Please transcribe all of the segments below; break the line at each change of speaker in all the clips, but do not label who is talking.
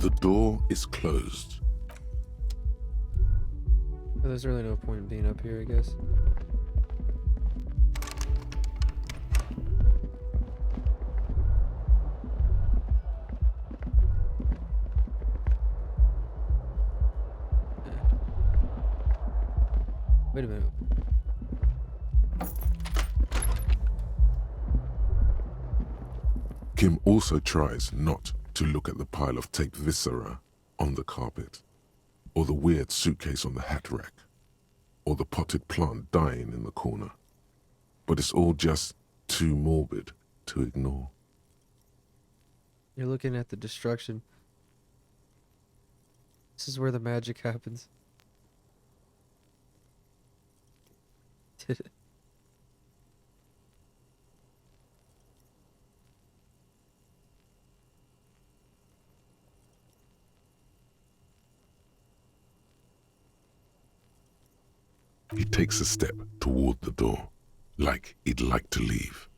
The door is closed.
Well, there's really no point in being up here, I guess. Wait a minute.
Kim also tries not to look at the pile of taped viscera on the carpet, or the weird suitcase on the hat rack, or the potted plant dying in the corner. But it's all just too morbid to ignore.
You're looking at the destruction. This is where the magic happens.
He takes a step toward the door, like he'd like to leave.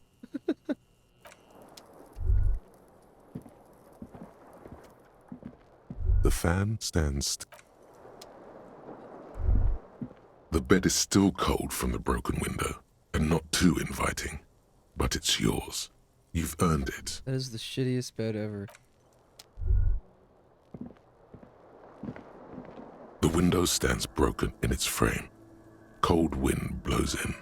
The fan stands. The bed is still cold from the broken window, and not too inviting, but it's yours. You've earned it.
That is the shittiest bed ever.
The window stands broken in its frame. Cold wind blows in.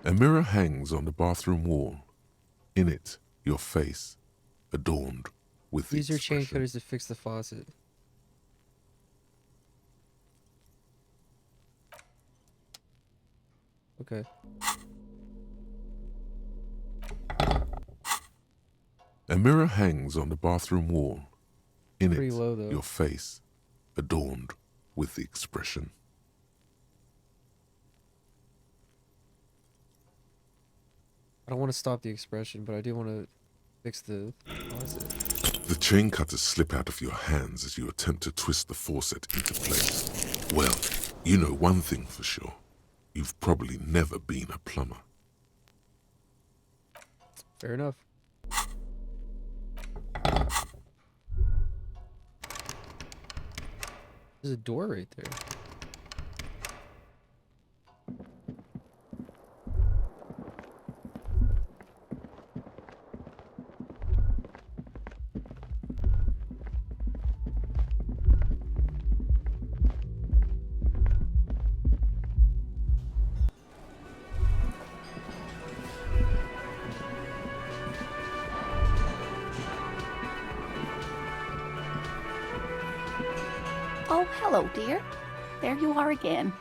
A mirror hangs on the bathroom wall. In it, your face, adorned with
Use your chain
expression.
cutters to fix the faucet. Okay.
A mirror hangs on the bathroom wall. In
Pretty
it,
low, though.
your face, adorned with the expression.
I don't want to stop the expression, but I do want to fix the faucet.
The chain cutters slip out of your hands as you attempt to twist the faucet into place. Well, you know one thing for sure. You've probably never been a plumber.
Fair enough. There's a door right there.
Oh, hello, dear. There you are again.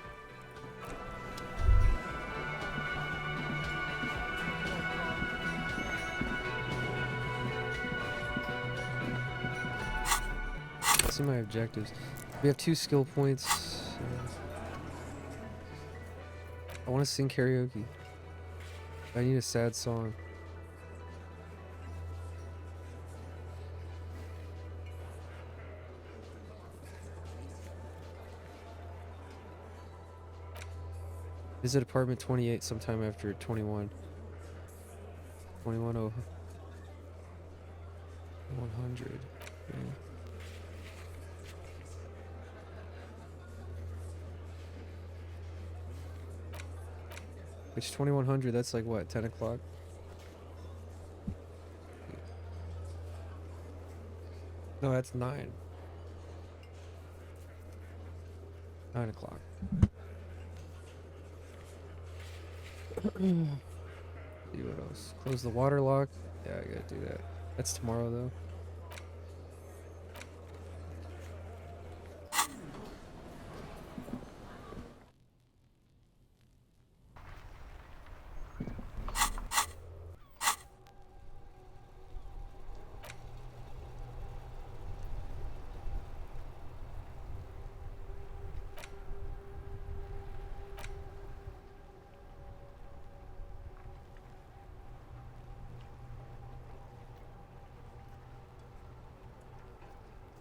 Let's see my objectives. We have 2 skill points. I want to sing karaoke. I need a sad song. Visit apartment 28 sometime after 21. 100. Yeah. Which 2100, that's like what, 10 o'clock? No, that's 9. 9 o'clock. See what else? Close the water lock. Yeah, I gotta do that. That's tomorrow though.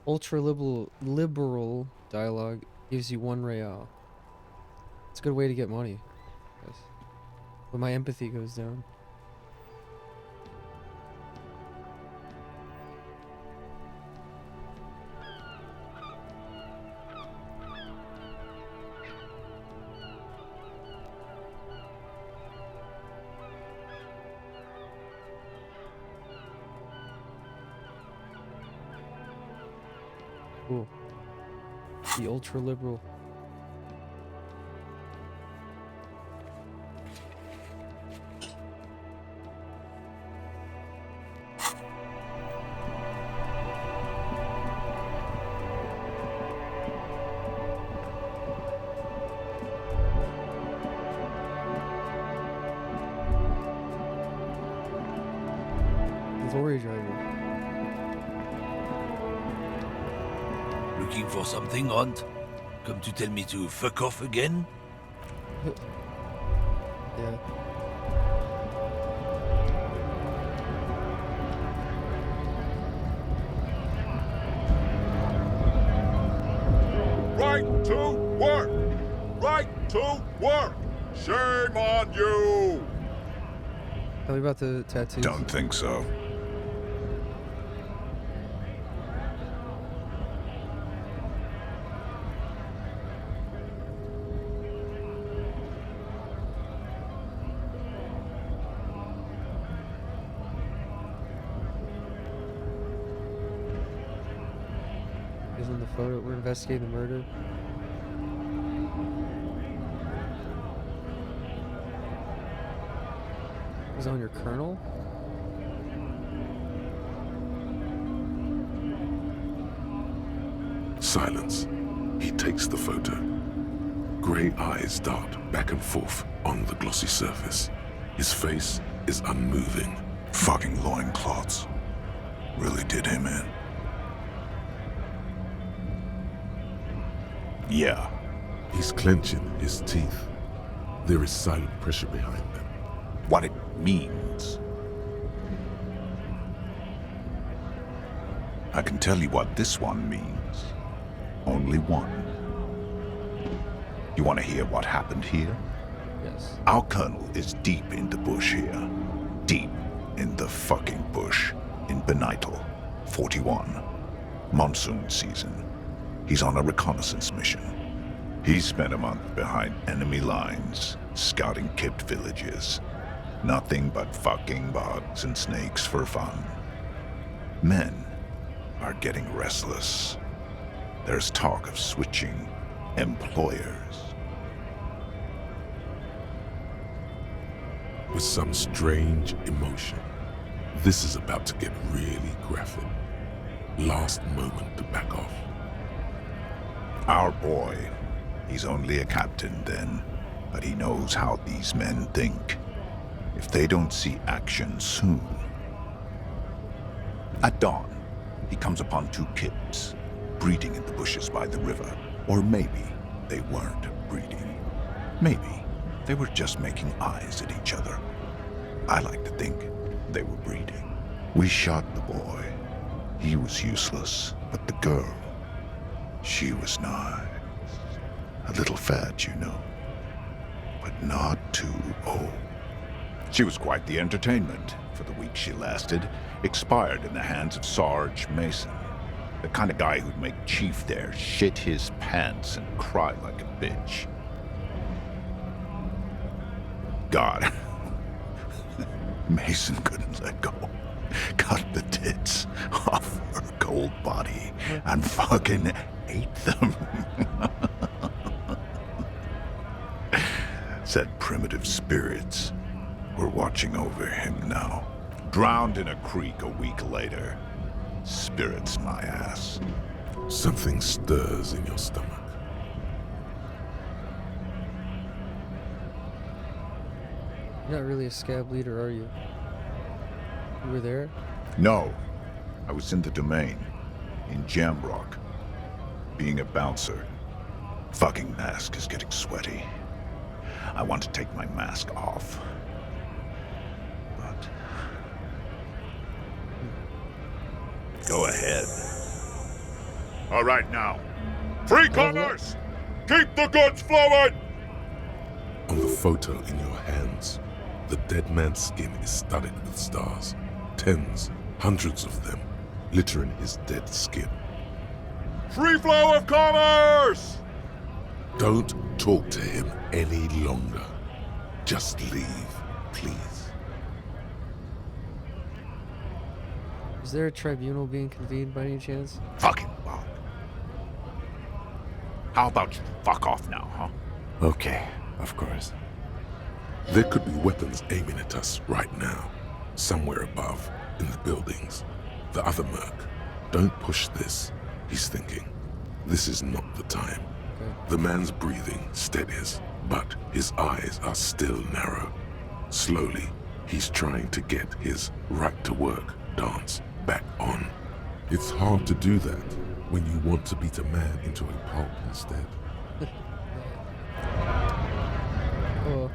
Ultra liberal dialogue gives you 1 real. It's a good way to get money. Yes. But my empathy goes down. Cool. The ultra liberal. Lorry driver.
Looking for something, Hunt? Come to tell me to fuck off again?
Yeah.
Right to work! Right to work! Shame on you!
Tell me about the tattoos.
Don't think so.
Isn't the photo? We're investigating the murder. Is on your colonel?
Silence. He takes the photo. Grey eyes dart back and forth on the glossy surface. His face is unmoving.
Fucking loincloths. Really did him in. Yeah.
He's clenching his teeth. There is silent pressure behind them.
What it means. I can tell you what this one means. Only one. You want to hear what happened here?
Yes.
Our colonel is deep in the bush here. Deep in the fucking bush. In Benital, 41. Monsoon season. He's on a reconnaissance mission. He spent a month behind enemy lines, scouting kept villages. Nothing but fucking bugs and snakes for fun. Men are getting restless. There's talk of switching employers.
With some strange emotion, this is about to get really graphic. Last moment to back off.
Our boy, he's only a captain then, but he knows how these men think. If they don't see action soon. At dawn, he comes upon two kids, breeding in the bushes by the river. Or maybe they weren't breeding. Maybe they were just making eyes at each other. I like to think they were breeding. We shot the boy. He was useless, but the girl, she was nice. A little fat, you know, but not too old. She was quite the entertainment for the week she lasted, expired in the hands of Sarge Mason, the kind of guy who'd make Chief there shit his pants and cry like a bitch. God, Mason couldn't let go. Cut the tits off her cold body and fucking ate them. Said primitive spirits were watching over him now. Drowned in a creek a week later. Spirits my ass.
Something stirs in your stomach.
You're not really a scab leader, are you? You were there?
No, I was in the domain, in Jamrock, being a bouncer. Fucking mask is getting sweaty. I want to take my mask off. But... Go ahead. All right now. Free commerce! Keep the goods flowing!
On the photo in your hands, The dead man's skin is studded with stars. Tens, hundreds of them, littering his dead skin.
Free flow of commerce!
Don't talk to him any longer. Just leave, please.
Is there a tribunal being convened by any chance?
Fucking bog. How about you fuck off now, huh?
Okay, of course.
There could be weapons aiming at us right now, somewhere above, in the buildings. The other merc. Don't push this, he's thinking. This is not the time.
Okay.
The man's breathing steadies, but his eyes are still narrow. Slowly, he's trying to get his right-to-work dance back on. It's hard to do that when you want to beat a man into a pulp instead.
Oh.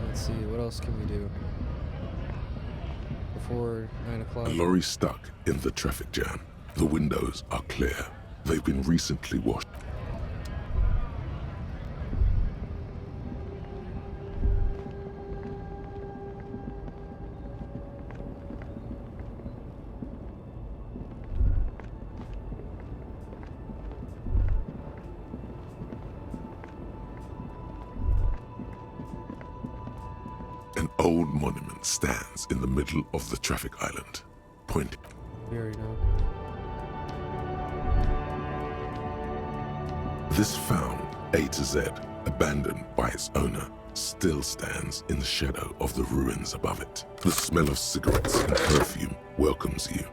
Let's see, what else can we do? Before 9 o'clock.
A lorry stuck in the traffic jam. The windows are clear. They've been recently washed. An old monument stands in the middle of the traffic island, pointing.
We already know.
This found A to Z, abandoned by its owner, still stands in the shadow of the ruins above it. The smell of cigarettes and perfume welcomes you.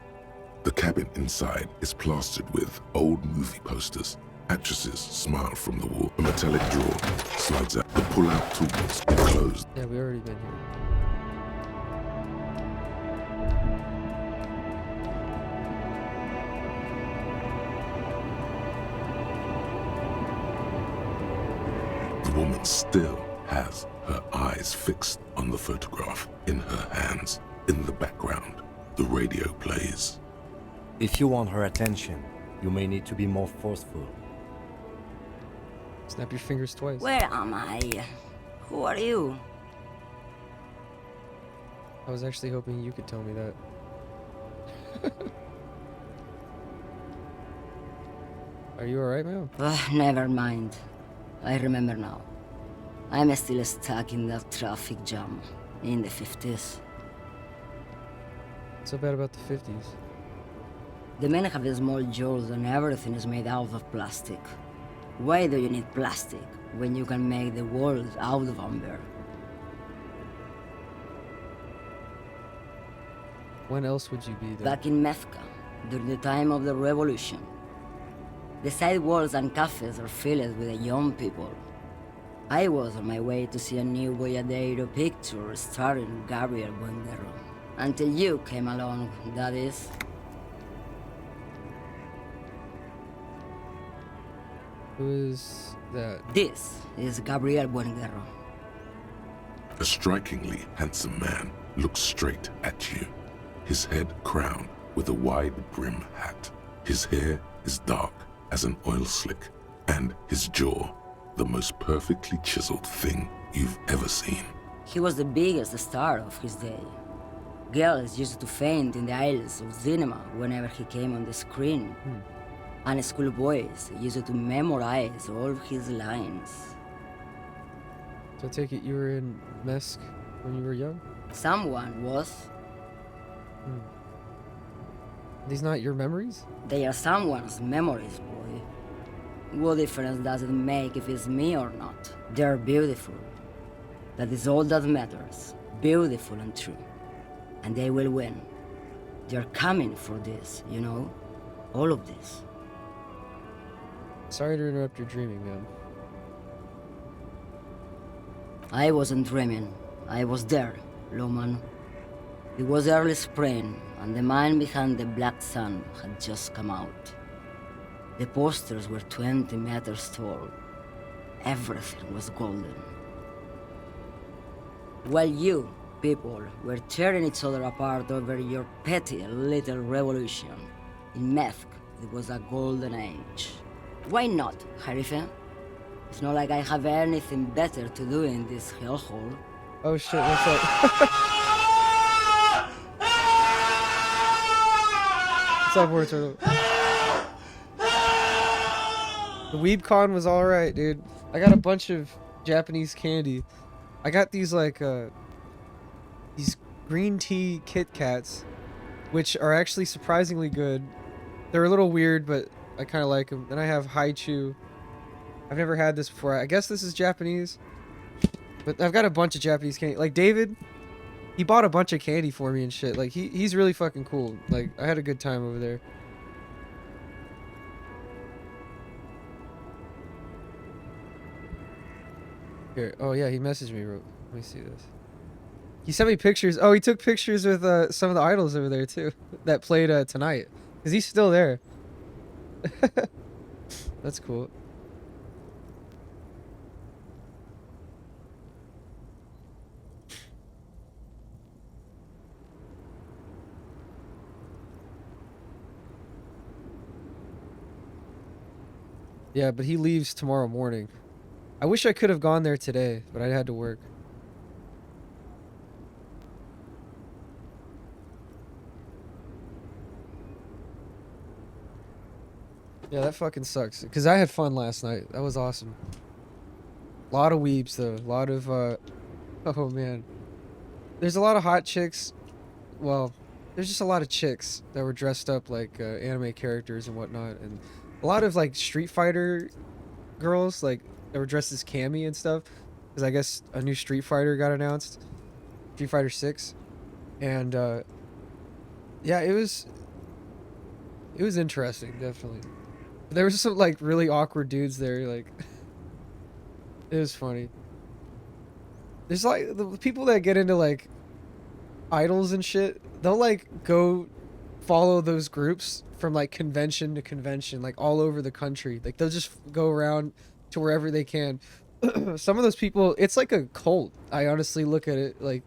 The cabin inside is plastered with old movie posters. Actresses smile from the wall. A metallic drawer slides out. The pull-out tools enclosed.
Yeah, we already been here.
The woman still has her eyes fixed on the photograph in her hands. In the background, the radio plays.
If you want her attention, you may need to be more forceful.
Snap your fingers twice.
Where am I? Who are you?
I was actually hoping you could tell me that. Are you alright, ma'am?
Never mind. I remember now. I'm still stuck in that traffic jam in the 50s.
What's so bad about the 50s?
The men have small jaws and everything is made out of plastic. Why do you need plastic when you can make the world out of amber?
When else would you be there?
Back in Mecca, during the time of the revolution, the sidewalks and cafes are filled with young people. I was on my way to see a new Boyadero picture starring Gabriel Buendero. Until you came along, that is.
Who is that?
This is Gabriel Buendero.
A strikingly handsome man looks straight at you. His head crowned with a wide brim hat. His hair is dark as an oil slick, and his jaw the most perfectly chiseled thing you've ever seen.
He was the biggest star of his day. Girls used to faint in the aisles of cinema whenever he came on the screen. And schoolboys used to memorize all his lines.
So I take it you were in Mesk when you were young?
Someone was.
These not your memories?
They are someone's memories, boy. What difference does it make if it's me or not? They're beautiful. That is all that matters. Beautiful and true. And they will win. They're coming for this, you know? All of this.
Sorry to interrupt your dreaming, man.
I wasn't dreaming. I was there, Loman. It was early spring, and the man behind the black sun had just come out. The posters were 20 meters tall. Everything was golden. While you, people, were tearing each other apart over your petty little revolution, in Meth, it was a golden age. Why not, Hierophant? It's not like I have anything better to do in this hellhole.
Oh shit, what's up? What's up, War Turtle? The WeebCon was alright, dude. I got a bunch of Japanese candy. I got these like these green tea Kit Kats, which are actually surprisingly good. They're a little weird, but I kind of like them. Then I have Haichu. I've never had this before. I guess this is Japanese, but I've got a bunch of Japanese candy. Like David, he bought a bunch of candy for me and shit. Like he's really fucking cool. Like I had a good time over there. Here. Oh yeah, he messaged me. Let me see this. He sent me pictures. Oh, he took pictures with some of the idols over there too that played tonight. Cause he's still there. That's cool. Yeah, but he leaves tomorrow morning. I wish I could have gone there today, but I had to work. Yeah, that fucking sucks. Because I had fun last night. That was awesome. A lot of weebs, though. A lot of, oh, man. There's a lot of hot chicks. Well, there's just a lot of chicks that were dressed up like anime characters and whatnot. And a lot of, like, Street Fighter girls, like, that were dressed as Cammy and stuff. Because I guess a new Street Fighter got announced. Street Fighter 6. And, yeah, it was interesting, definitely. There was some like really awkward dudes there, like it was funny. There's like the people that get into like idols and shit, they'll like go follow those groups from like convention to convention, like all over the country. Like they'll just go around to wherever they can. Some of those people, it's like a cult. I honestly look at it like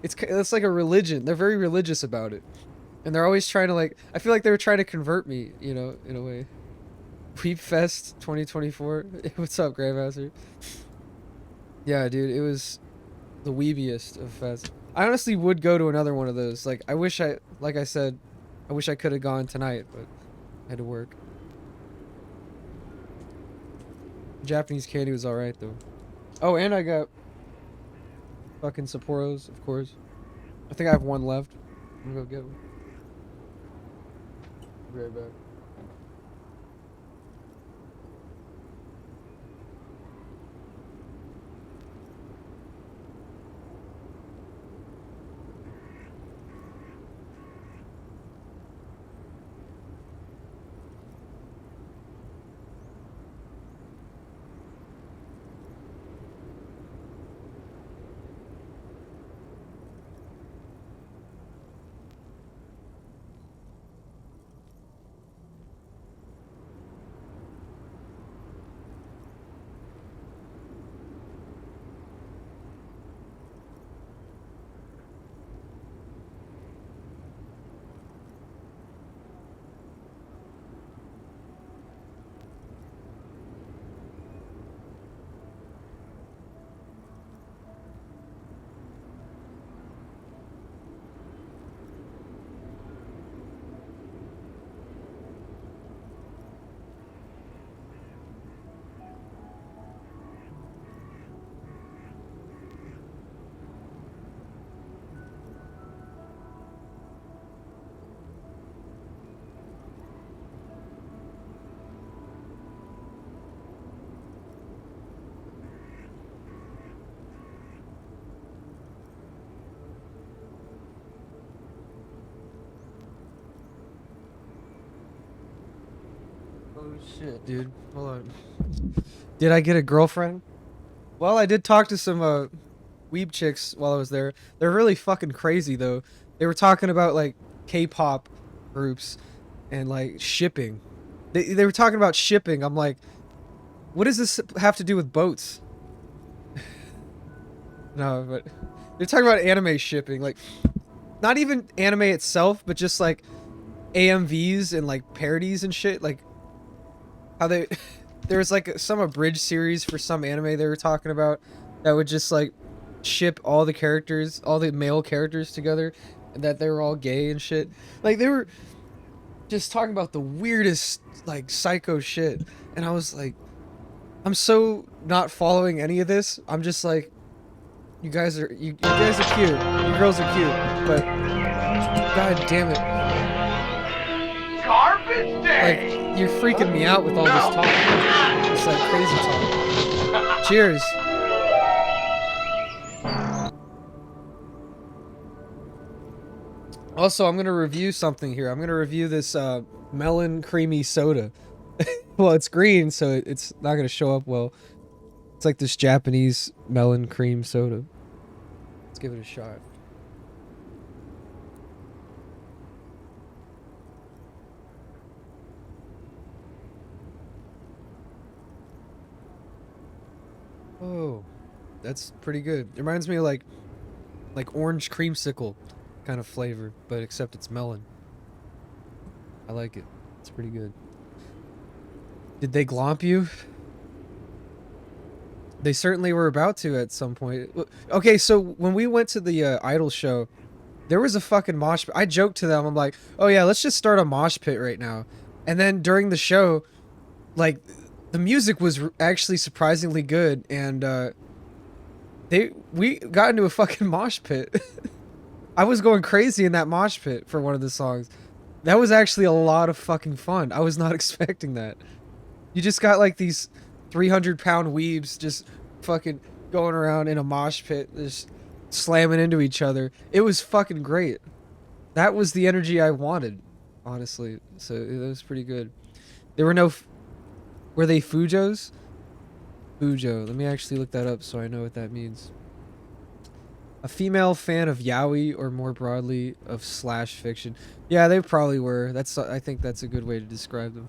it's like a religion. They're very religious about it. And they're always trying to like, I feel like they were trying to convert me, you know, in a way. Weep Fest 2024. What's up, Grandmaster? Yeah, dude, it was the weebiest of fest. I honestly would go to another one of those. Like, like I said, I wish I could have gone tonight, but I had to work. Japanese candy was alright, though. Oh, and I got fucking Sapporos, of course. I think I have one left. I'm gonna go get one. Be right back. Oh shit, dude. Hold on. Did I get a girlfriend? Well, I did talk to some weeb chicks while I was there. They're really fucking crazy though. They were talking about like K-pop groups and like shipping. They were talking about shipping. I'm like, what does this have to do with boats? No, but they're talking about anime shipping, like not even anime itself, but just like AMVs and like parodies and shit, like how they there was like some abridged series for some anime they were talking about that would just like ship all the characters, all the male characters together, and that they were all gay and shit. Like they were just talking about the weirdest like psycho shit, and I was like, I'm so not following any of this. I'm just like, you guys are cute, you girls are cute, but god damn it,
Garbage day!
like you're freaking me out with all this talk. It's like crazy talk. Cheers. Also, I'm gonna review something here. I'm gonna review this melon creamy soda. Well, it's green, so it's not gonna show up well. It's like this Japanese melon cream soda. Let's give it a shot. Oh, that's pretty good. It reminds me of like orange creamsicle kind of flavor, but except it's melon. I like it. It's pretty good. Did they glomp you? They certainly were about to at some point. Okay, so when we went to the Idol show, there was a fucking mosh pit. I joked to them, I'm like, oh yeah, let's just start a mosh pit right now. And then during the show, like, the music was actually surprisingly good, and we got into a fucking mosh pit. I was going crazy in that mosh pit for one of the songs. That was actually a lot of fucking fun. I was not expecting that. You just got like these 300-pound weebs just fucking going around in a mosh pit, just slamming into each other. It was fucking great. That was the energy I wanted, honestly. So it was pretty good. There were no... Were they Fujos? Fujo. Let me actually look that up so I know what that means. A female fan of yaoi, or more broadly of slash fiction. Yeah, they probably were. I think that's a good way to describe them.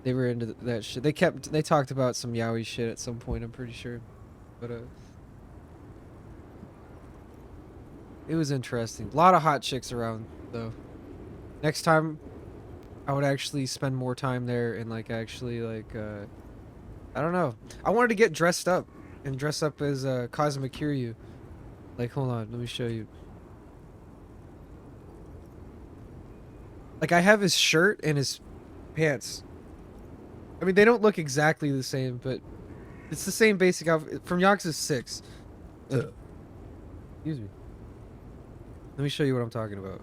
They were into that shit. They talked about some yaoi shit at some point, I'm pretty sure. But it was interesting. A lot of hot chicks around though. Next time I would actually spend more time there and like actually like I don't know. I wanted to get dressed up and dress up as Kazuma Kiryu. Like, hold on, let me show you. Like, I have his shirt and his pants. I mean, they don't look exactly the same, but it's the same basic outfit from Yakuza 6. Excuse me. Let me show you what I'm talking about.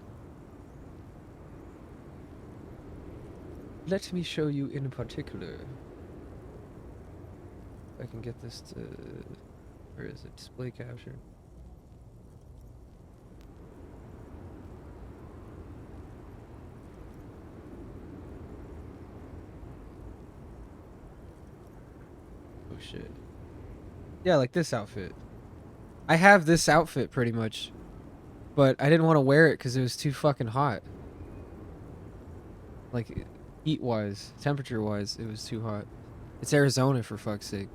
Let me show you in particular. I can get this to... Where is it? Display capture. Oh shit. Yeah, like this outfit. I have this outfit pretty much. But I didn't want to wear it because it was too fucking hot. Like, heat-wise, temperature-wise, it was too hot. It's Arizona, for fuck's sake.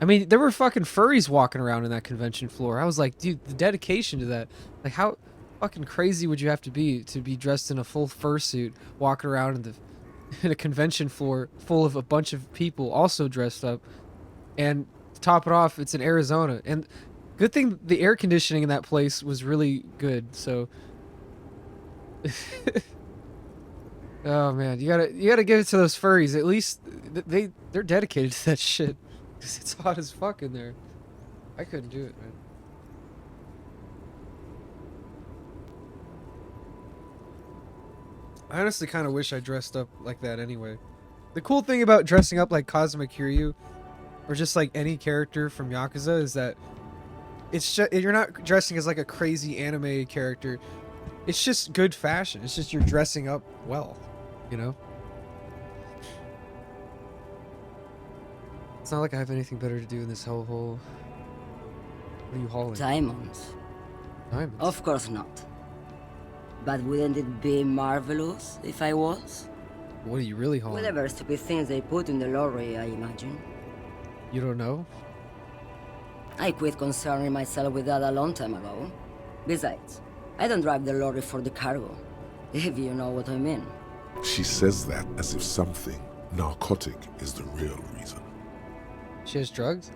I mean, there were fucking furries walking around in that convention floor. I was like, dude, the dedication to that. Like, how fucking crazy would you have to be dressed in a full fursuit, walking around in a convention floor full of a bunch of people also dressed up, and to top it off, it's in Arizona. And good thing the air conditioning in that place was really good, so... Oh man, you gotta give it to those furries. At least they're dedicated to that shit. 'Cause it's hot as fuck in there. I couldn't do it, man. I honestly kind of wish I dressed up like that anyway. The cool thing about dressing up like Kazuma Kiryu, or just like any character from Yakuza, is that it's just, you're not dressing as like a crazy anime character. It's just good fashion. It's just you're dressing up well, you know? It's not like I have anything better to do in this whole... What are you hauling?
Diamonds?
Diamonds?
Of course not. But wouldn't it be marvelous if I was?
What are you really hauling?
Whatever stupid things they put in the lorry, I imagine.
You don't know?
I quit concerning myself with that a long time ago. Besides, I don't drive the lorry for the cargo. If you know what I mean.
She says that as if something narcotic is the real reason.
She has drugs?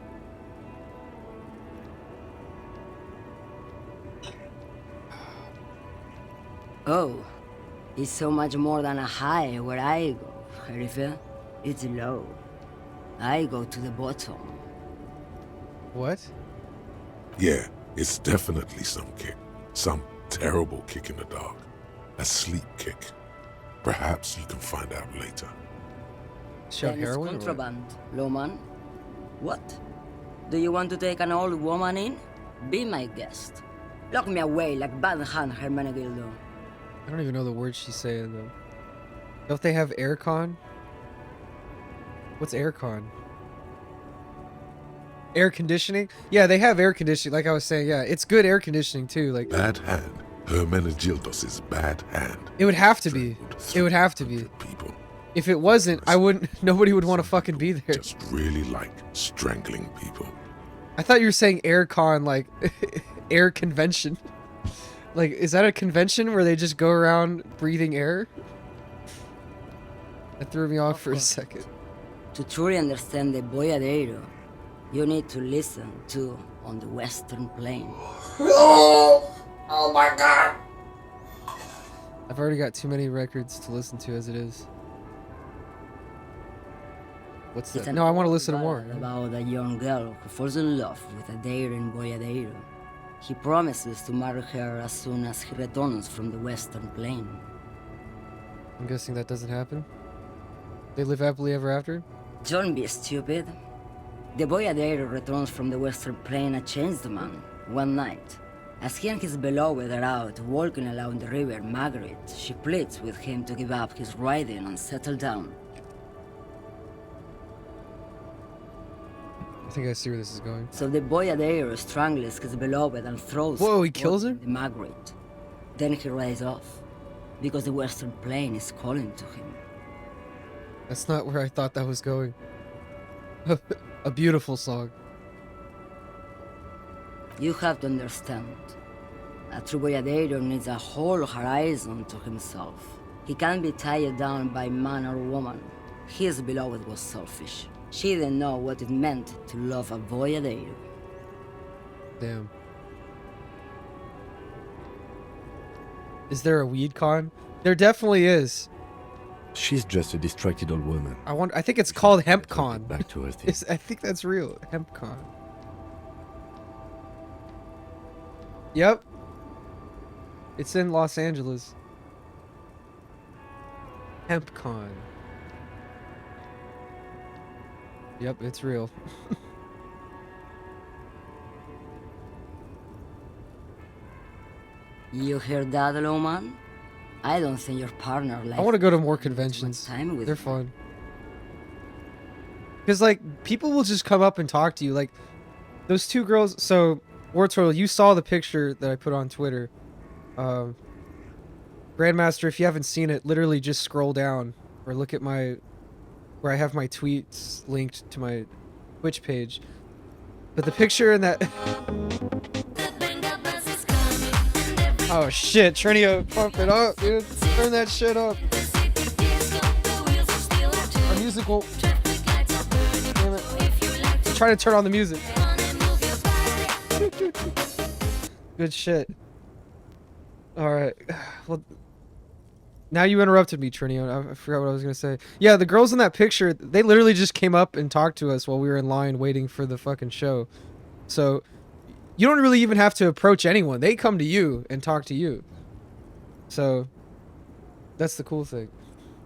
Oh, it's so much more than a high where I go, Herife. It's low. I go to the bottom.
What?
Yeah, it's definitely some kick. Some terrible kick in the dark. A sleep kick. Perhaps you can find out later.
She on
Then it's
heroin? or what?
contraband, Lowman. What? Do you want to take an old woman in? Be my guest. Lock me away like Bad Hand Hermenegildo.
I don't even know the words she's saying though. Don't they have aircon? What's aircon? Air conditioning? Yeah, they have air conditioning. Like I was saying, yeah, it's good air conditioning too. Like
Bad hand. Hermenegildos' bad hand.
it would have to be.
Strangled
It would have to be.
300 people.
If it wasn't, I wouldn't. Nobody would want to fucking be there.
Just really like strangling people.
I thought you were saying aircon, like air convention. Like, is that a convention where they just go around breathing air? That threw me off for a second.
To truly understand the Boyadero, you need to listen to On the Western Plain.
I've already got too many records to listen to as it is. What's
It's
that?
an
No, I want to
old
listen to more.
ballad about a young girl who falls in love with a dare in Boyadero. He promises to marry her as soon as he returns from the Western Plain.
I'm guessing that doesn't happen. They live happily ever after?
Don't be stupid. The Boyadero returns from the Western Plain a changed man, one night. As he and his beloved are out walking along the river Margaret, she pleads with him to give up his riding and settle down.
I think I see where this is going.
So the Boyadero strangles his beloved and throws
Whoa, he kills her?
the Margaret. Then he rides off, because the Western Plain is calling to him.
That's not where I thought that was going. A beautiful song.
You have to understand. A true Boyadero needs a whole horizon to himself. He can't be tied down by man or woman. His beloved was selfish. She didn't know what it meant to love a Boyadero.
Damn. Is there a weed con? There definitely is.
She's just a distracted old woman.
I think it's called hemp
Get
con.
back to her thing.
I think that's real. Hemp con. Yep. It's in Los Angeles. Hemp con. Yep, it's real.
You hear that, Lowman? I don't think your partner likes
I want to go to more conventions.
time with
They're
me.
fun. Because, like, people will just come up and talk to you. Like, those two girls. So, War Turtle, you saw the picture that I put on Twitter. Grandmaster, if you haven't seen it, literally just scroll down or look at where I have my tweets linked to my Twitch page. But the picture in that. Oh shit, Trinio, pump it up, dude. Turn that shit up. Our music will. Damn it. I'm trying to turn on the music. Good shit. Alright. Well, now you interrupted me, Trinio. I forgot what I was gonna say. Yeah, the girls in that picture, they literally just came up and talked to us while we were in line waiting for the fucking show. So, you don't really even have to approach anyone. They come to you and talk to you. So, that's the cool thing.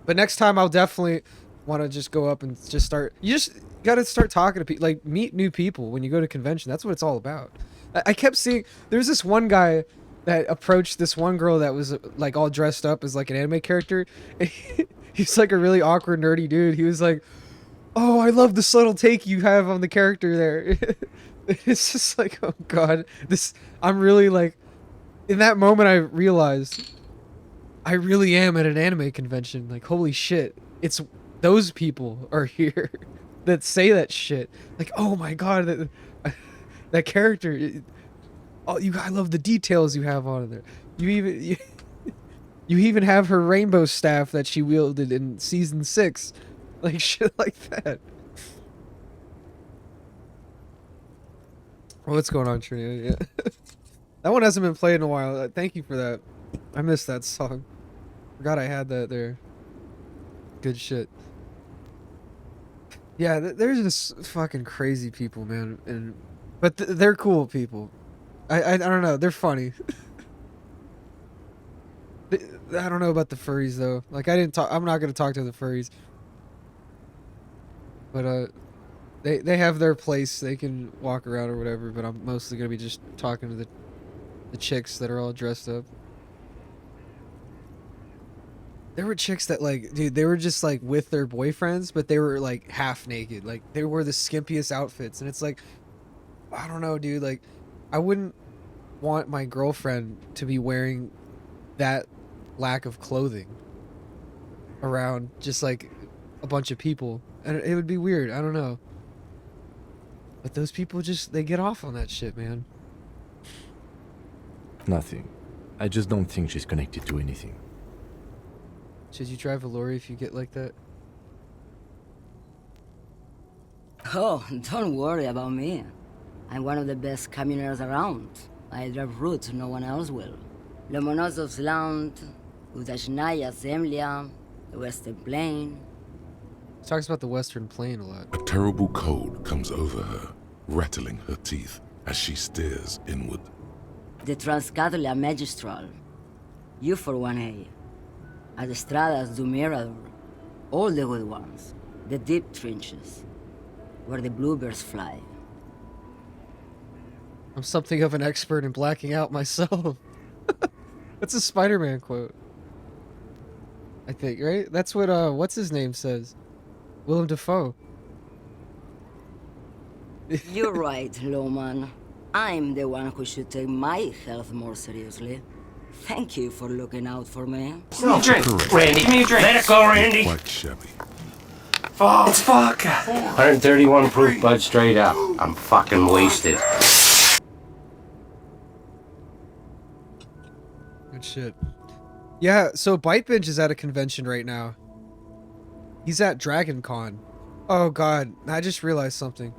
But next time, I'll definitely want to just go up and just start. You just gotta start talking to people. Like, meet new people when you go to convention. That's what it's all about. I kept seeing. There's this one guy that approached this one girl that was like all dressed up as like an anime character. He's like a really awkward, nerdy dude. He was like, "Oh, I love the subtle take you have on the character there." It's just like, oh god, I'm really like, in that moment I realized I really am at an anime convention. Like, holy shit, it's those people are here that say that shit. Like, oh my god, that character. Oh, I love the details you have on there. You even have her rainbow staff that she wielded in season 6. Like shit like that. What's going on, Trinity? Yeah. That one hasn't been played in a while. Thank you for that. I missed that song. Forgot I had that there. Good shit. Yeah, there's just fucking crazy people, man, but they're cool people. I don't know. They're funny. I don't know about the furries though. Like I'm not gonna talk to the furries. But they have their place. They can walk around or whatever. But I'm mostly gonna be just talking to the chicks that are all dressed up. There were chicks that like, dude, they were just like with their boyfriends, but they were like half naked. Like they wore the skimpiest outfits, and it's like, I don't know, dude. Like, I wouldn't want my girlfriend to be wearing that lack of clothing around just like a bunch of people, and it would be weird. I don't know. But those people they get off on that shit, man.
Nothing. I just don't think she's connected to anything.
Should you drive a lorry if you get like that?
Oh, don't worry about me. I'm one of the best camioners around. I drive routes no one else will. Lomonosov's Land, Udashnaya Zemlya, the Western Plain.
He talks about the Western Plain a lot.
A terrible cold comes over her, rattling her teeth as she stares inward.
The Transcatolia Magistral. You for 1A. Adestradas do Mirador. All the good ones. The deep trenches. Where the bluebirds fly.
I'm something of an expert in blacking out myself. That's a Spider-Man quote. I think, right? That's what, what's his name says? Willem Dafoe.
You're right, Loman. I'm the one who should take my health more seriously. Thank you for looking out for me.
Give me a drink, Randy. Give me a drink. Let it go, Randy.
Quite shabby.
It's vodka. 131 proof, bud, straight up. I'm fucking wasted.
Good shit. Yeah, so Bytebench is at a convention right now. He's at Dragon Con. Oh god, I just realized something.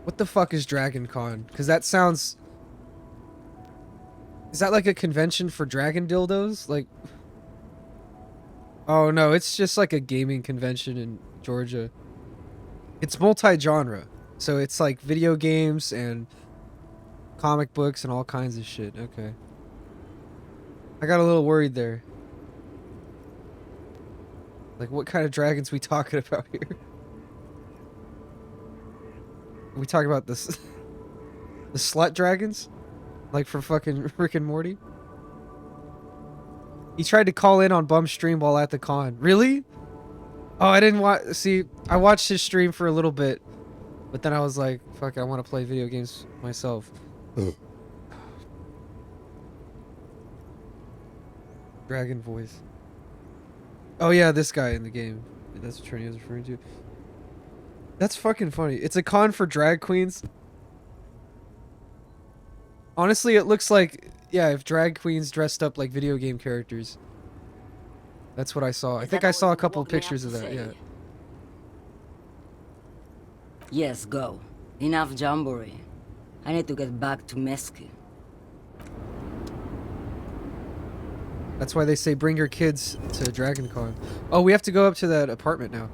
What the fuck is Dragon Con? Because that sounds... Is that like a convention for dragon dildos? Like... Oh no, it's just like a gaming convention in Georgia. It's multi-genre. So it's like video games and comic books and all kinds of shit. Okay. I got a little worried there. Like, what kind of dragons we talking about here? Are we talking about this? The slut dragons? Like from fucking Rick and Morty? He tried to call in on Bum's stream while at the con. Really? Oh, I didn't watch... See, I watched his stream for a little bit. But then I was like, fuck, I want to play video games myself. Dragon voice. Oh yeah, this guy in the game. That's what Trini was referring to. That's fucking funny. It's a con for drag queens. Honestly, it looks like, yeah, if drag queens dressed up like video game characters. That's what I saw. I think I saw a couple of pictures of that, yeah.
Yes, go. Enough jamboree. I need to get back to Mesky.
That's why they say bring your kids to Dragon Con. Oh, we have to go up to that apartment now.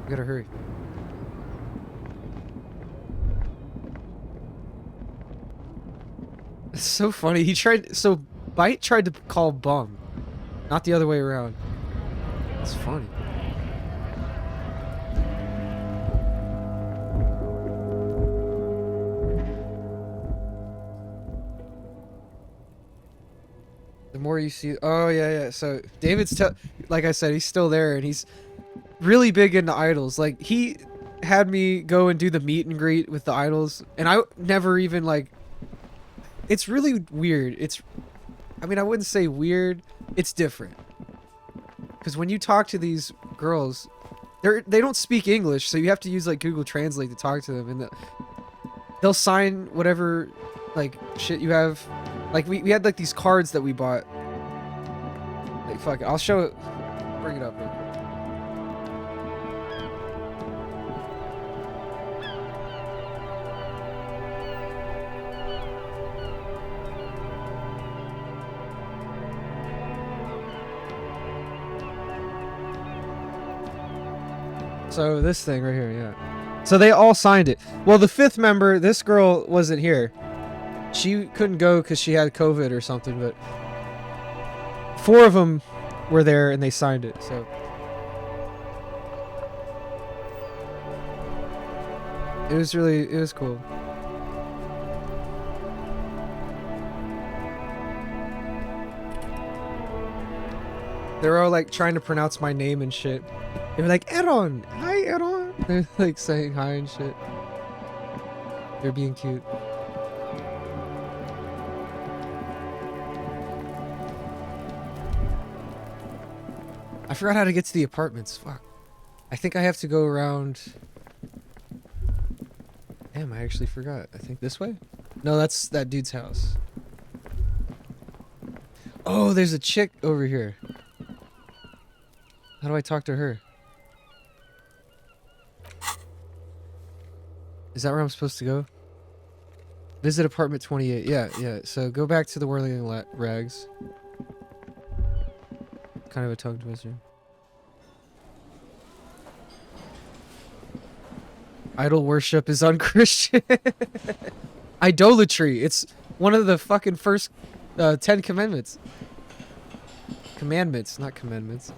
We gotta hurry. It's so funny. So Byte tried to call Bum, not the other way around. It's funny. The more you see, oh yeah. So David's, like I said, he's still there, and he's really big into idols. Like he had me go and do the meet and greet with the idols, and I never even like. It's really weird. I mean, I wouldn't say weird. It's different. Because when you talk to these girls, they don't speak English, so you have to use like Google Translate to talk to them, and they'll sign whatever like shit you have. Like we had like these cards that we bought, fuck it. I'll show it. Bring it up real quick. So this thing right here, yeah. So they all signed it. Well, the fifth member, this girl wasn't here. She couldn't go because she had COVID or something, but 4 of them were there and they signed it, so. It was cool. They were all like trying to pronounce my name and shit. They were like, Aaron! Hi, Aaron! They're like saying hi and shit. They're being cute. I forgot how to get to the apartments. Fuck. I think I have to go around... Damn, I actually forgot. I think this way? No, that's that dude's house. Oh, there's a chick over here. How do I talk to her? Is that where I'm supposed to go? Visit apartment 28. Yeah. So go back to the whirling rags. Kind of a tongue twister. Idol worship is unchristian. Idolatry. It's one of the fucking first 10 commandments. Commandments, not commandments.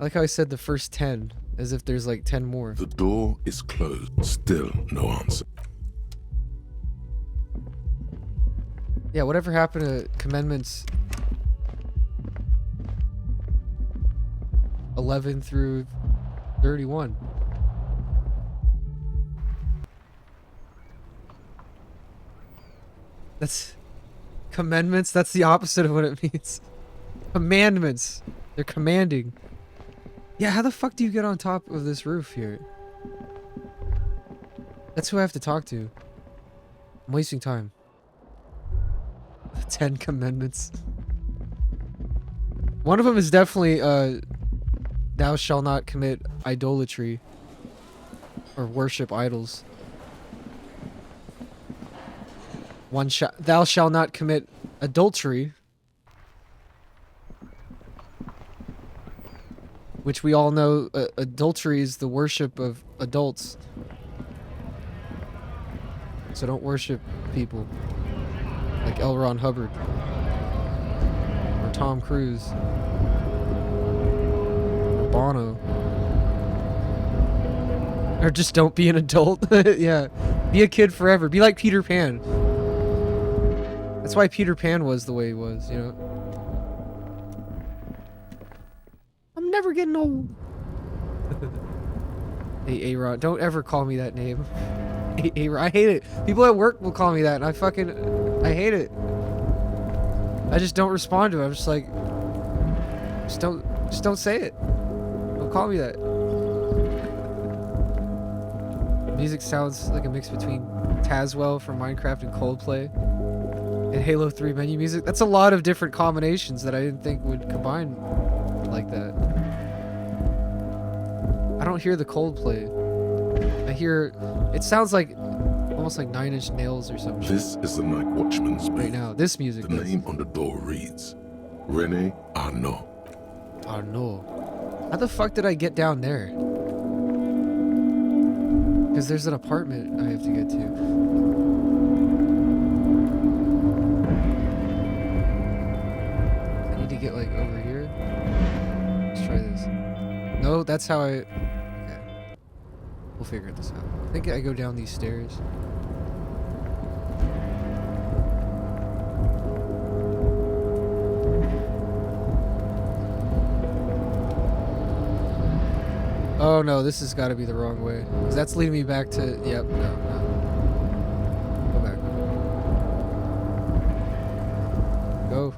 I like how I said the first 10, as if there's like 10 more.
The door is closed. Still no answer.
Yeah, whatever happened to commandments 11 through 31? That's commandments. That's the opposite of what it means. Commandments. They're commanding. Yeah, how the fuck do you get on top of this roof here? That's who I have to talk to. I'm wasting time. 10 commandments. One of them is definitely, thou shalt not commit idolatry. Or worship idols. Thou shalt not commit adultery. Which we all know, adultery is the worship of adults. So don't worship people. Like L. Ron Hubbard. Or Tom Cruise. Or Bono. Or just don't be an adult. Yeah. Be a kid forever. Be like Peter Pan. That's why Peter Pan was the way he was, you know? I'm never getting old. Hey, A-Rod, don't ever call me that name. A-Rod, I hate it. People at work will call me that, and I hate it. I just don't respond to it. I'm just like, just don't say it. Don't call me that. Music sounds like a mix between Tazwell from Minecraft and Coldplay. And Halo 3 menu music. That's a lot of different combinations that I didn't think would combine like that. I don't hear the Coldplay. I hear... It sounds like... almost like 9 Inch Nails or something.
This is the night watchman's booth.
Right now, this music.
The name on the door reads, Rene Arnaud.
Arnaud. How the fuck did I get down there? Because there's an apartment I have to get to. To get like over here. Let's try this. No, that's how I... Okay. We'll figure this out. I think I go down these stairs. Oh no, this has got to be the wrong way. 'Cause that's leading me back to... Yep, no. Go back. Go.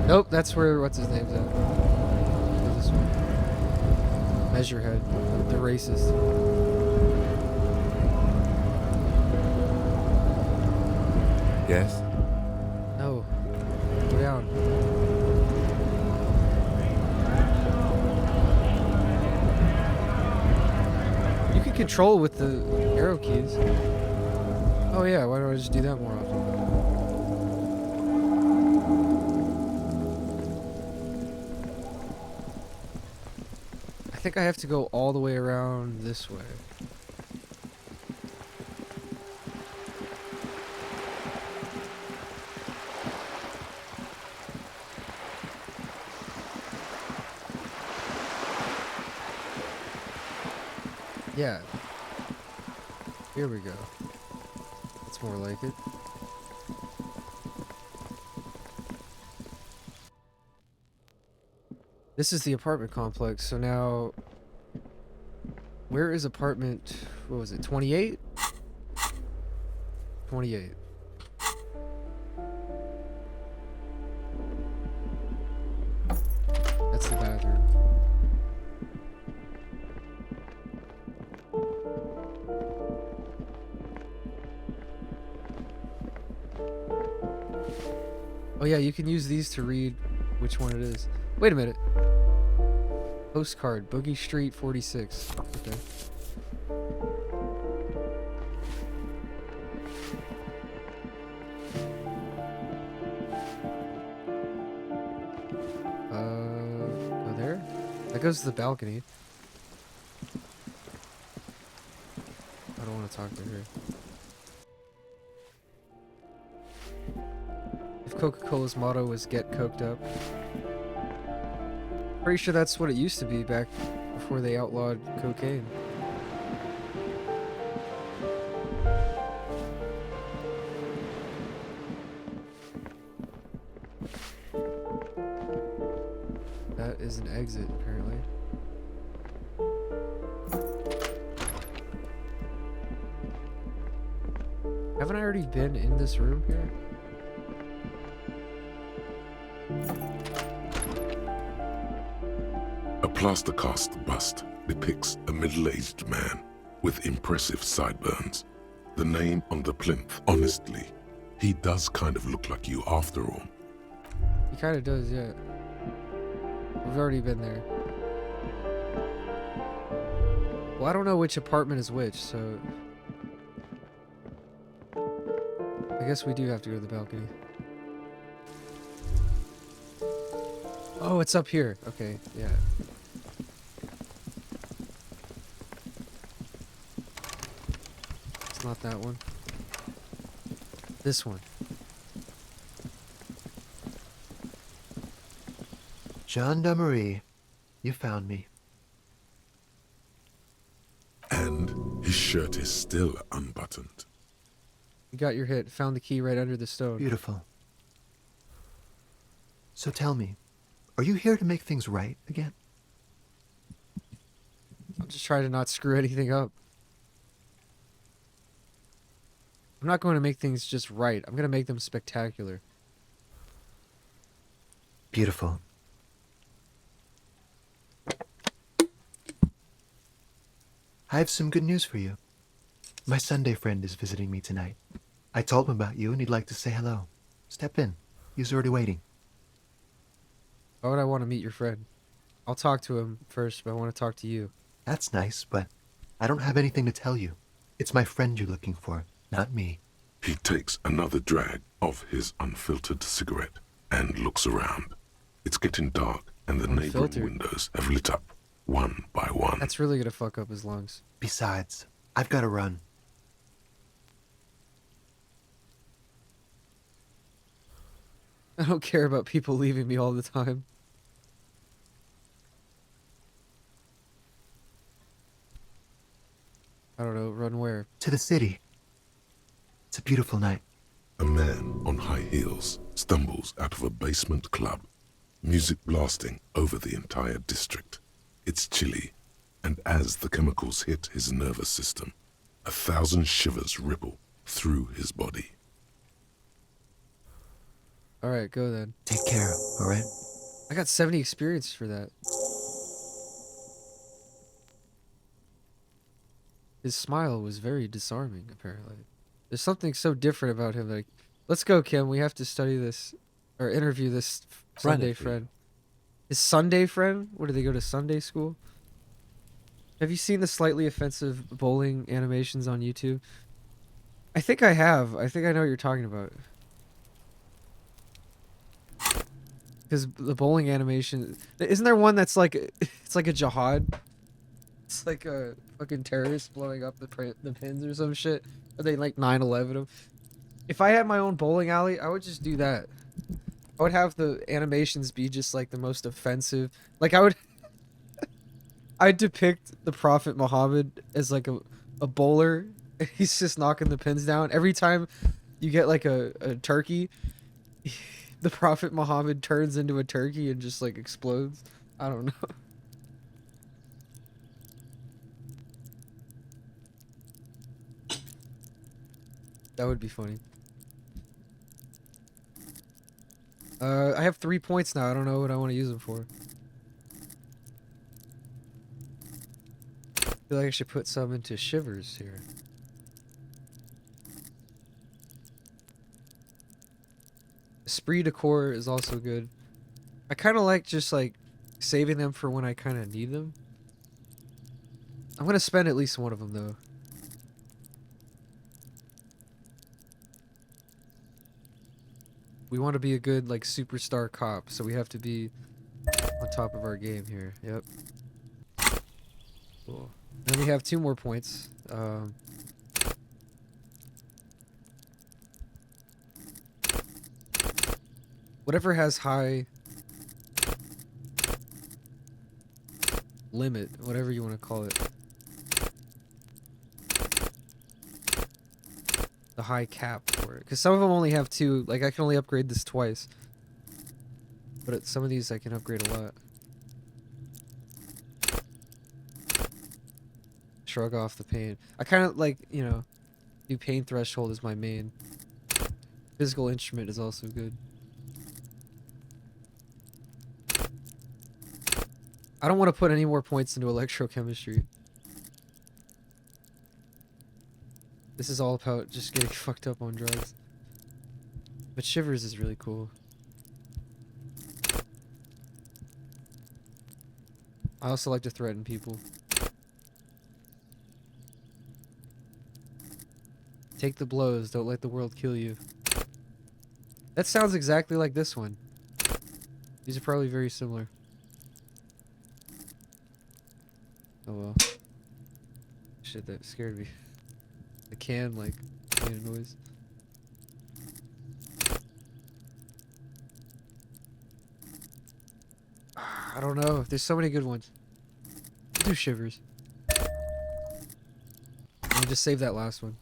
Nope, that's where what's his name's at. Go this way. Measurehead, the racist.
Yes?
No, go down. You can control with the arrow keys. Oh yeah, why don't I just do that more often? I think I have to go all the way around this way. Yeah. Here we go. That's more like it. This is the apartment complex, so now... Where is apartment... What was it, 28? 28. That's the bathroom. Oh yeah, you can use these to read which one it is. Wait a minute. Postcard, Boogie Street 46. Okay. Go there? That goes to the balcony. I don't want to talk to her. If Coca-Cola's motto was get coked up. Pretty sure that's what it used to be back before they outlawed cocaine. That is an exit, apparently. Haven't I already been in this room here?
A plaster cast bust depicts a middle-aged man with impressive sideburns. The name on the plinth, honestly, he does kind of look like you after all.
He kind of does, yeah. We've already been there. Well, I don't know which apartment is which, so... I guess we do have to go to the balcony. Oh, it's up here. Okay, yeah. It's not that one. This one.
Gendarmerie, you found me.
And his shirt is still unbuttoned.
You got your hit. Found the key right under the stone.
Beautiful. So tell me, are you here to make things right again?
I'm just trying to not screw anything up. I'm not going to make things just right. I'm going to make them spectacular.
Beautiful. I have some good news for you. My Sunday friend is visiting me tonight. I told him about you and he'd like to say hello. Step in. He's already waiting.
Why would I want to meet your friend? I'll talk to him first, but I want to talk to you.
That's nice, but I don't have anything to tell you. It's my friend you're looking for, not me.
He takes another drag of his unfiltered cigarette and looks around. It's getting dark and the neighboring
Unfiltered?
windows have lit up one by one.
That's really going to fuck up his lungs.
Besides, I've got to run.
I don't care about people leaving me all the time. I don't know, run where?
To the city. It's a beautiful night.
A man on high heels stumbles out of a basement club, music blasting over the entire district. It's chilly, and as the chemicals hit his nervous system, 1,000 shivers ripple through his body.
All right, go then.
Take care, alright?
I got 70 experience for that. His smile was very disarming, apparently. There's something so different about him. Like, let's go, Kim. We have to study this, or interview this Sunday friend. His Sunday friend? What, did they go to Sunday school? Have you seen the slightly offensive bowling animations on YouTube? I think I have. I think I know what you're talking about. Because the bowling animation... Isn't there one that's like... It's like a jihad? It's like a fucking terrorist blowing up the pins or some shit. Or they like 9/11 them. If I had my own bowling alley, I would just do that. I would have the animations be just like the most offensive. Like I would... I'd depict the Prophet Muhammad as like a bowler. He's just knocking the pins down. Every time you get like a turkey, the Prophet Muhammad turns into a turkey and just like explodes. I don't know. That would be funny. I have 3 points now. I don't know what I want to use them for. I feel like I should put some into shivers here. Esprit de Corps is also good. I kind of like just like saving them for when I kind of need them. I'm going to spend at least one of them though. We want to be a good like superstar cop, so we have to be on top of our game here. Yep. Cool. Then we have 2 more points. Whatever has high limit, whatever you want to call it. The high cap for it. Because some of them only have 2. Like, I can only upgrade this twice. But some of these I can upgrade a lot. Shrug off the pain. I kind of like, you know, do pain threshold as my main. Physical instrument is also good. I don't want to put any more points into electrochemistry. This is all about just getting fucked up on drugs. But shivers is really cool. I also like to threaten people. Take the blows, don't let the world kill you. That sounds exactly like this one. These are probably very similar. Oh well. Shit, that scared me. The can, like, made a noise. I don't know. There's so many good ones. I'll do shivers. I'll just save that last one.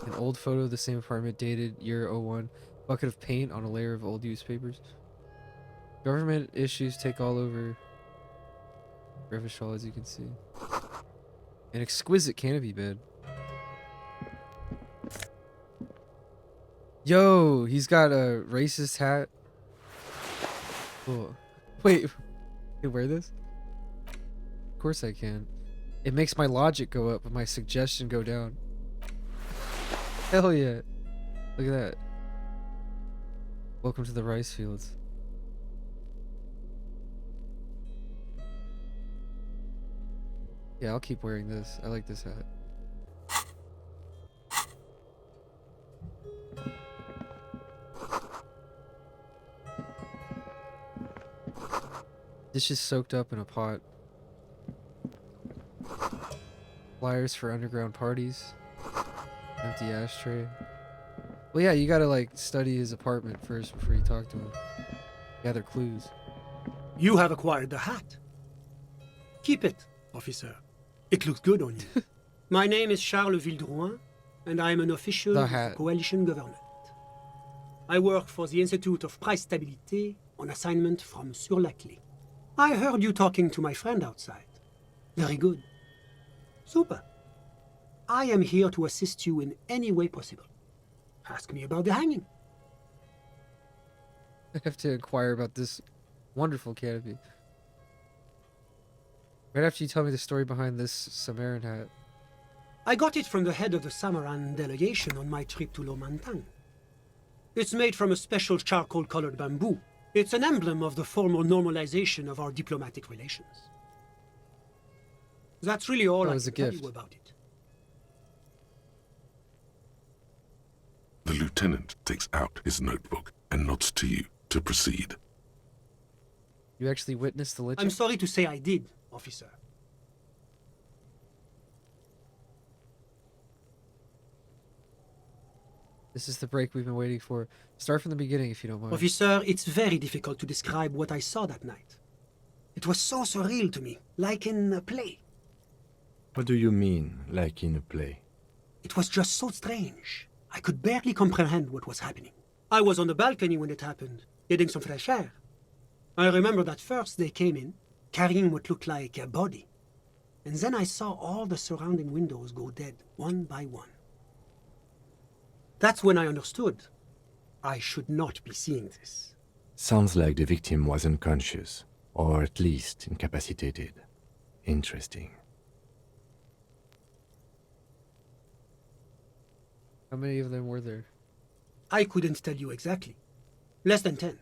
An old photo of the same apartment dated year 01. Bucket of paint on a layer of old newspapers. Government issues take all over Revachol, as you can see. An exquisite canopy bed. Yo, he's got a racist hat. Cool. Wait, can I wear this? Of course I can. It makes my logic go up, but my suggestion go down. Hell yeah. Look at that. Welcome to the rice fields. Yeah, I'll keep wearing this. I like this hat. This is soaked up in a pot. Flyers for underground parties. Empty ashtray. Well, yeah, you gotta, like, study his apartment first before you talk to him. Gather clues.
You have acquired the hat. Keep it, officer. It looks good on you. My name is Charles Vildrouin, and I am an official of the coalition government. I work for the Institute of Price Stabilité on assignment from Sur-la-Clé. I heard you talking to my friend outside. Very good. Super. I am here to assist you in any way possible. Ask me about the hanging.
I have to inquire about this wonderful canopy. Right after you tell me the story behind this Samaran hat.
I got it from the head of the Samaran delegation on my trip to Lomantang. It's made from a special charcoal-colored bamboo. It's an emblem of the formal normalization of our diplomatic relations. That's really all I can tell you about it.
The lieutenant takes out his notebook and nods to you to proceed.
You actually witnessed the lynching?
I'm sorry to say I did, officer.
This is the break we've been waiting for. Start from the beginning if you don't mind.
Officer, it's very difficult to describe what I saw that night. It was so surreal to me, like in a play.
What do you mean, like in a play?
It was just so strange. I could barely comprehend what was happening. I was on the balcony when it happened, getting some fresh air. I remember that first they came in, carrying what looked like a body. And then I saw all the surrounding windows go dead, one by one. That's when I understood. I should not be seeing this.
Sounds like the victim was unconscious, or at least incapacitated. Interesting.
How many of them were there?
I couldn't tell you exactly. Less than 10.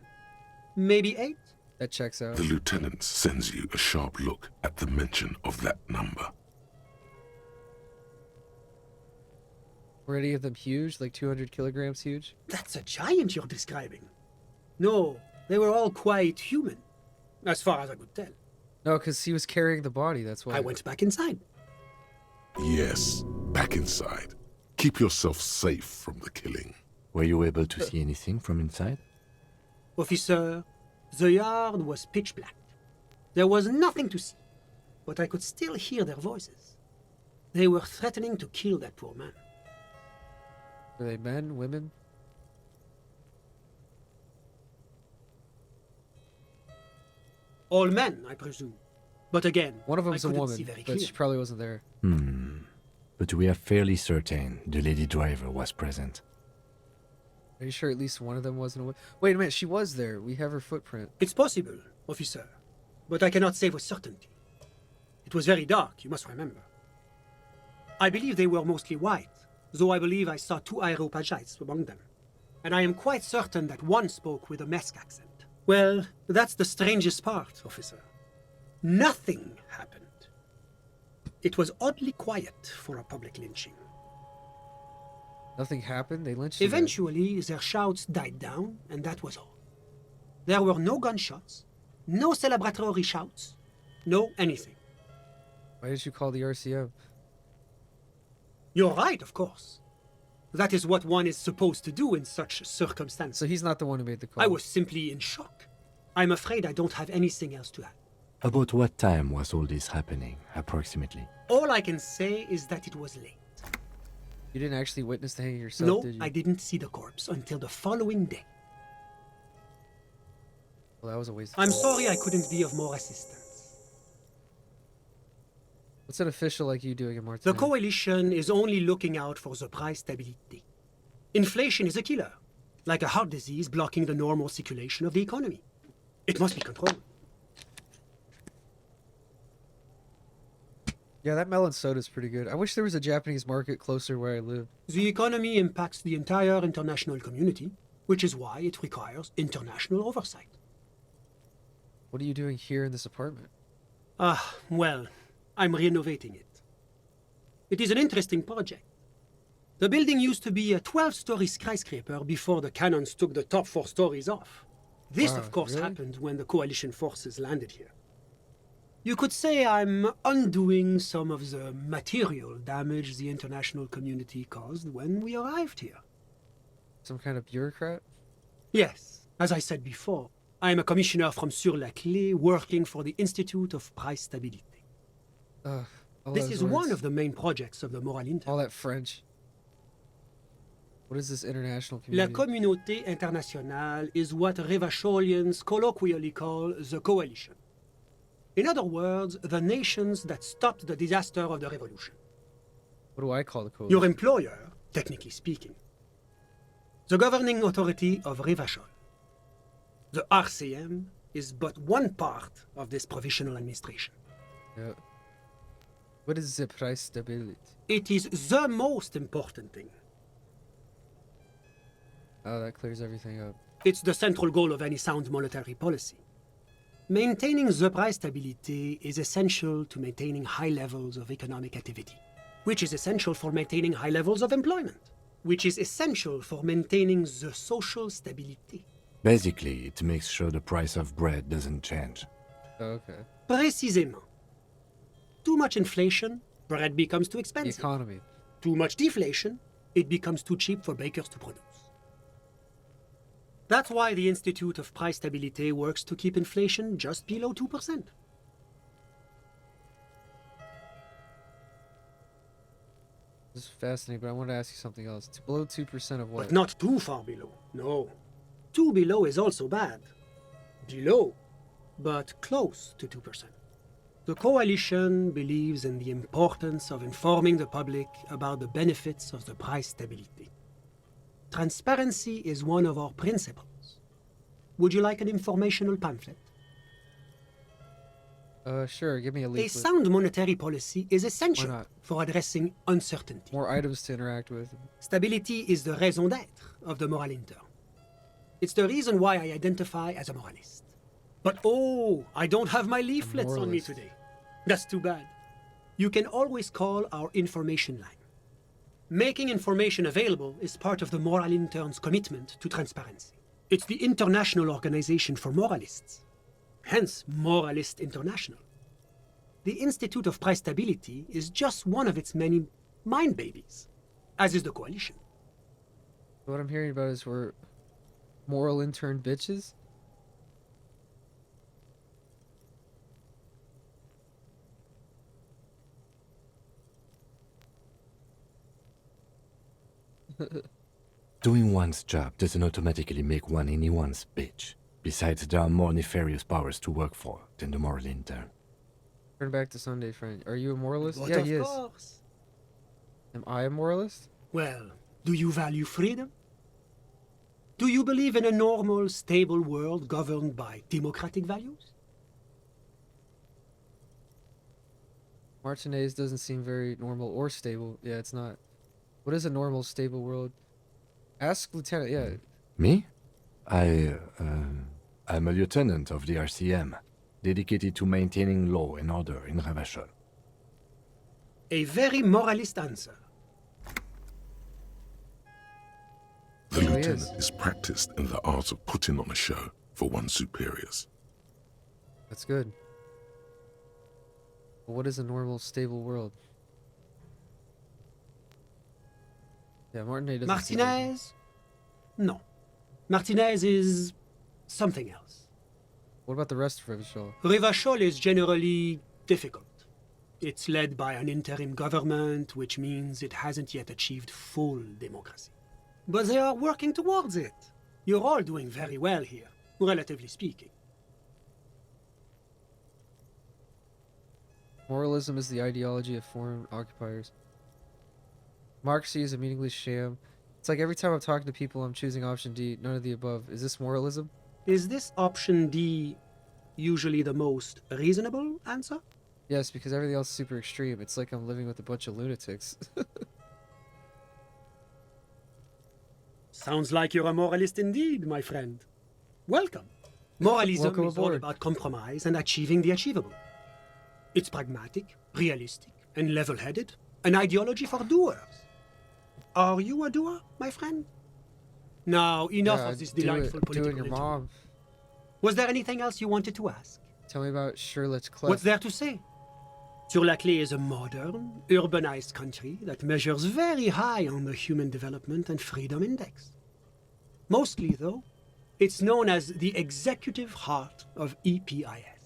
Maybe 8?
That checks out.
The lieutenant sends you a sharp look at the mention of that number.
Were any of them huge? Like 200 kilograms huge?
That's a giant you're describing. No, they were all quite human, as far as I could tell.
No, because he was carrying the body, that's why.
I went back inside.
Yes, back inside. Keep yourself safe from the killing.
Were you able to see anything from inside?
Officer, the yard was pitch black. There was nothing to see, but I could still hear their voices. They were threatening to kill that poor man.
Were they men, women?
All men, I presume. But again,
one of them's
a
woman, but she probably wasn't there.
But we are fairly certain the lady driver was present.
Are you sure at least one of them wasn't a woman? Wait a minute, she was there. We have her footprint.
It's possible, officer, but I cannot say with certainty. It was very dark, you must remember. I believe they were mostly white, though I believe I saw 2 Areopagites among them. And I am quite certain that one spoke with a Mesk accent. Well, that's the strangest part, officer. Nothing happened. It was oddly quiet for a public lynching.
Nothing happened? They lynched him.
Eventually, their shouts died down, and that was all. There were no gunshots, no celebratory shouts, no anything.
Why did you call the RCM?
You're right, of course. That is what one is supposed to do in such circumstances.
So he's not the one who made the call.
I was simply in shock. I'm afraid I don't have anything else to add.
About what time was all this happening, approximately?
All I can say is that it was late.
You didn't actually witness the hanging yourself,
No,
did you?
I didn't see the corpse until the following day.
Well, that was a waste of
I'm
time.
sorry I couldn't be of more assistance.
What's an official like you doing in Martin?
The coalition is only looking out for the price stability. Inflation is a killer, like a heart disease blocking the normal circulation of the economy. It must be controlled.
Yeah, that melon soda is pretty good. I wish there was a Japanese market closer where I live.
The economy impacts the entire international community, which is why it requires international oversight.
What are you doing here in this apartment?
Well, I'm renovating it. It is an interesting project. The building used to be a 12-story skyscraper before the cannons took the top 4 stories off. This,
Wow,
of course,
really?
happened when the coalition forces landed here. You could say I'm undoing some of the material damage the international community caused when we arrived here.
Some kind of bureaucrat?
Yes, as I said before, I am a commissioner from Sur-la-Clé working for the Institute of Price Stability.
All
This
those
is
words.
one of the main projects of the Moral Inter.
All that French. What is this international
La
community?
Communauté Internationale is what Revacholians colloquially call the coalition. In other words, the nations that stopped the disaster of the revolution.
What do I call the coalition?
Your employer, technically speaking. The governing authority of Rivachol. The RCM is but one part of this provisional administration.
Yeah. What is the price stability?
It is the most important thing.
Oh, that clears everything up.
It's the central goal of any sound monetary policy. Maintaining the price stability is essential to maintaining high levels of economic activity, which is essential for maintaining high levels of employment, which is essential for maintaining the social stability.
Basically, it makes sure the price of bread doesn't change.
Oh, okay.
Précisément. Too much inflation, bread becomes too
The
expensive.
economy.
Too much deflation, it becomes too cheap for bakers to produce. That's why the Institute of Price Stability works to keep inflation just below 2%.
This is fascinating, but I want to ask you something else. It's below 2% of what?
But not too far below, no. Too below is also bad. Below, but close to 2%. The coalition believes in the importance of informing the public about the benefits of the price stability. Transparency is one of our principles. Would you like an informational pamphlet?
Sure, give me a
A
leaflet.
sound monetary policy is
Why
essential
not?
for addressing uncertainty.
More items to interact with.
Stability is the raison d'être of the moral intern. It's the reason why I identify as a moralist. But oh, I don't have my leaflets on me
moralist.
today. That's too bad. You can always call our information line. Making information available is part of the moral intern's commitment to transparency. It's the international organization for moralists. Hence, Moralist International. The Institute of Price Stability is just one of its many mind babies, as is the coalition.
What I'm hearing about is we're moral intern bitches.
Doing one's job doesn't automatically make one anyone's bitch. Besides, there are more nefarious powers to work for than the moral intern.
Turn back to Sunday, friend. Are you a moralist?
But
Yeah,
of
he is.
course.
Am I a moralist?
Well, do you value freedom? Do you believe in a normal, stable world governed by democratic values?
Martinez doesn't seem very normal or stable. Yeah, it's not. What is a normal, stable world? Ask Lieutenant, yeah.
Me? I'm a lieutenant of the RCM, dedicated to maintaining law and order in Rivachol.
A very moralist answer.
The
Oh, he
lieutenant is practiced in the art of putting on a show for one's superiors.
That's good. But what is a normal, stable world? Yeah, Martinez doesn't seem like-
Martinez? No. Martinez is something else.
What about the rest of Rivachol?
Rivachol is generally difficult. It's led by an interim government, which means it hasn't yet achieved full democracy. But they are working towards it. You're all doing very well here, relatively speaking.
Moralism is the ideology of foreign occupiers. Marxism is a meaningless sham. It's like every time I'm talking to people, I'm choosing option D, none of the above. Is this moralism?
Is this option D usually the most reasonable answer?
Yes, because everything else is super extreme. It's like I'm living with a bunch of lunatics.
Sounds like you're a moralist indeed, my friend. Welcome. Moralism
Welcome
is all
aboard.
about compromise and achieving the achievable. It's pragmatic, realistic, and level-headed, an ideology for doers. Are you a doer, my friend? Now, enough
Yeah,
of this
do it-
delightful
do it
political
your
interlude.
mom.
Was there anything else you wanted to ask?
Tell me about Shirley's Clef.
What's there to say? Sur-la-Clé is a modern, urbanized country that measures very high on the Human Development and Freedom Index. Mostly, though, it's known as the executive heart of EPIS.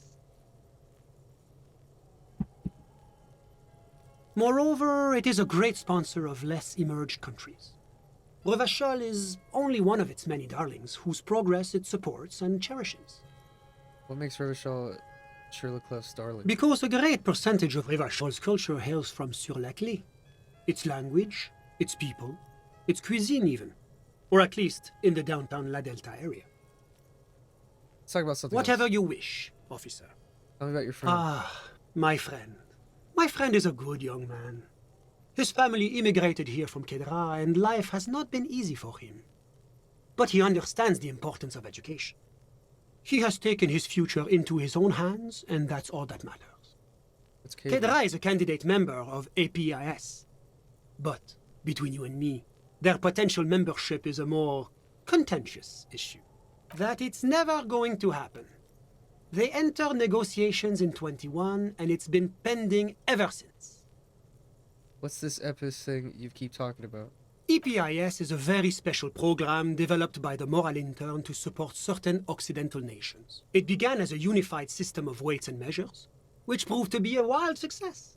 Moreover, it is a great sponsor of less emerged countries. Rivachol is only one of its many darlings whose progress it supports and cherishes.
What makes Rivachol Starling.
Because a great percentage of Revachol's culture hails from Sur-la-Clé. Its language, its people, its cuisine even. Or at least in the downtown La Delta area.
Let's talk about something
Whatever
else.
you wish, officer.
Tell me about your friend.
Ah, my friend. My friend is a good young man. His family immigrated here from Kedra, and life has not been easy for him. But he understands the importance of education. He has taken his future into his own hands, and that's all that matters. Kedra is a candidate member of APIS. But, between you and me, their potential membership is a more contentious issue. That it's never going to happen. They enter negotiations in 21, and it's been pending ever since.
What's this EPIS thing you keep talking about?
EPIS is a very special program developed by the Moral Intern to support certain Occidental nations. It began as a unified system of weights and measures, which proved to be a wild success.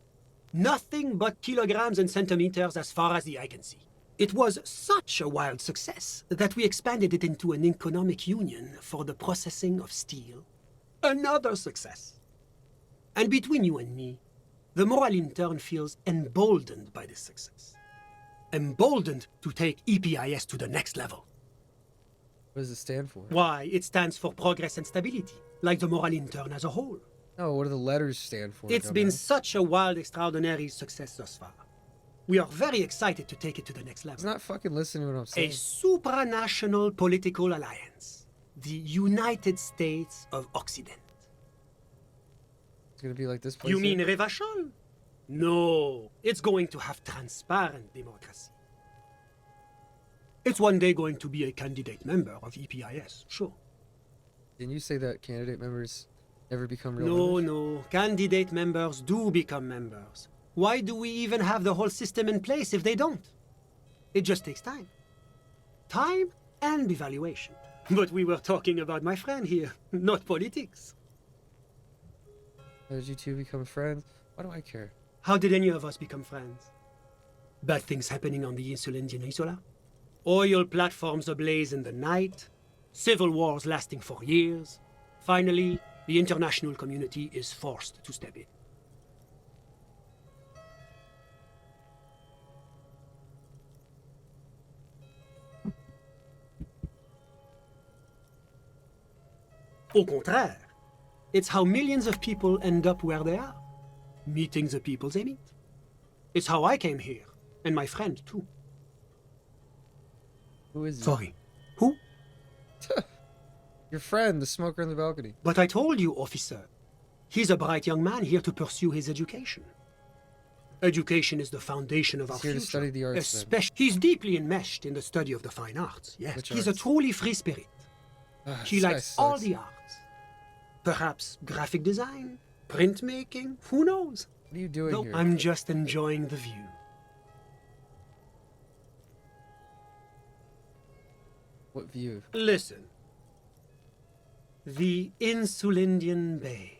Nothing but kilograms and centimeters as far as the eye can see. It was such a wild success that we expanded it into an economic union for the processing of steel. Another success. And between you and me, the Moral Intern feels emboldened by this success. Emboldened to take EPIS to the next level.
What does it stand for?
Why, it stands for progress and stability, like the Moral Intern as a whole.
No, what do the letters stand for?
It's been such a wild, extraordinary success thus far. We are very excited to take it to the next level.
He's not fucking listening to what I'm saying.
A supranational political alliance. The United States of Occident.
It's gonna be like this place.
You mean Revachol? No, it's going to have transparent democracy. It's one day going to be a candidate member of EPIS, sure.
Didn't you say that candidate members never become real members?
No, candidate members do become members. Why do we even have the whole system in place if they don't? It just takes time. Time and evaluation. But we were talking about my friend here, not politics.
How did you two become friends? Why do I care?
How did any of us become friends? Bad things happening on the Insulindian Peninsula? Oil platforms ablaze in the night? Civil wars lasting for years? Finally, the international community is forced to step in. Au contraire, it's how millions of people end up where they are, meeting the people they meet. It's how I came here, and my friend too.
Who is he?
Sorry, who?
Your friend, the smoker on the balcony.
But I told you, officer. He's a bright young man here to pursue his education. Education is the foundation of our
He's here
future.
to study the arts, then.
Especially, he's deeply enmeshed in the study of the fine arts. Yes,
Which
he's a
arts?
truly free spirit. He
This guy
likes all
sucks.
the arts. Perhaps graphic design, printmaking, who knows?
What are you doing
Though
here?
I'm just enjoying the view.
What view?
Listen. The Insulindian Bay.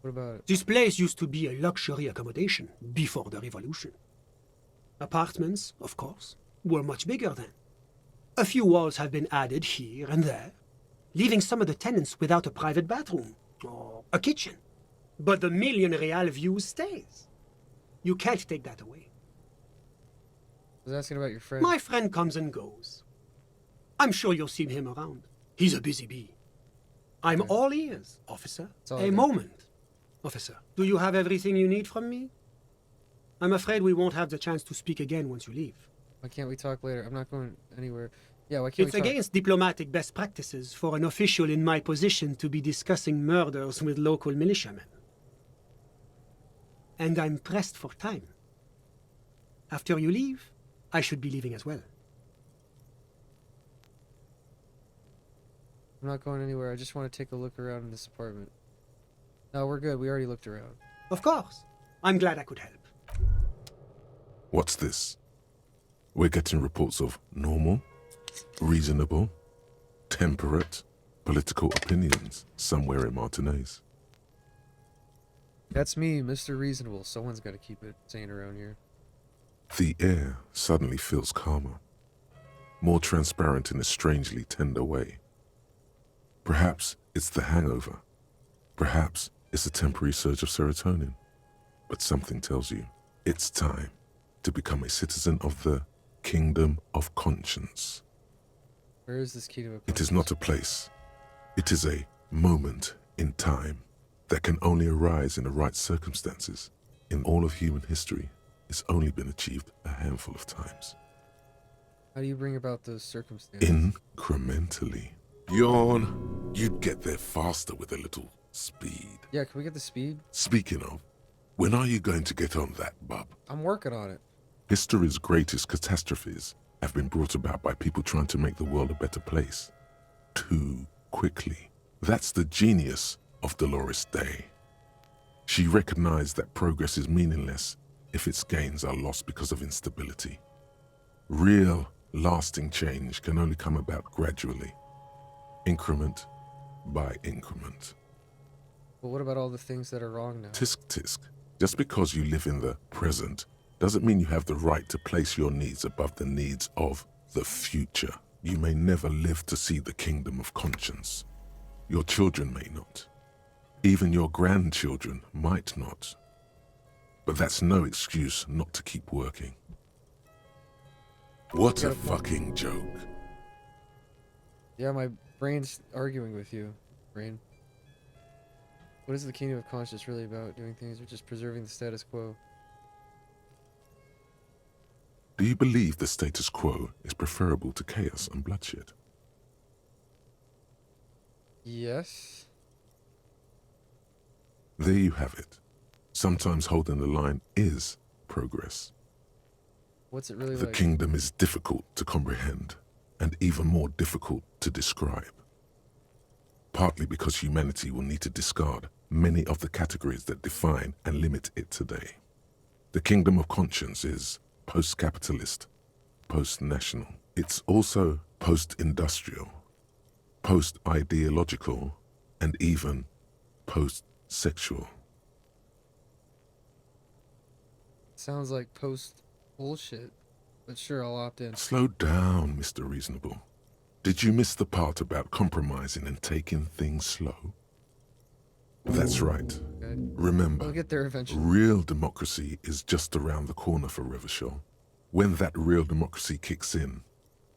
What about it?
This place used to be a luxury accommodation before the revolution. Apartments, of course, were much bigger then. A few walls have been added here and there, leaving some of the tenants without a private bathroom or a kitchen. But the million real view stays. You can't take that away.
I was asking about your friend.
My friend comes and goes. I'm sure you'll see him around. He's a busy bee. I'm
Okay.
all ears, officer.
all I
A
got.
moment, officer. Do you have everything you need from me? I'm afraid we won't have the chance to speak again once you leave.
Why can't we talk later? I'm not going anywhere. Yeah, why can't
It's
we talk?
against diplomatic best practices for an official in my position to be discussing murders with local militiamen. And I'm pressed for time. After you leave, I should be leaving as well.
I'm not going anywhere. I just want to take a look around in this apartment. No, we're good. We already looked around.
Of course. I'm glad I could help.
What's this? We're getting reports of normal, reasonable, temperate, political opinions somewhere in Martinez.
That's me, Mr. Reasonable. Someone's got to keep it sane around here.
The air suddenly feels calmer, more transparent in a strangely tender way. Perhaps it's the hangover. Perhaps it's a temporary surge of serotonin. But something tells you it's time to become a citizen of the Kingdom of Conscience.
Where is this Kingdom of
It
Conscience?
is not a place. It is a moment in time that can only arise in the right circumstances. In all of human history, it's only been achieved a handful of times.
How do you bring about those circumstances?
Incrementally. Yawn. You'd get there faster with a little speed.
Yeah, can we get the speed?
Speaking of, when are you going to get on that, bub?
I'm working on it.
History's greatest catastrophes have been brought about by people trying to make the world a better place. Too quickly. That's the genius of Dolores Day. She recognized that progress is meaningless if its gains are lost because of instability. Real, lasting change can only come about gradually, increment by increment.
But what about all the things that are wrong now?
Tisk tisk. Just because you live in the present doesn't mean you have the right to place your needs above the needs of the future. You may never live to see the Kingdom of Conscience. Your children may not. Even your grandchildren might not. But that's no excuse not to keep working. What a fucking joke.
Yeah, my brain's arguing with you, brain. What is the Kingdom of Conscience really about? Doing things or just preserving the status quo?
Do you believe the status quo is preferable to chaos and bloodshed?
Yes.
There you have it. Sometimes holding the line is progress.
What's it really
The
like?
kingdom is difficult to comprehend and even more difficult to describe. Partly because humanity will need to discard many of the categories that define and limit it today. The Kingdom of Conscience is post-capitalist, post-national. It's also post-industrial, post-ideological, and even post-sexual.
Sounds like post bullshit, but sure, I'll opt in.
Slow down, Mr. Reasonable. Did you miss the part about compromising and taking things slow? That's right.
Okay.
Remember,
We'll get there eventually.
real democracy is just around the corner for Revachol. When that real democracy kicks in,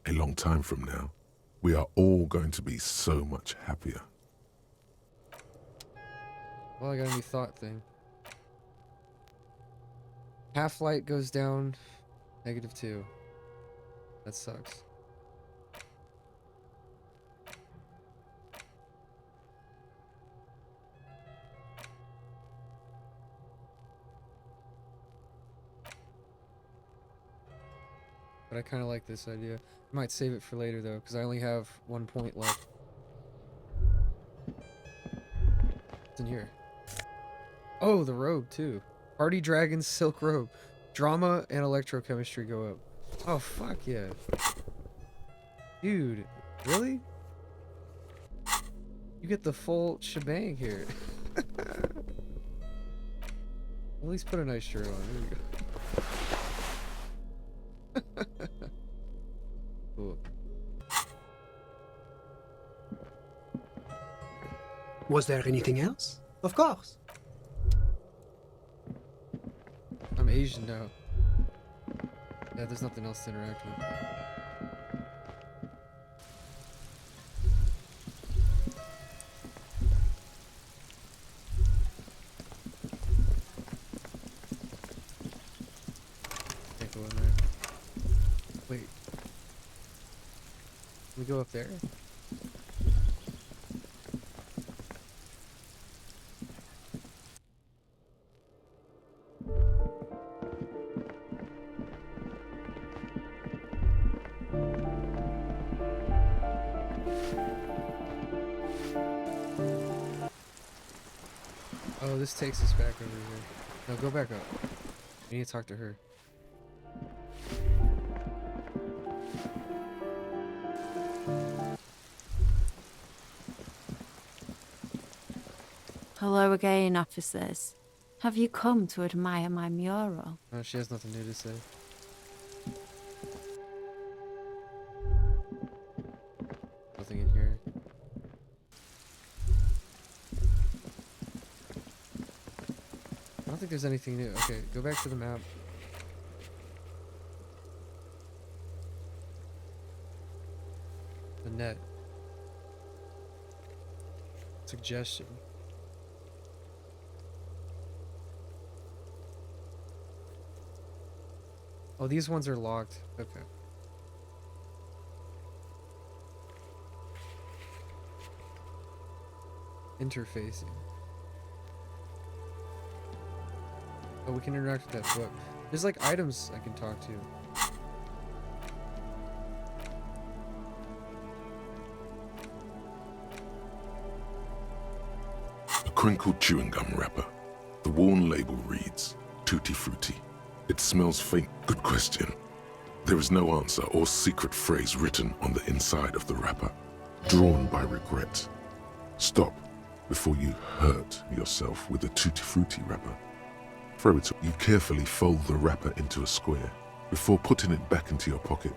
a long time from now, we are all going to be so much happier.
Well, I got a new thought thing. Half-light goes down, -2. That sucks. But I kind of like this idea. I might save it for later though, because I only have 1 point left. What's in here? Oh, the robe too. Party Dragon's silk robe. Drama and electrochemistry go up. Oh, fuck yeah. Dude, really? You get the full shebang here. At least put a nice shirt on. There you go. Cool.
Was there anything else? Of course.
I'm Asian now. Yeah, there's nothing else to interact with. Can't go in there. Wait. Can we go up there? Oh, this takes us back over here. No, go back up. We need to talk to her.
Hello again, officers. Have you come to admire my mural?
No, she has nothing new to say. Nothing in here. don't think there's anything new. Okay, go back to the map. The net. Suggestion. Oh, these ones are locked. Okay. Interfacing. Oh, we can interact with that book. There's like items I can talk to.
A crinkled chewing gum wrapper. The worn label reads, Tutti Frutti. It smells faint. Good question. There is no answer or secret phrase written on the inside of the wrapper, drawn by regret. Stop before you hurt yourself with a Tutti Frutti wrapper. Throw it. You carefully fold the wrapper into a square before putting it back into your pocket.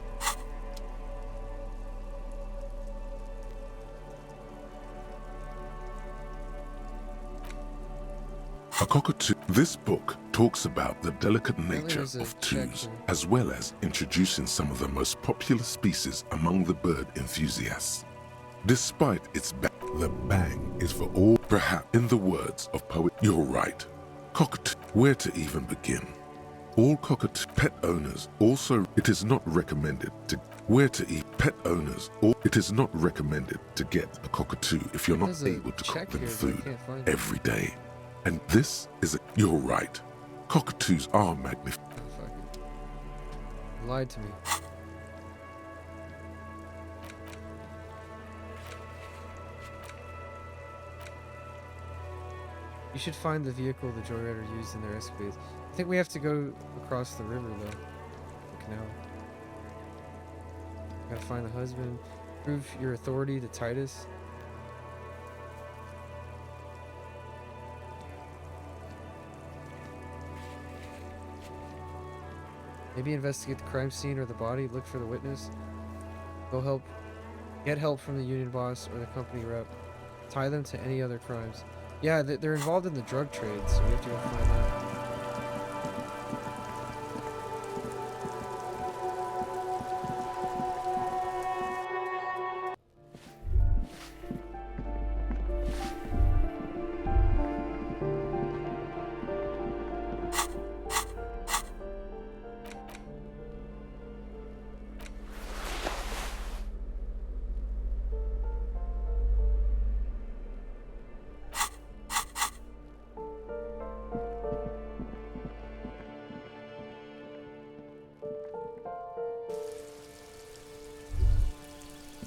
A cockatoo. This book talks about the delicate nature of twos, as well as introducing some of the most popular species among the bird enthusiasts. Despite its the bang is for all. Perhaps, in the words of poet, you're right. Cockatoo. Where to even begin? All cockatoo pet owners also. It is not recommended to where to eat pet owners. Or it is not recommended to get a cockatoo if you're not able to cook them food every day. And this is you're right. Cockatoos are magnificent.
You lied to me. You should find the vehicle the Joyrider used in their escapades. I think we have to go across the river though. The canal. Gotta find the husband. Prove your authority to Titus. Maybe investigate the crime scene or the body, look for the witness. Get help from the union boss or the company rep. Tie them to any other crimes. Yeah, they're involved in the drug trade, so we have to go find that.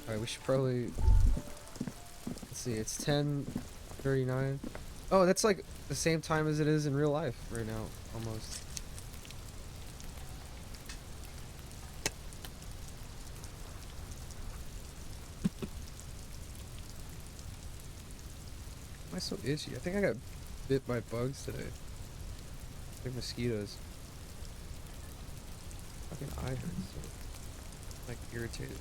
Alright, we should probably... Let's see, it's 10:39. Oh, that's like the same time as it is in real life right now, almost. Why am I so itchy? I think I got bit by bugs today. Like mosquitoes. Fucking eye hurts. So, like irritated.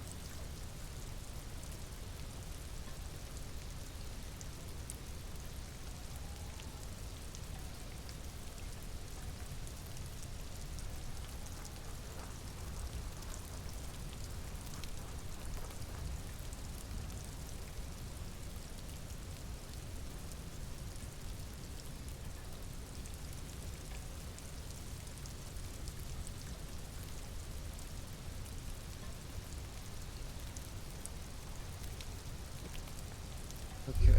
Okay.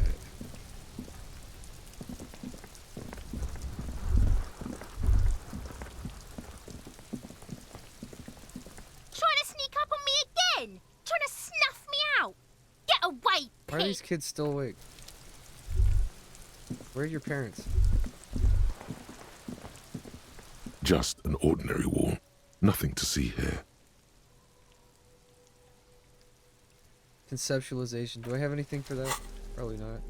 Trying to sneak up on me again? Trying to snuff me out? Get away, pig!
Why are these kids still awake? Where are your parents?
Just an ordinary wall. Nothing to see here.
Conceptualization. Do I have anything for that? Probably not.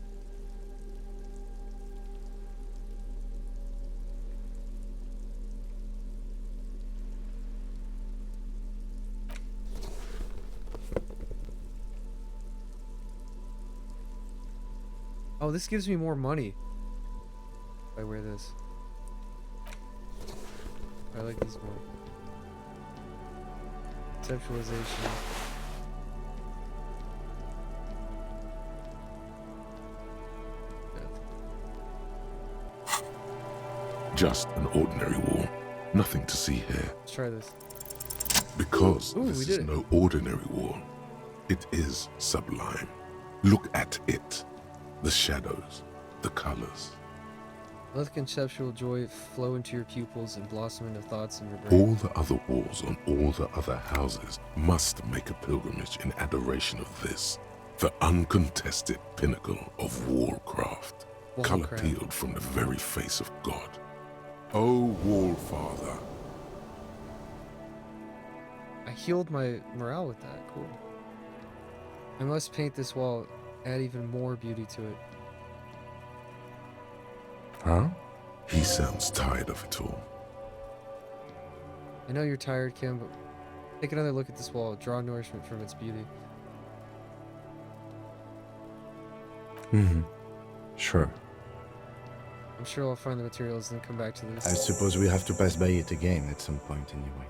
Oh, this gives me more money if I wear this. I like these more. Conceptualization.
Just an ordinary wall. Nothing to see here.
Let's try this.
Because
Ooh,
this
we
is
did it.
no ordinary wall. It is sublime. Look at it. The shadows, the colors.
Let conceptual joy flow into your pupils and blossom into thoughts in your brain.
All the other walls on all the other houses must make a pilgrimage in adoration of this, the uncontested pinnacle of wallcraft, color peeled from the very face of God. O Wallfather.
I healed my morale with that. Cool. I must paint this wall, add even more beauty to it.
Huh? He sounds tired of it all.
I know you're tired, Kim, but take another look at this wall. Draw nourishment from its beauty.
Sure.
I'm sure I'll find the materials and then come back to this.
I suppose we have to pass by it again at some point anyway.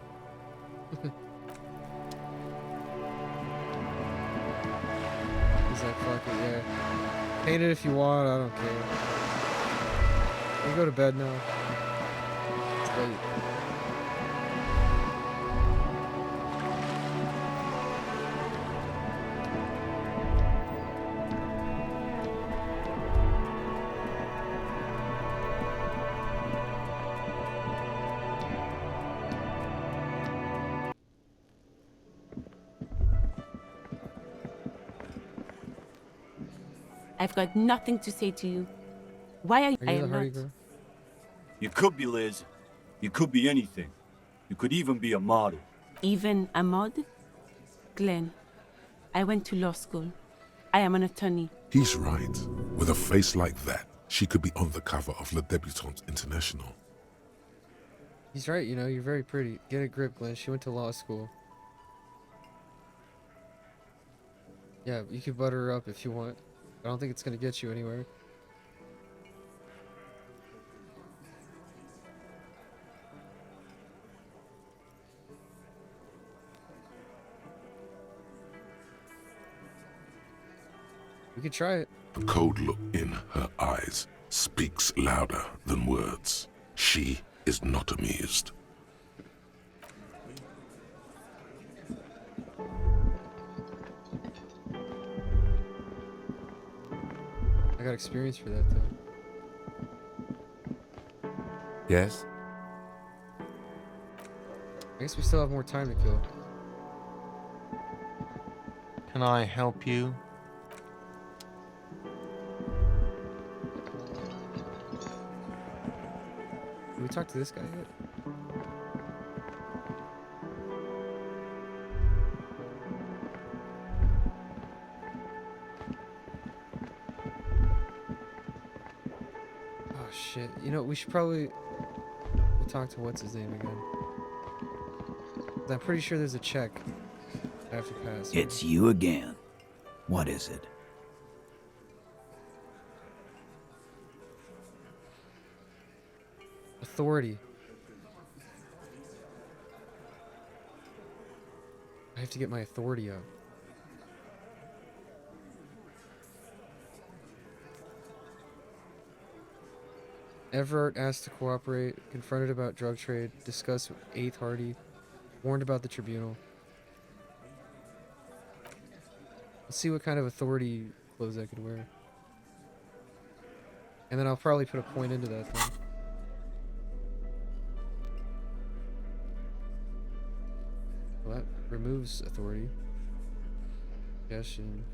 He's like, fuck it, yeah. Paint it if you want, I don't care. You go to bed now. It's late.
I've got nothing to say to you. Why are you?
Are you the Hardy girl?
You could be Liz. You could be anything. You could even be a model.
Even a mod? Glenn, I went to law school. I am an attorney.
He's right. With a face like that, she could be on the cover of Le Debutante International.
He's right, you know, you're very pretty. Get a grip, Glenn. She went to law school. Yeah, you could butter her up if you want. I don't think it's gonna get you anywhere. We could try it.
The cold look in her eyes speaks louder than words. She is not amused.
I got experience for that, though.
Yes?
I guess we still have more time to kill.
Can I help you?
Did we talk to this guy yet? Oh shit. You know, we should probably we'll talk to what's his name again. 'Cause I'm pretty sure there's a check I have to pass. right?
It's you again. What is it?
Authority. I have to get my authority up. Everett asked to cooperate, confronted about drug trade, discussed with 8th Hardy, warned about the tribunal. Let's see what kind of authority clothes I could wear. And then I'll probably put a point into that thing. Well, that removes authority. Suggestion.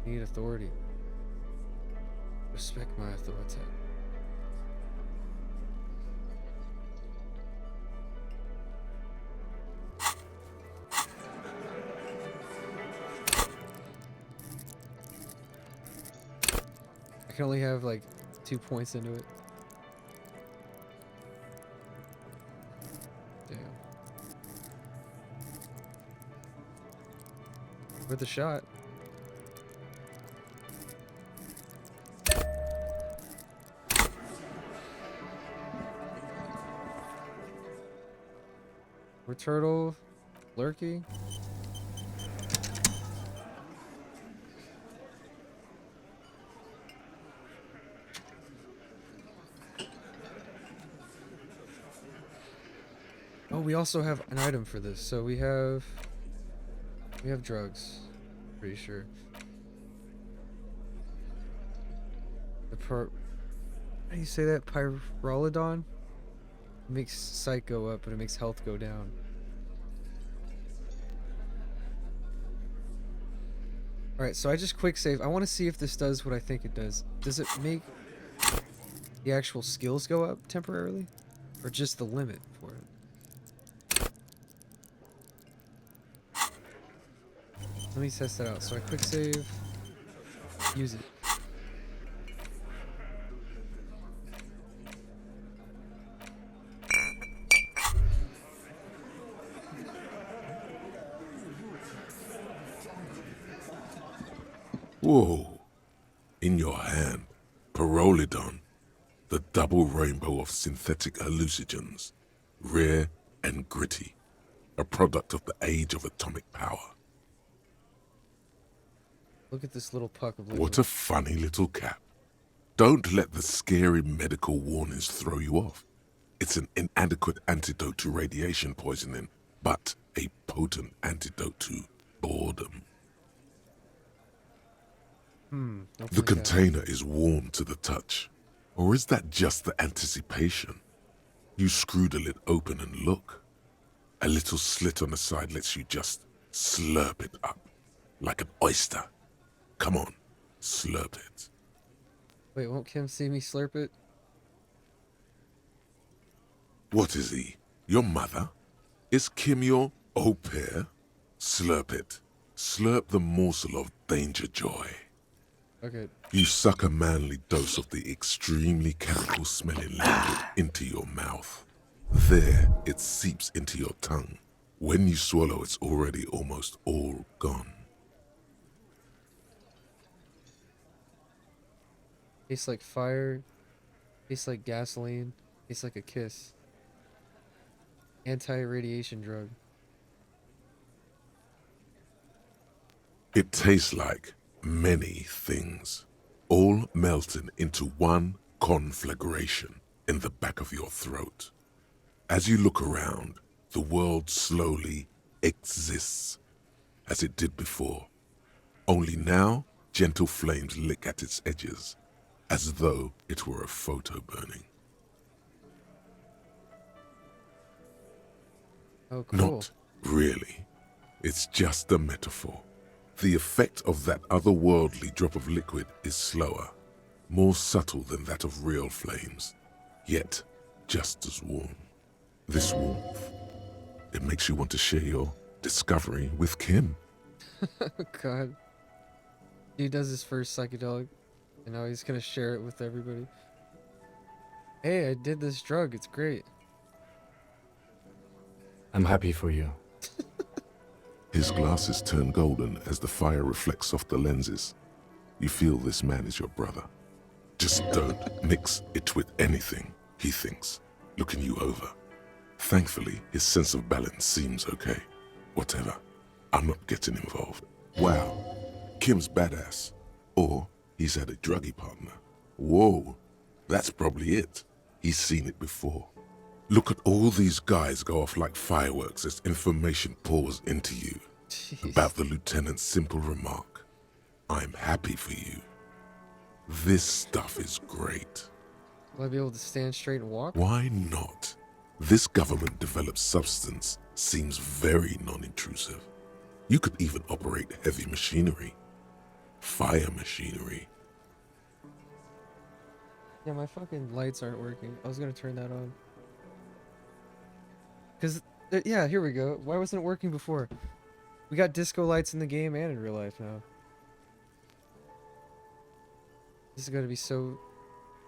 Need authority. Respect my authority. can only have like 2 points into it. Damn. Worth a shot. We're turtle, lurky. Oh, we also have an item for this. So we have drugs. Pretty sure. How do you say that? Pyrrolidon? It makes sight go up, but it makes health go down. Alright, so I just quick save. I want to see if this does what I think it does. Does it make the actual skills go up temporarily? Or just the limit for it? Let me test that out. So I quick save, use it.
Whoa. In your hand, Pyrrolidon, the double rainbow of synthetic hallucinogens, rare and gritty, a product of the age of atomic power.
Look at this little puck of liquid.
What a funny little cap. Don't let the scary medical warnings throw you off. It's an inadequate antidote to radiation poisoning, but a potent antidote to boredom. The container is warm to the touch. Or is that just the anticipation? You screw the lid open and look. A little slit on the side lets you just slurp it up. Like an oyster. Come on, slurp it.
Wait, won't Kim see me slurp it?
What is he? Your mother? Is Kim your au pair? Slurp it. Slurp the morsel of danger joy.
Okay.
You suck a manly dose of the extremely chemical-smelling liquid into your mouth. There, it seeps into your tongue. When you swallow, it's already almost all gone.
Tastes like fire. Tastes like gasoline. Tastes like a kiss. Anti-radiation drug.
It tastes like many things, all melting into one conflagration in the back of your throat. As you look around, the world slowly exists, as it did before. Only now, gentle flames lick at its edges, as though it were a photo burning.
Oh, cool.
Not really. It's just a metaphor. The effect of that otherworldly drop of liquid is slower, more subtle than that of real flames, yet just as warm. This warmth, it makes you want to share your discovery with Kim.
God. He does his first psychedelic, and now he's gonna share it with everybody. Hey, I did this drug, it's great.
I'm happy for you.
His glasses turn golden as the fire reflects off the lenses. You feel this man is your brother. Just don't mix it with anything, he thinks, looking you over. Thankfully, his sense of balance seems okay. Whatever, I'm not getting involved. Wow, Kim's badass. Or he's had a druggy partner. Whoa, that's probably it. He's seen it before. Look at all these guys go off like fireworks as information pours into you.
Jeez.
About the lieutenant's simple remark. I'm happy for you. This stuff is great.
Will I be able to stand straight and walk?
Why not? This government-developed substance seems very non-intrusive. You could even operate heavy machinery. Fire machinery.
Yeah, my fucking lights aren't working. I was gonna turn that on. Cause, yeah, here we go. Why wasn't it working before? We got disco lights in the game and in real life now. This is going to be so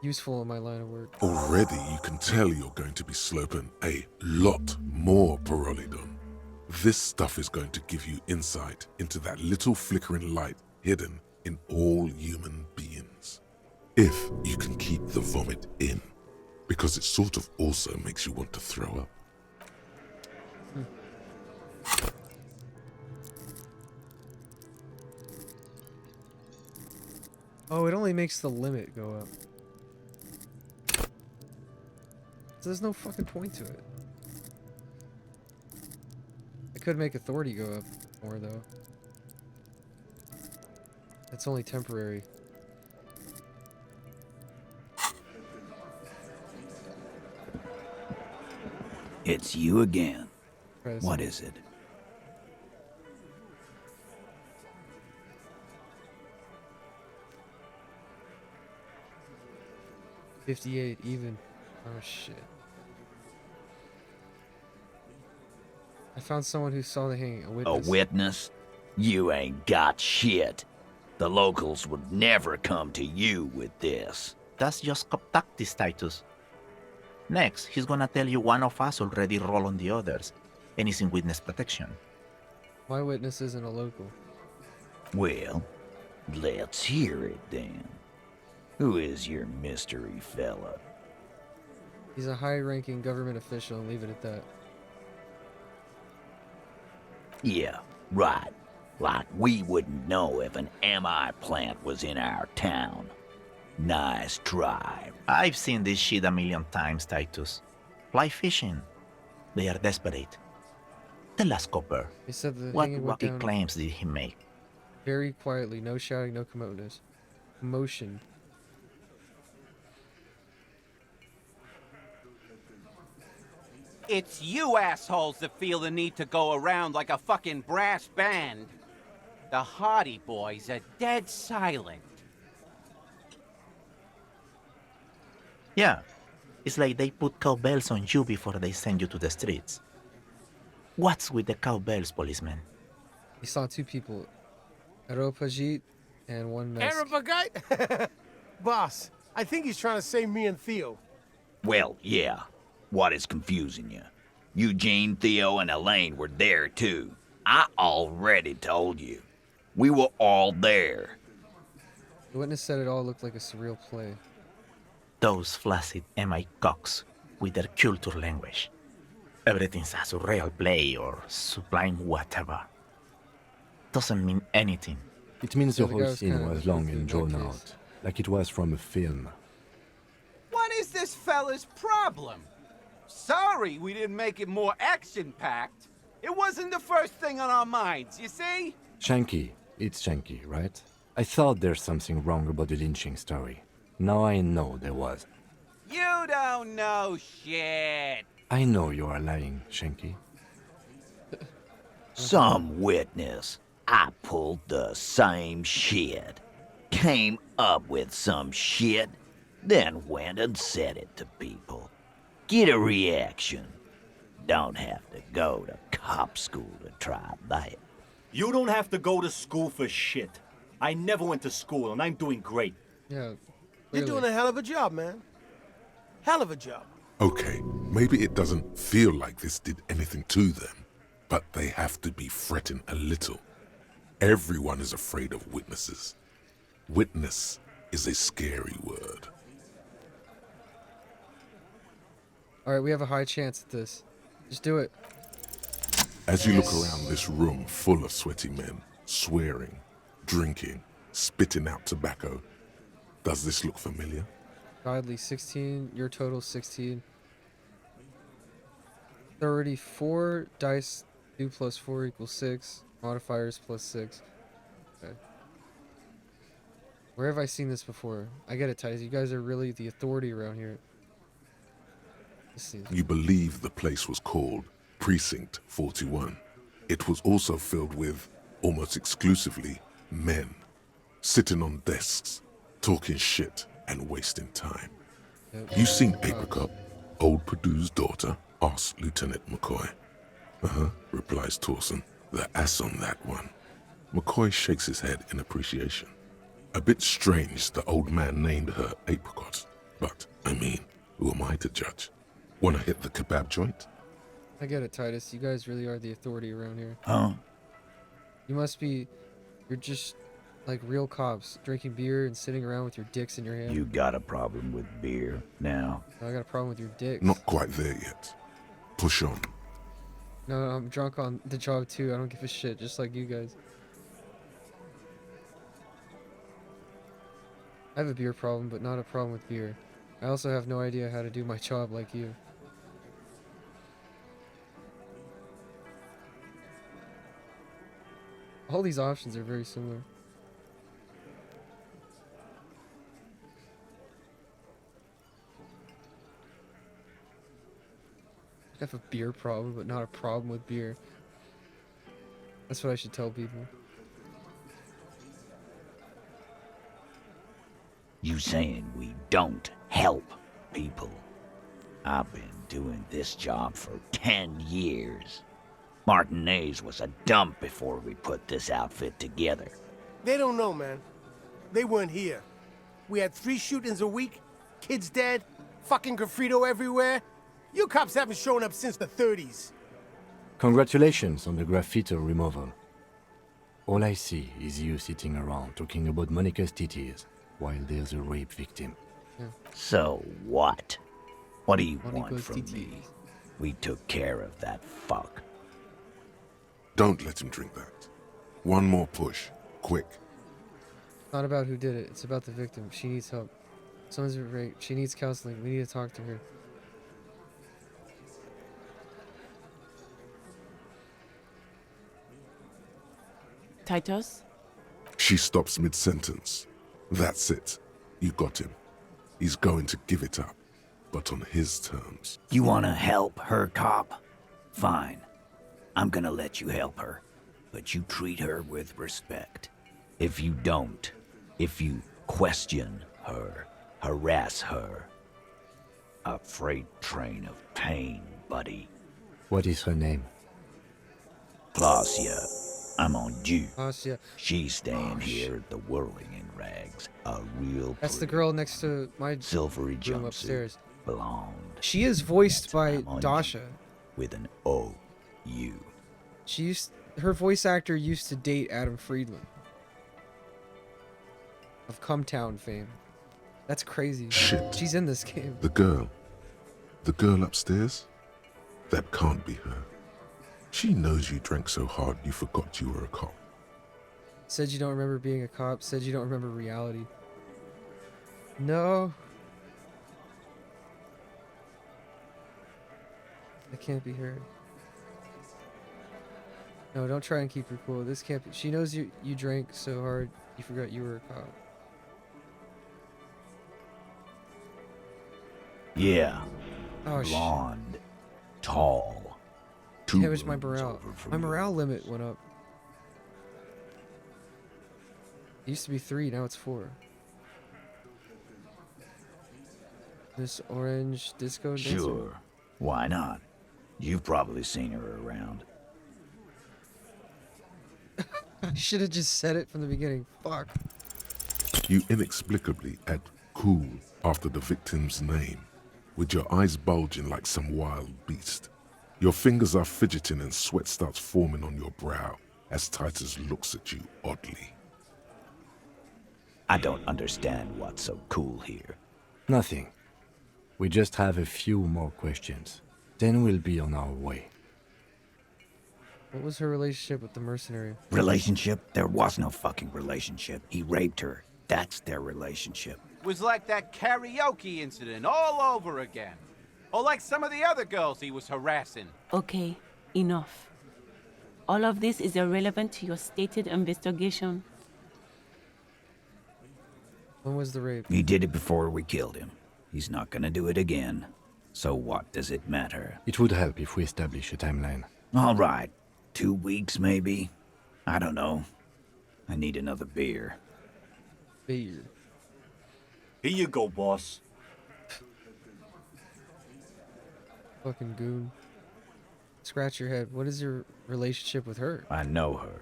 useful in my line of work.
Already you can tell you're going to be sloping a lot more Pyrrolidon. This stuff is going to give you insight into that little flickering light hidden in all human beings. If you can keep the vomit in, because it sort of also makes you want to throw up.
Oh, it only makes the limit go up. So there's no fucking point to it. I could make authority go up more, though. That's only temporary.
It's you again.
Right,
What is it?
$58 even. Oh shit. I found someone who saw the hanging. A witness.
A witness? You ain't got shit. The locals would never come to you with this.
That's just cop tactics, Titus. Next, he's gonna tell you one of us already roll on the others, and he's in witness protection.
My witness isn't a local.
Well, let's hear it then. Who is your mystery fella?
He's a high-ranking government official, and leave it at that.
Yeah, right. Like we wouldn't know if an MI plant was in our town. Nice try.
I've seen this shit a million times, Titus. Fly fishing. They are desperate. Tell us, Copper,
He said the
what
hanging went
rocky
down
claims did he make?
very quietly, no shouting, no commotion.
It's you assholes that feel the need to go around like a fucking brass band. The Hardy Boys are dead silent.
Yeah, it's like they put cowbells on you before they send you to the streets. What's with the cowbells, policeman?
He saw two people, Aropajit and one mess.
Arapagite? Boss, I think he's trying to save me and Theo.
Well, yeah. What is confusing you? Eugene, Theo, and Elaine were there too. I already told you. We were all there.
The witness said it all looked like a surreal play.
Those flaccid MI cocks with their culture language. Everything's a surreal play or sublime whatever. Doesn't mean anything.
It means
So
the
the guy
whole
was
scene
kinda
was long
goofy in
and
that
drawn
case.
out, like it was from a film.
What is this fella's problem? Sorry we didn't make it more action-packed. It wasn't the first thing on our minds, you see?
Shanky. It's Shanky, right? I thought there's something wrong about the lynching story. Now I know there was.
You don't know shit.
I know you are lying, Shanky.
Some witness. I pulled the same shit. Came up with some shit, then went and said it to people. Get a reaction. Don't have to go to cop school to try that.
You don't have to go to school for shit. I never went to school, and I'm doing great.
Yeah.
You're doing a hell of a job, man. Hell of a job.
Okay, maybe it doesn't feel like this did anything to them, but they have to be fretting a little. Everyone is afraid of witnesses. Witness is a scary word.
Alright, we have a high chance at this. Just do it.
As you look around this room full of sweaty men, swearing, drinking, spitting out tobacco, does this look familiar?
Godly 16, your total 16. 34 dice, 2 plus 4 equals 6. Modifiers plus 6. Okay. Where have I seen this before? I get it, Titus. You guys are really the authority around here.
You believe the place was called Precinct 41. It was also filled with, almost exclusively, men. Sitting on desks, talking shit and wasting time.
Yep.
You seen Apricot, old Purdue's daughter? Asks Lieutenant McCoy. Uh-huh, replies Torson. The ass on that one. McCoy shakes his head in appreciation. A bit strange the old man named her Apricot, but, I mean, who am I to judge? Wanna hit the kebab joint?
I get it, Titus. You guys really are the authority around here.
Huh?
You must be... You're just like real cops, drinking beer and sitting around with your dicks in your hand.
You got a problem with beer now?
I got a problem with your dicks.
Not quite there yet. Push on.
No, I'm drunk on the job too. I don't give a shit, just like you guys. I have a beer problem, but not a problem with beer. I also have no idea how to do my job like you. All these options are very similar. I have a beer problem, but not a problem with beer. That's what I should tell people.
You saying we don't help people? I've been doing this job for 10 years. Martinez was a dump before we put this outfit together.
They don't know, man. They weren't here. We had 3 shootings a week, kids dead, fucking graffito everywhere. You cops haven't shown up since the 30s.
Congratulations on the graffiti removal. All I see is you sitting around talking about Monica's titties while there's a rape victim.
Yeah.
So what? What do you want
Monica's
from
titties.
me? We took care of that fuck.
Don't let him drink that. One more push. Quick.
It's not about who did it. It's about the victim. She needs help. Someone's been raped. She needs counseling. We need to talk to her.
Titus?
She stops mid-sentence. That's it. You got him. He's going to give it up, but on his terms.
You wanna help her, cop? Fine. I'm gonna let you help her, but you treat her with respect. If you don't, if you question her, harass her, a freight train of pain, buddy.
What is her name?
Claudia, I'm on due.
Asya.
She's staying here at the Whirling in Rags. A real
That's the
pretty
girl next to my
silvery
room
jumpsuit,
upstairs.
blonde,
She is voiced by
I'm on
Dasha.
with an O-U.
Her voice actor used to date Adam Friedland of Cumtown fame. That's crazy.
Shit.
She's in this game.
The girl. The girl upstairs? That can't be her. She knows you drank so hard you forgot you were a cop.
Said you don't remember being a cop. Said you don't remember reality. No. That can't be her. No, don't try and keep her cool. This can't be. She knows you drank so hard you forgot you were a cop.
Yeah.
Oh,
blonde, tall.
Yeah, it was my morale. My morale limit went up. It used to be 3, now it's 4. This orange disco dancer?
Sure. Why not? You've probably seen her around.
I should have just said it from the beginning. Fuck.
You inexplicably add cool after the victim's name, with your eyes bulging like some wild beast. Your fingers are fidgeting and sweat starts forming on your brow as Titus looks at you oddly.
I don't understand what's so cool here.
Nothing. We just have a few more questions. Then we'll be on our way.
What was her relationship with the mercenary?
Relationship? There was no fucking relationship. He raped her. That's their relationship.
Was like that karaoke incident all over again. Or like some of the other girls he was harassing.
Okay, enough. All of this is irrelevant to your stated investigation.
When was the rape?
He did it before we killed him. He's not gonna do it again. So what does it matter?
It would help if we establish a timeline.
All right. 2 weeks, maybe? I don't know. I need another beer.
Beer.
Here you go, boss.
Fucking goon. Scratch your head. What is your relationship with her?
I know her.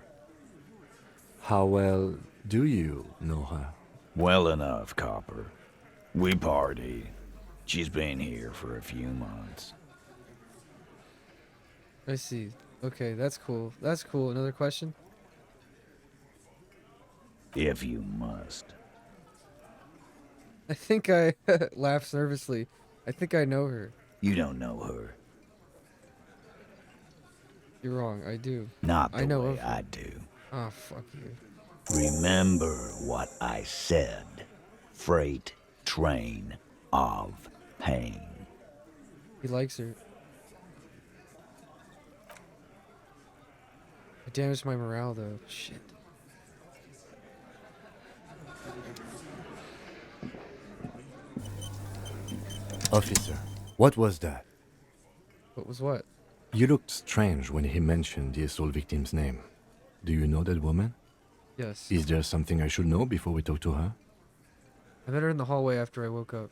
How well do you know her?
Well enough, Copper. We partied. She's been here for a few months.
I see. Okay, that's cool. That's cool. Another question?
If you must.
I think I laughed nervously. I think I know her.
You don't know her.
You're wrong. I do.
Not the
I know
way
of her.
I do.
Oh, fuck you.
Remember what I said. Freight train of pain.
He likes her. It damaged my morale, though. Shit.
Officer, what was that?
What was what?
You looked strange when he mentioned the assault victim's name. Do you know that woman?
Yes.
Is there something I should know before we talk to her?
I met her in the hallway after I woke up.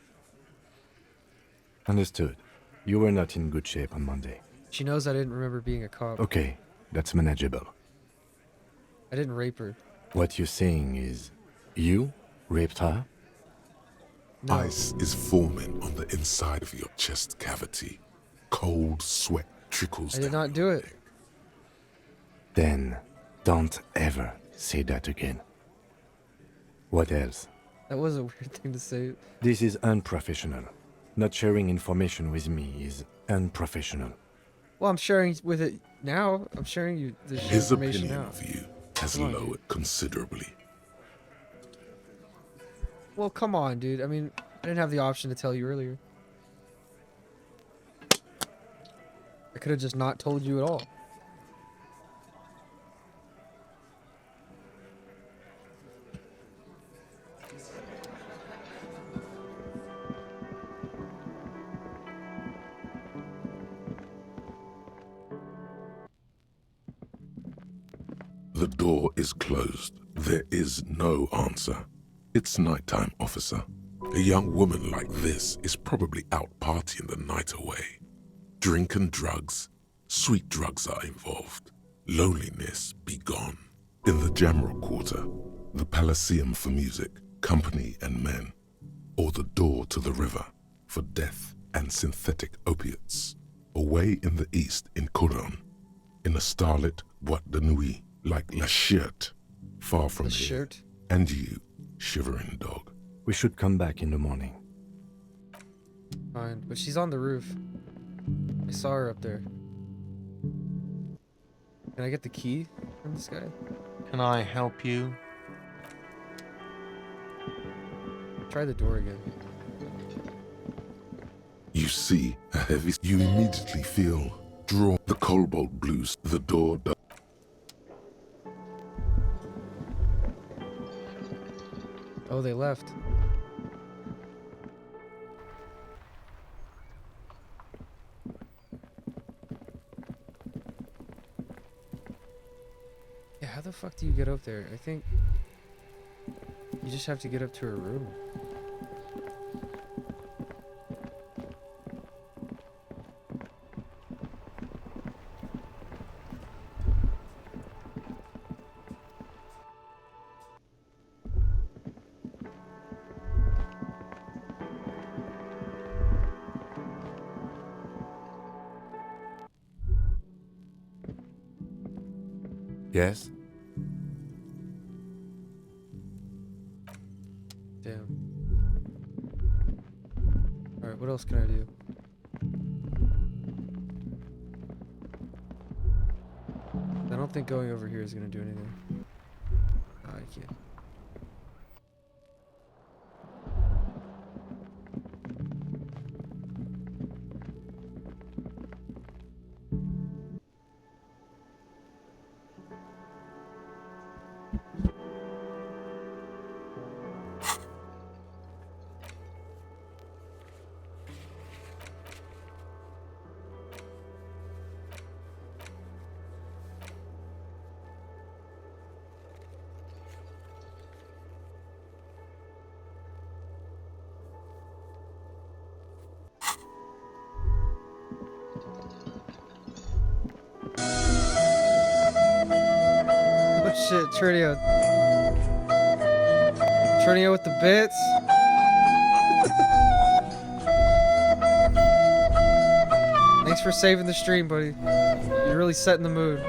Understood. You were not in good shape on Monday.
She knows I didn't remember being a cop.
Okay, that's manageable.
I didn't rape her.
What you're saying is, you raped her?
No.
Ice is forming on the inside of your chest cavity. Cold sweat trickles
I did
down.
not do it.
Then, don't ever say that again. What else?
That was a weird thing to say.
This is unprofessional. Not sharing information with me is unprofessional.
Well, I'm sharing with it now. I'm sharing you this
His
information
opinion
now.
of you has
Come on,
lowered
dude.
considerably.
Well, come on, dude. I mean, I didn't have the option to tell you earlier. I could have just not told you at all.
The door is closed. There is no answer. It's nighttime, officer. A young woman like this is probably out partying the night away. Drink and drugs, sweet drugs are involved. Loneliness be gone. In the Jamrock Quarter, the Elysium for music, company and men, or the door to the river for death and synthetic opiates. Away in the east in Couronne, in a starlit boîte de nuit like La Chiotte, far from
La
here.
Chiotte?
And you, shivering dog.
We should come back in the morning.
Fine, but she's on the roof. I saw her up there. Can I get the key from this guy?
Can I help you?
Try the door again.
You see a heavy... You immediately feel drawn. The cobalt blues. The door does.
Oh, they left. Yeah, how the fuck do you get up there? I think you just have to get up to her room.
Yes?
Damn. Alright, what else can I do? I don't think going over here is gonna do anything. Oh, I can't. Oh shit, Trinio. Turning out with the bits. Thanks for saving the stream, buddy. You're really setting the mood.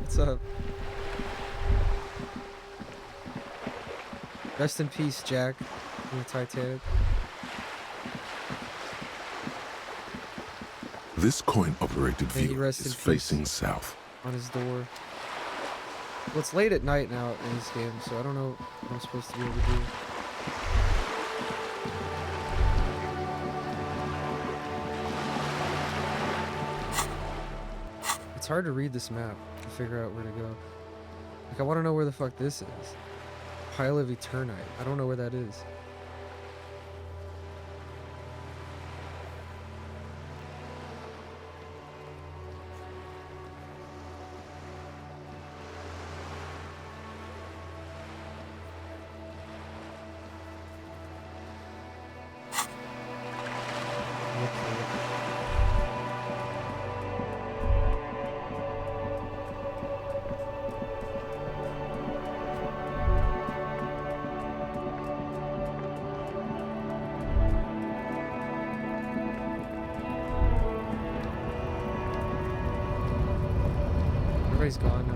What's up? Rest in peace, Jack. In the Titanic.
This coin-operated
May he
view
rest
is
in peace.
facing south.
On his door. Well, it's late at night now in this game, so I don't know what I'm supposed to be able to do. It's hard to read this map to figure out where to go. Like, I want to know where the fuck this is. Pile of Eternite. I don't know where that is. Everybody's gone now.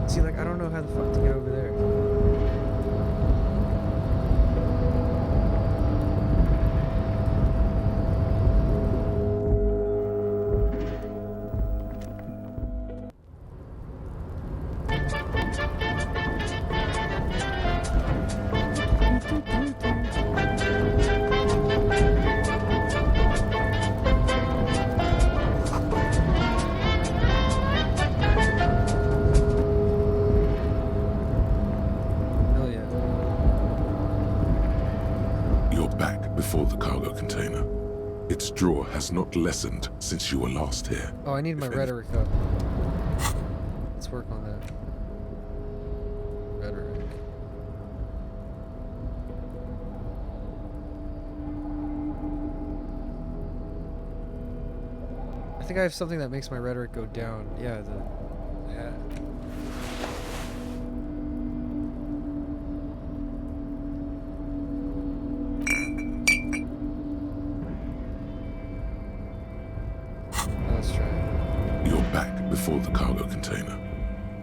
See, like, I don't know how the fuck to get over there. Hell yeah.
You're back before the cargo container. Its draw has not lessened since you were last here.
Oh, I need my rhetoric up. Let's work on that. Rhetoric. I think I have something that makes my rhetoric go down. Yeah, the hat. Let's try it.
You're back before the cargo container.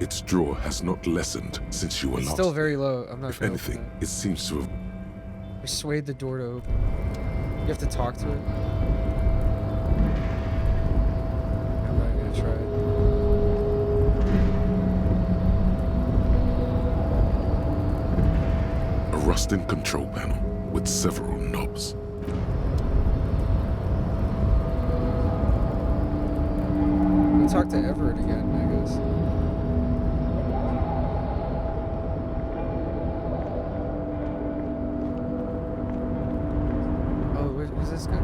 Its draw has not lessened since you were
It's
last
still very
here.
low. I'm not
If
gonna open
anything, it seems to have...
that. Persuade the door to open. You have to talk to it. I'm not gonna try it.
a rusting control panel with several knobs.
We'll talk to Everett again, I guess. Oh, who's this guy?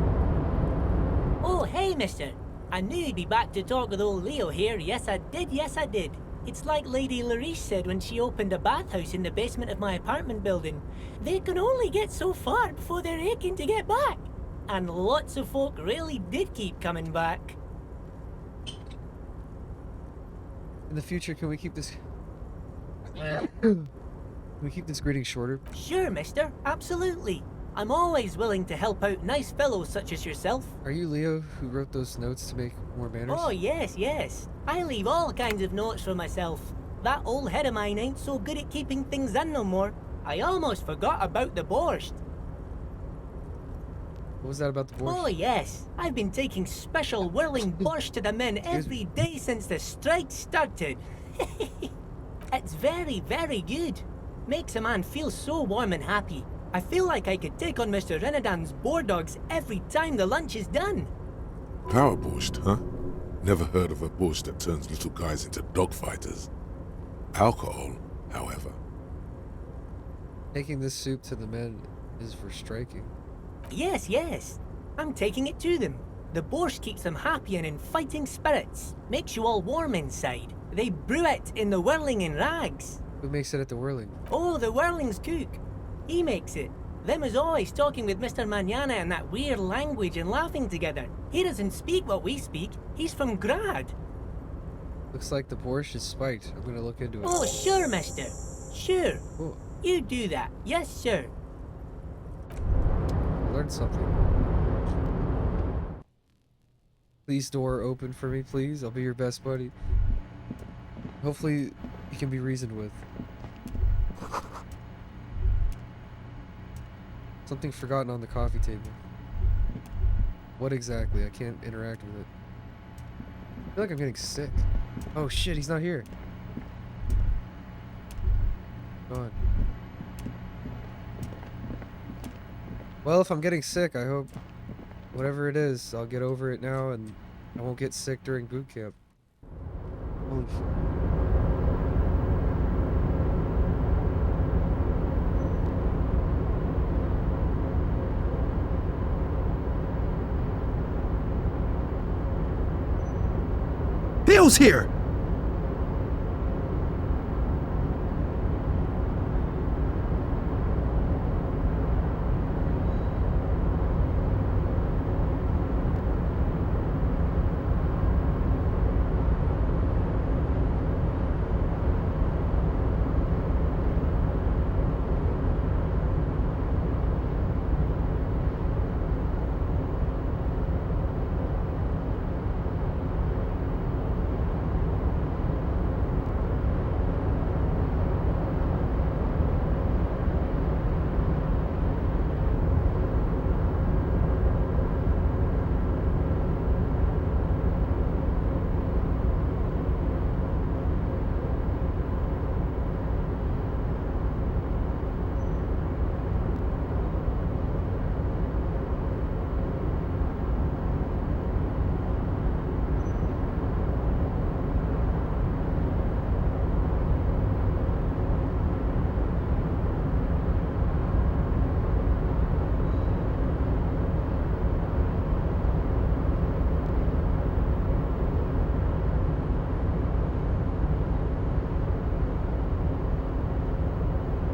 Oh, hey, mister. I knew you'd be back to talk with old Leo here. Yes, I did. It's like Lady Larice said when she opened a bathhouse in the basement of my apartment building. They can only get so far before they're aching to get back. And lots of folk really did keep coming back.
In the future, can we keep this... Can we keep this greeting shorter?
Sure, mister. Absolutely. I'm always willing to help out nice fellows such as yourself.
Are you Leo who wrote those notes to make more manners?
Oh, yes. I leave all kinds of notes for myself. That old head of mine ain't so good at keeping things in no more. I almost forgot about the borscht.
What was that about the borscht?
Oh, yes. I've been taking special whirling borscht to the men every day since the strike started. It's very, very good. Makes a man feel so warm and happy. I feel like I could take on Mr. Renadan's boar dogs every time the lunch is done.
Power borscht, huh? Never heard of a borscht that turns little guys into dogfighters. Alcohol, however.
Taking this soup to the men is for striking.
Yes. I'm taking it to them. The borscht keeps them happy and in fighting spirits. Makes you all warm inside. They brew it in the whirling in rags.
Who makes it at the whirling?
Oh, the whirling's cook. He makes it. them is always talking with Mr. Manana in that weird language and laughing together. He doesn't speak what we speak. He's from Grad.
Looks like the borscht is spiked. I'm gonna look into it.
Oh, sure, mister. Sure.
Ooh.
You do that. Yes, sir.
Learned something. Please, door open for me, please. I'll be your best buddy. Hopefully, you can be reasoned with. Something forgotten on the coffee table. What exactly? I can't interact with it. I feel like I'm getting sick. Oh shit, he's not here. Gone. Well, if I'm getting sick, I hope whatever it is, I'll get over it now and I won't get sick during boot camp. Holy shit.
Bill's here!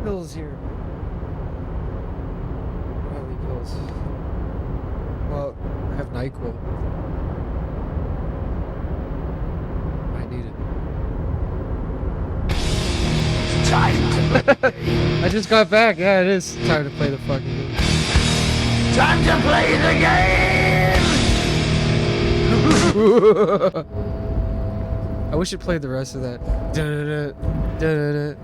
Pills here. I don't have any pills. Well, I have NyQuil. I need it.
Time to play.
I just got back. Yeah, it is time to play the fucking game.
Time to play the game!
I wish it played the rest of that. Da-da-da, da-da-da.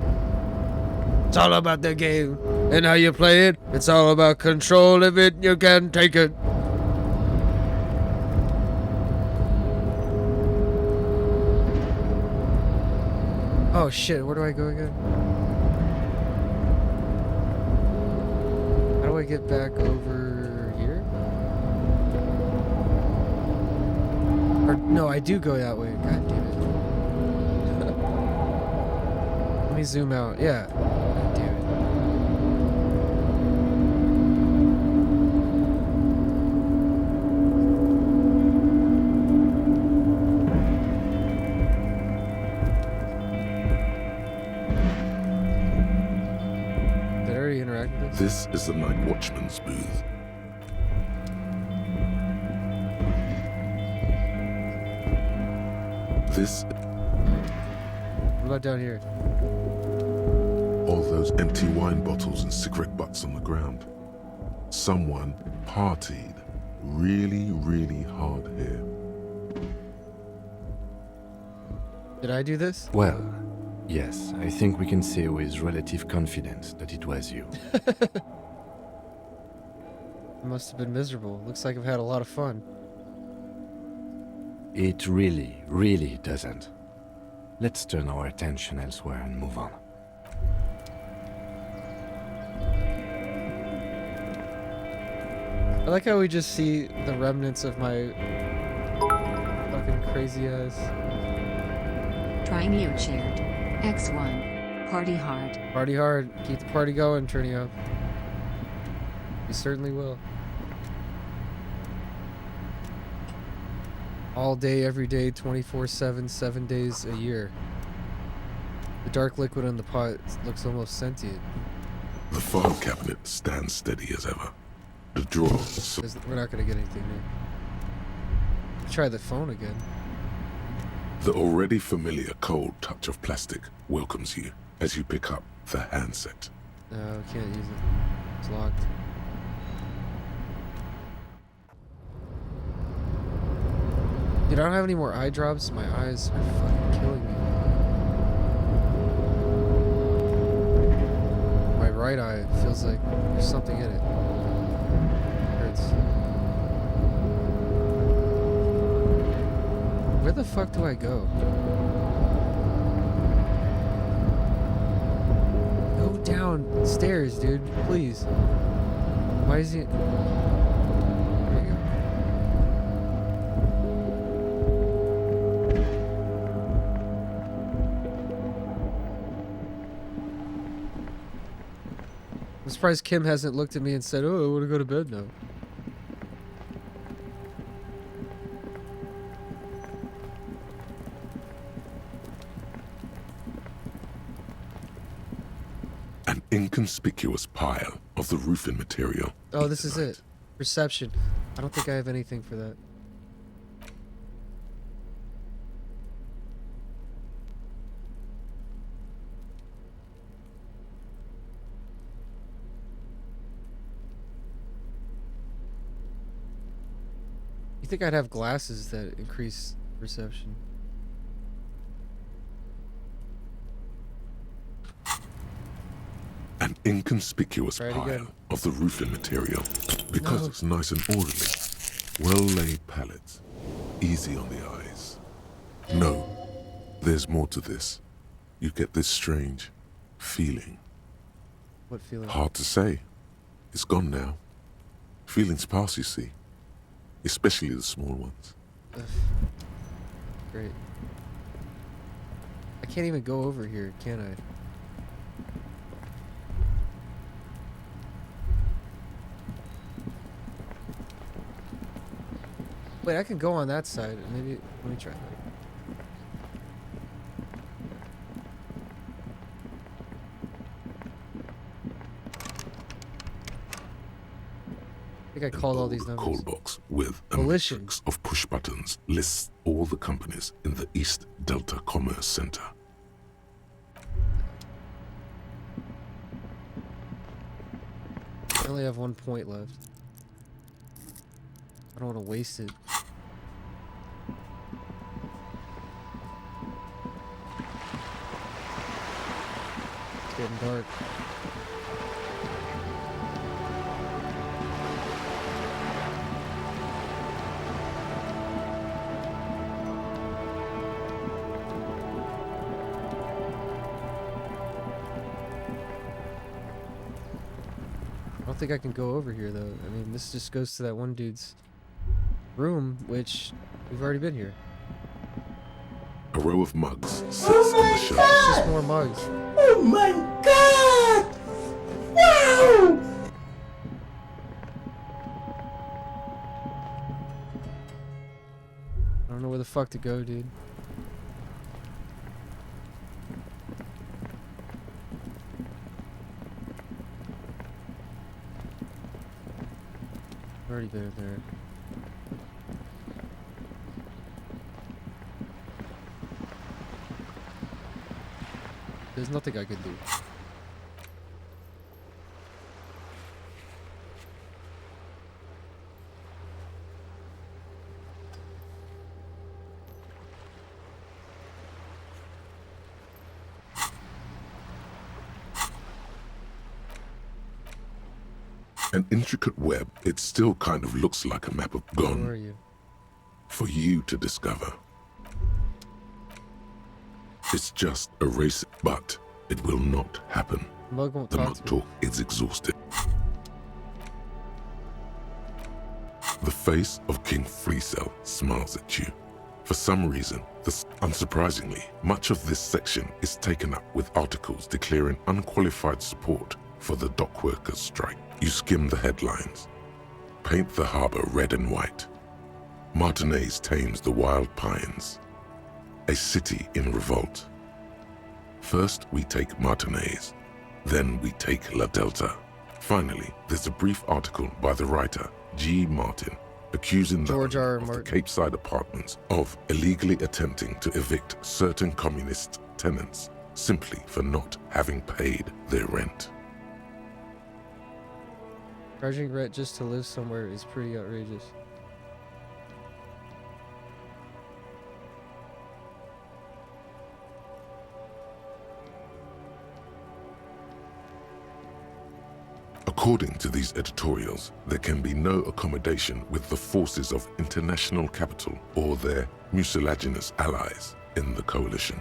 It's all about the game and how you play it. It's all about control of it. You can take it. Oh shit, where do I go again? How do I get back over here? Or no, I do go that way. God damn it. Let me zoom out. Yeah. God damn it. Did I already interact with this?
This is the night watchman's booth. This.
What about down here?
All those empty wine bottles and cigarette butts on the ground. Someone partied really, really hard here.
Did I do this?
Well, yes, I think we can say with relative confidence that it was you.
It must have been miserable. Looks like I've had a lot of fun.
It really, really doesn't. Let's turn our attention elsewhere and move on.
I like how we just see the remnants of my fucking crazy ass.
Trying you shared. X1. Party hard.
Party hard. Keep the party going, Trinio. You certainly will. All day, every day, 24/7, 7 days a year. The dark liquid in the pot looks almost sentient.
The file cabinet stands steady as ever. The drawers.
We're not gonna get anything new. Try the phone again.
The already familiar cold touch of plastic welcomes you as you pick up the handset.
No, we can't use it. It's locked. Dude, I don't have any more eye drops. My eyes are fucking killing me. My right eye feels like there's something in it. It hurts. Where the fuck do I go? Go downstairs, dude. Please. Why is he... There you go. I'm surprised Kim hasn't looked at me and said, "Oh, I want to go to bed now."
An inconspicuous pile of the roofing material.
Oh, this is it. Reception. I don't think I have anything for that. You think I'd have glasses that increase perception?
An inconspicuous pile of the roofing material. Because it's nice and orderly. Well-laid pallets. Easy on the eyes. No, there's more to this. You get this strange feeling.
What feeling?
Hard to say. It's gone now. Feelings pass, you see. Especially the small ones.
Ugh. Great. I can't even go over here, can I? Wait, I can go on that side. Maybe, let me try that. I think I called all these numbers.
Call box with a
Elysium.
matrix of push buttons lists all the companies in the East Delta Commerce Center.
I only have 1 point left. I don't want to waste it. It's getting dark. I don't think I can go over here though. I mean, this just goes to that one dude's room, which we've already been here.
A row of mugs sits on the shelf.
It's just more mugs.
Oh my god! Wow!
I don't know where the fuck to go, dude. I've already been there. There's nothing I can do.
An intricate web, it still kind of looks like a map of gone.
Where are you?
For you to discover. It's just a race, but it will not happen.
Mug won't
The
talk
mug
to me.
talk is exhausted. The face of King Fleecell smiles at you. For some reason, unsurprisingly, much of this section is taken up with articles declaring unqualified support for the dock workers' strike. You skim the headlines. Paint the harbor red and white. Martinez tames the wild pines. A city in revolt. First, we take Martinez. Then we take La Delta. Finally, there's a brief article by the writer G. Martin accusing the owner of the Cape Side Apartments of illegally attempting to evict certain communist tenants simply for not having paid their rent.
Charging rent just to live somewhere is pretty outrageous.
According to these editorials, there can be no accommodation with the forces of international capital or their mucilaginous allies in the coalition.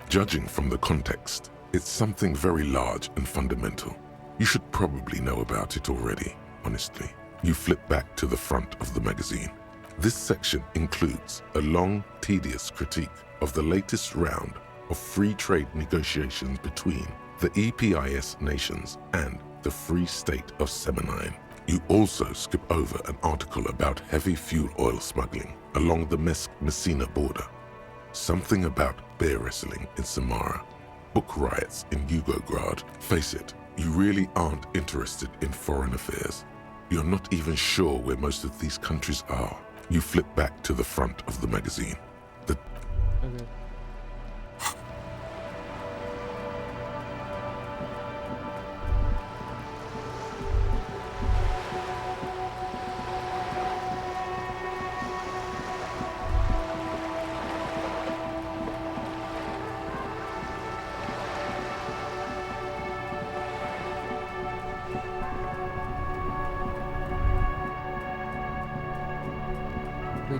Judging from the context, it's something very large and fundamental. You should probably know about it already, honestly. You flip back to the front of the magazine. This section includes a long, tedious critique of the latest round of free trade negotiations between the EPIS nations and the Free State of Semenine. You also skip over an article about heavy fuel oil smuggling along the Messina border, something about bear wrestling in Samara, book riots in Yugograd. Face it, you really aren't interested in foreign affairs. You're not even sure where most of these countries are. You flip back to the front of the magazine.
Okay.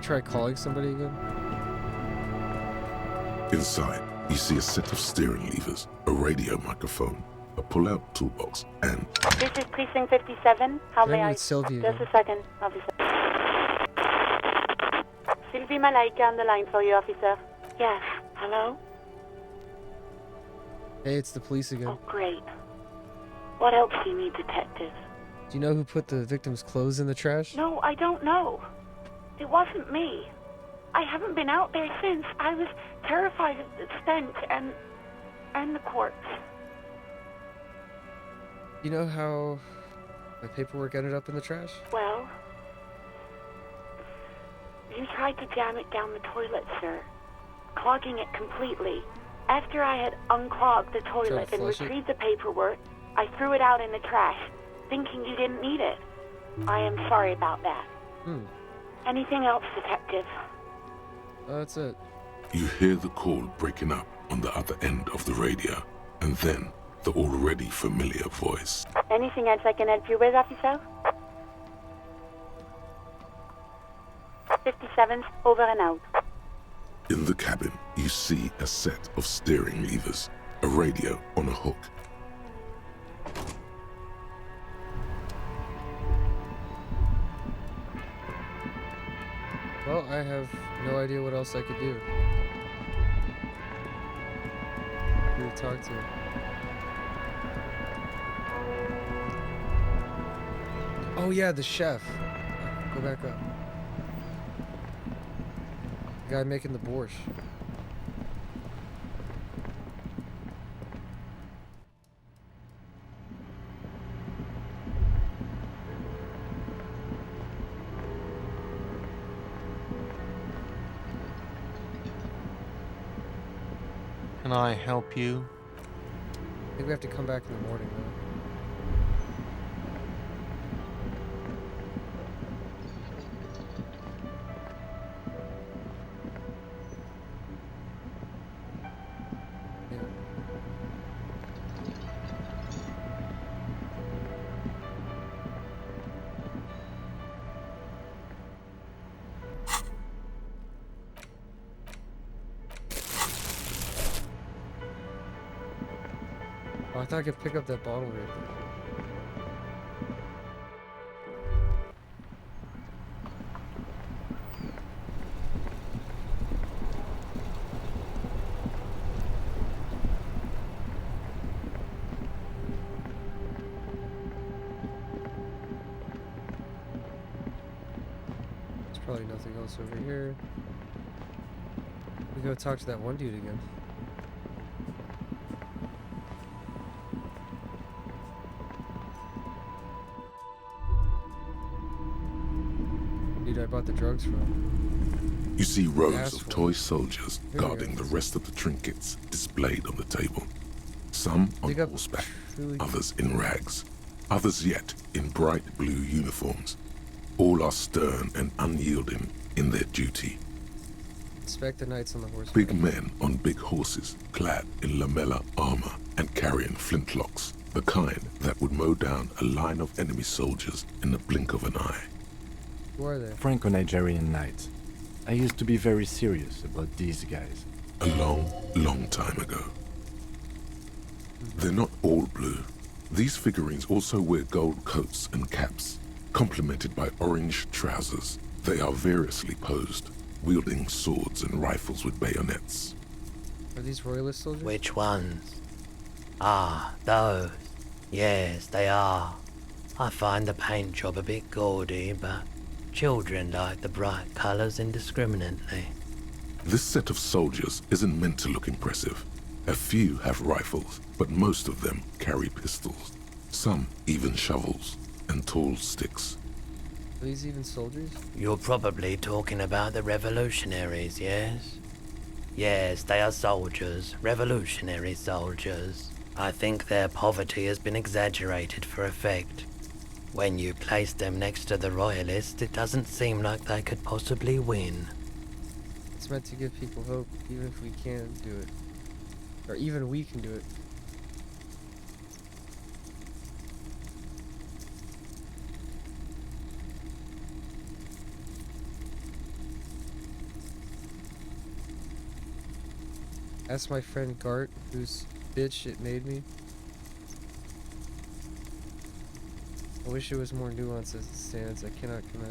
Try calling somebody again?
Inside, you see a set of steering levers, a radio microphone, a pull-out toolbox, and...
This is Precinct 57. How may I...
Sylvie
Just a second, officer. Sylvie Malaika on the line for you, officer. Yes. Hello?
Hey, it's the police again.
Oh, great. What else do you need, detective?
Do you know who put the victim's clothes in the trash?
No, I don't know. It wasn't me. I haven't been out there since. I was terrified of the stench and the corpse.
You know how my paperwork ended up in the trash?
Well, you tried to jam it down the toilet, sir, clogging it completely. After I had unclogged the toilet and retrieved the paperwork, I threw it out in the trash, thinking you didn't need it. I am sorry about that. Anything else, detective?
That's it.
You hear the call breaking up on the other end of the radio, and then the already familiar voice.
Anything else I can help you with, officer? 57's over and out.
In the cabin, you see a set of steering levers, a radio on a hook.
Well, I have no idea what else I could do. Who to talk to? Oh yeah, the chef. Go back up. The guy making the borscht.
Can I help you?
I think we have to come back in the morning, though. I thought I could pick up that bottle right there. There's probably nothing else over here. We go talk to that one dude again. I bought the drugs from.
You see rows
Asshole.
of toy soldiers
Here we
guarding
go.
the rest of the trinkets displayed on the table. Some on horseback, others in rags, others yet in bright blue uniforms. All are stern and unyielding in their duty.
Inspect the knights on the horse.
Big men on big horses, clad in lamella armor and carrying flintlocks, the kind that would mow down a line of enemy soldiers in the blink of an eye.
Who are they?
Franco-Nigerian knights. I used to be very serious about these guys.
A long, long time ago. They're not all blue. These figurines also wear gold coats and caps, complemented by orange trousers. They are variously posed, wielding swords and rifles with bayonets.
Are these royalist soldiers?
Which ones? Ah, those. Yes, they are. I find the paint job a bit gaudy, but children like the bright colours indiscriminately.
This set of soldiers isn't meant to look impressive. A few have rifles, but most of them carry pistols. Some even shovels and tall sticks.
Are these even soldiers?
You're probably talking about the revolutionaries, yes? Yes, they are soldiers, revolutionary soldiers. I think their poverty has been exaggerated for effect. When you place them next to the royalists, it doesn't seem like they could possibly win.
It's meant to give people hope, even if we can't do it. Or even we can do it. Ask my friend Gart, whose bitch it made me. I wish it was more nuanced as it stands. I cannot commit.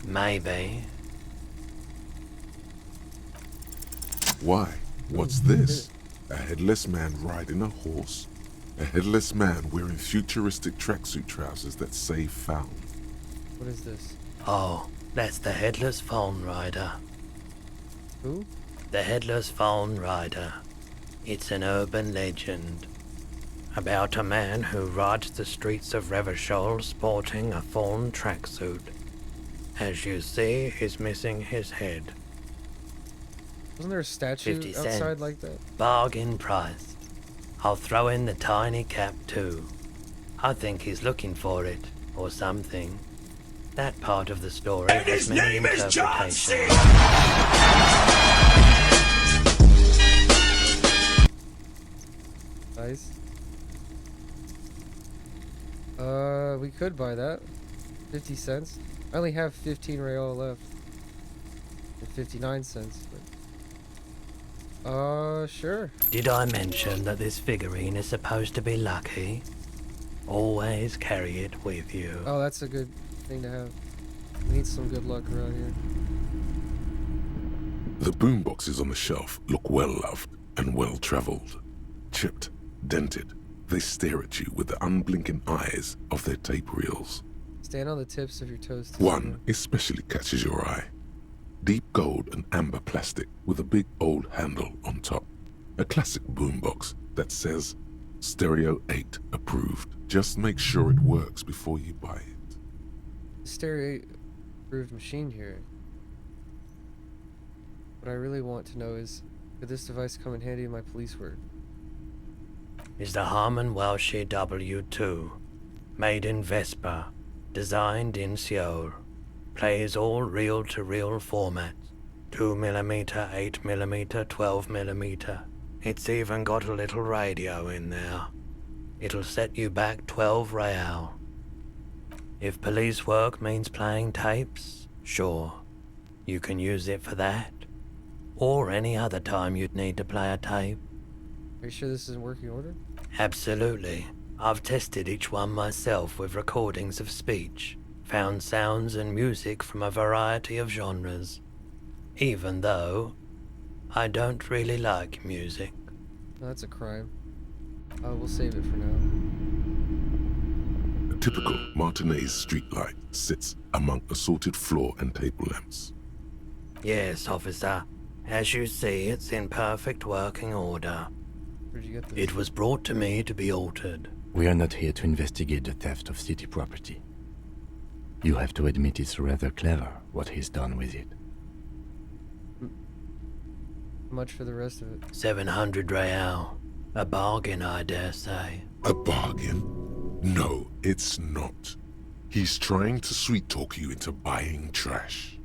Maybe.
Why? What's this? A headless man riding a horse? A headless man wearing futuristic tracksuit trousers that say found.
What is this?
Oh, that's the Headless Phone Rider.
Who?
The Headless Phone Rider. It's an urban legend about a man who rides the streets of Revachol sporting a fawn tracksuit. As you see, he's missing his head.
Wasn't there a statue
50
outside
cents.
like that?
Bargain priced. I'll throw in the tiny cap too. I think he's looking for it, or something. That part of the story has many interpretations.
Nice. We could buy that. 50 cents. I only have 15 real left. And 59 cents. But... sure.
Did I mention that this figurine is supposed to be lucky? Always carry it with you.
Oh, that's a good thing to have. We need some good luck around here.
The boomboxes on the shelf look well loved and well traveled. Chipped, dented, they stare at you with the unblinking eyes of their tape reels.
Stand on the tips of your toes. To
One especially catches your eye. Deep gold and amber plastic with a big old handle on top. A classic boombox that says Stereo 8 approved. Just make sure it works before you buy it.
Stereo approved machine here. What I really want to know is, could this device come in handy in my police work?
Is the Harman Welsh W2, made in Vespa, designed in Seoul, plays all reel-to-reel formats, 2mm, 8mm, 12mm. It's even got a little radio in there. It'll set you back 12 real. If police work means playing tapes, sure, you can use it for that. Or any other time you'd need to play a tape.
Are you sure this is in working order?
Absolutely. I've tested each one myself with recordings of speech, found sounds and music from a variety of genres. Even though I don't really like music.
No, that's a crime. We'll save it for now.
typical Martinez streetlight sits among assorted floor and table lamps.
Yes, officer. As you see, it's in perfect working order.
Where'd you get this?
It was brought to me to be altered.
We are not here to investigate the theft of city property. You have to admit it's rather clever what he's done with it.
Much for the rest of it.
700 real. A bargain, I dare say.
A bargain? No, it's not. He's trying to sweet-talk you into buying trash.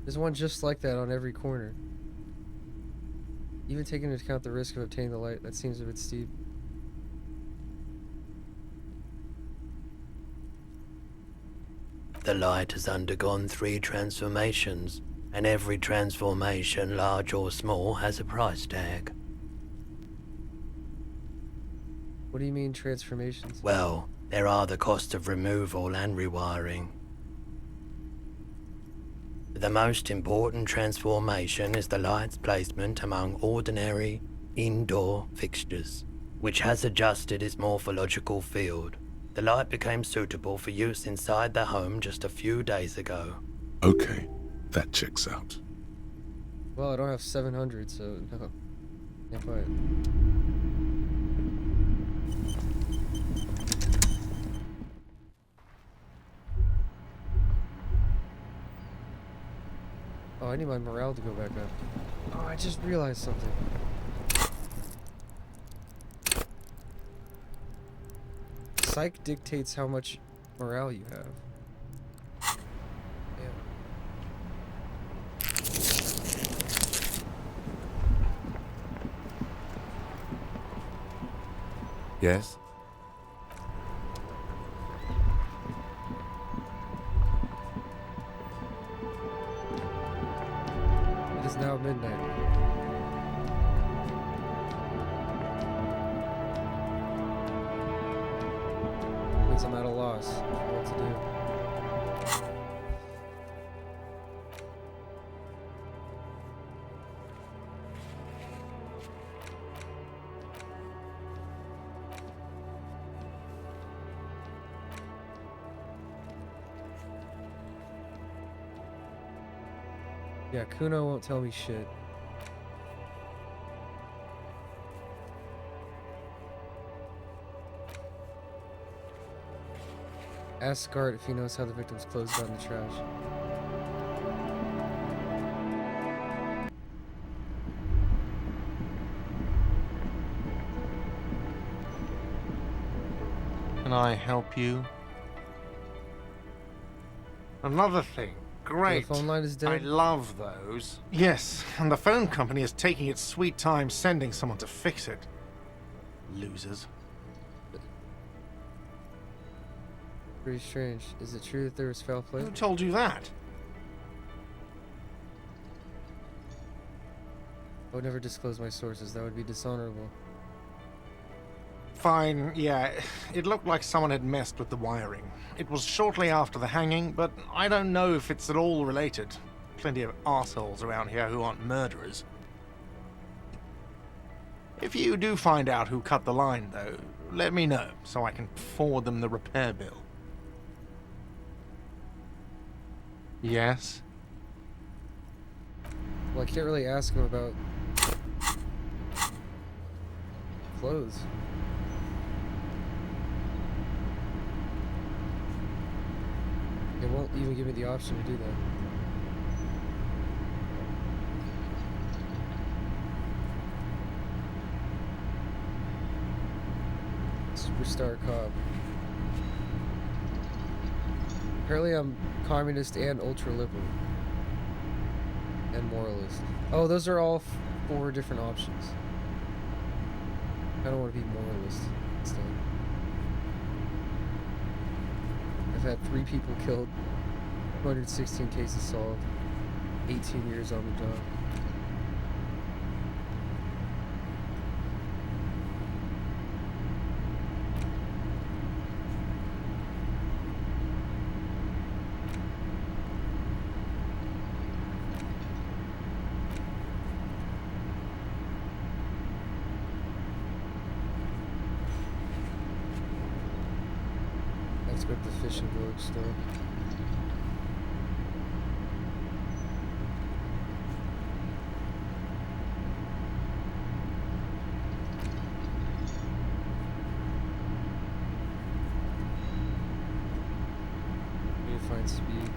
There's one just like that on every corner. Even taking into account the risk of obtaining the light, that seems a bit steep.
The light has undergone 3 transformations, and every transformation, large or small, has a price tag.
What do you mean, transformations?
Well, there are the cost of removal and rewiring. The most important transformation is the light's placement among ordinary indoor fixtures, which has adjusted its morphological field. The light became suitable for use inside the home just a few days ago.
Okay, that checks out.
Well, I don't have 700, so no. Can't buy it. Oh, I need my morale to go back up. Oh, I just realized something. Psych dictates how much morale you have.
Yes?
It is now midnight. Means I'm at a loss for what to do. Yeah, Kuno won't tell me shit. Ask Gart if he knows how the victims closed down the trash.
Can I help you? Another thing. Great.
The phone line is dead?
I love those. Yes, and the phone company is taking its sweet time sending someone to fix it. Losers.
Pretty strange. Is it true that there was foul play?
Who told you that?
I would never disclose my sources. That would be dishonorable.
Fine, yeah. It looked like someone had messed with the wiring. It was shortly after the hanging, but I don't know if it's at all related. Plenty of assholes around here who aren't murderers. If you do find out who cut the line, though, let me know so I can forward them the repair bill. Yes?
Well, I can't really ask him about clothes. It won't even give me the option to do that. Superstar cop. Apparently I'm communist and ultra-liberal. And moralist. Oh, those are all 4 different options. I don't want to be moralist instead. I've had 3 people killed, 216 cases solved, 18 years on the job. At the fishing village store. Need to find speed.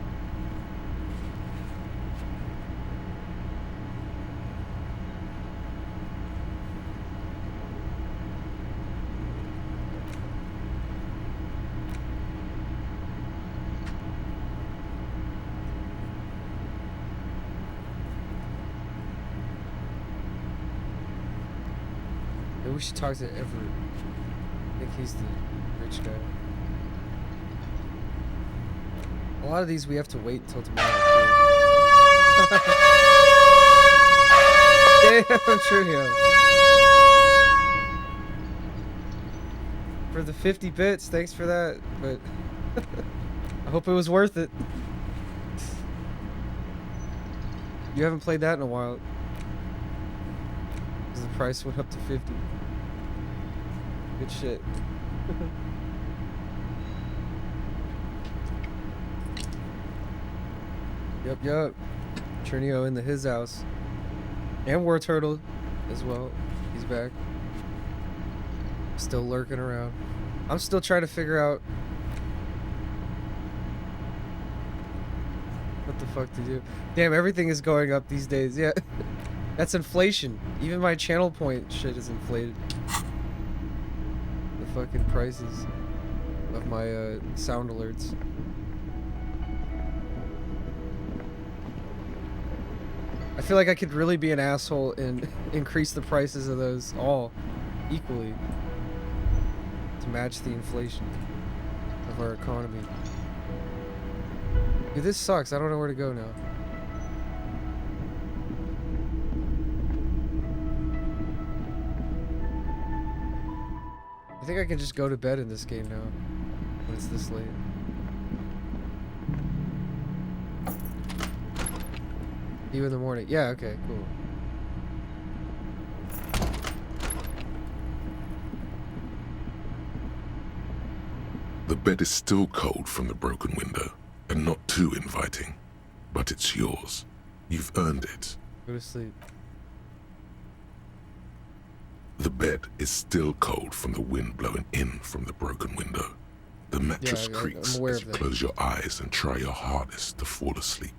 We should talk to Everett. I think he's the rich guy. A lot of these we have to wait until tomorrow. Damn, Trinio. For the 50 bits, thanks for that. But I hope it was worth it. You haven't played that in a while. Because the price went up to 50. Good shit. Yup. Trinio in his house. And War Turtle as well. He's back. Still lurking around. I'm still trying to figure out what the fuck to do. Damn, everything is going up these days. Yeah. That's inflation. Even my channel point shit is inflated. The fucking prices of my sound alerts. I feel like I could really be an asshole and increase the prices of those all equally to match the inflation of our economy. Dude, this sucks. I don't know where to go now. I think I can just go to bed in this game now when it's this late. See you in the morning. Yeah, okay, cool.
The bed is still cold from the broken window, and not too inviting. But it's yours. You've earned it.
Go to sleep.
The bed is still cold from the wind blowing in from the broken window. The mattress creaks as you close your eyes and try your hardest to fall asleep.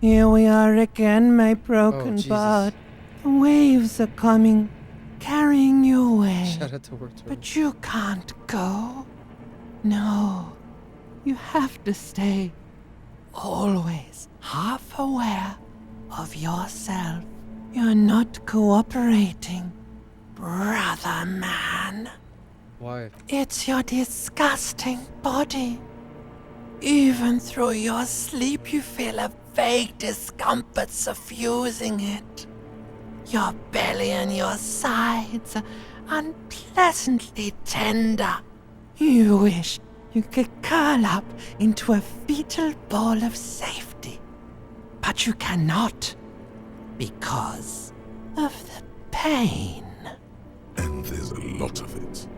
Here we are again, my broken bud. The waves are coming, carrying you away.
Shout out to War Turtle.
But you can't go. No, you have to stay. Always half aware of yourself. You're not cooperating, brother man.
Why?
It's your disgusting body. Even through your sleep, you feel a vague discomfort suffusing it. Your belly and your sides are unpleasantly tender. You wish you could curl up into a fetal ball of safety. But you cannot, because of the pain.
And there's a lot of it,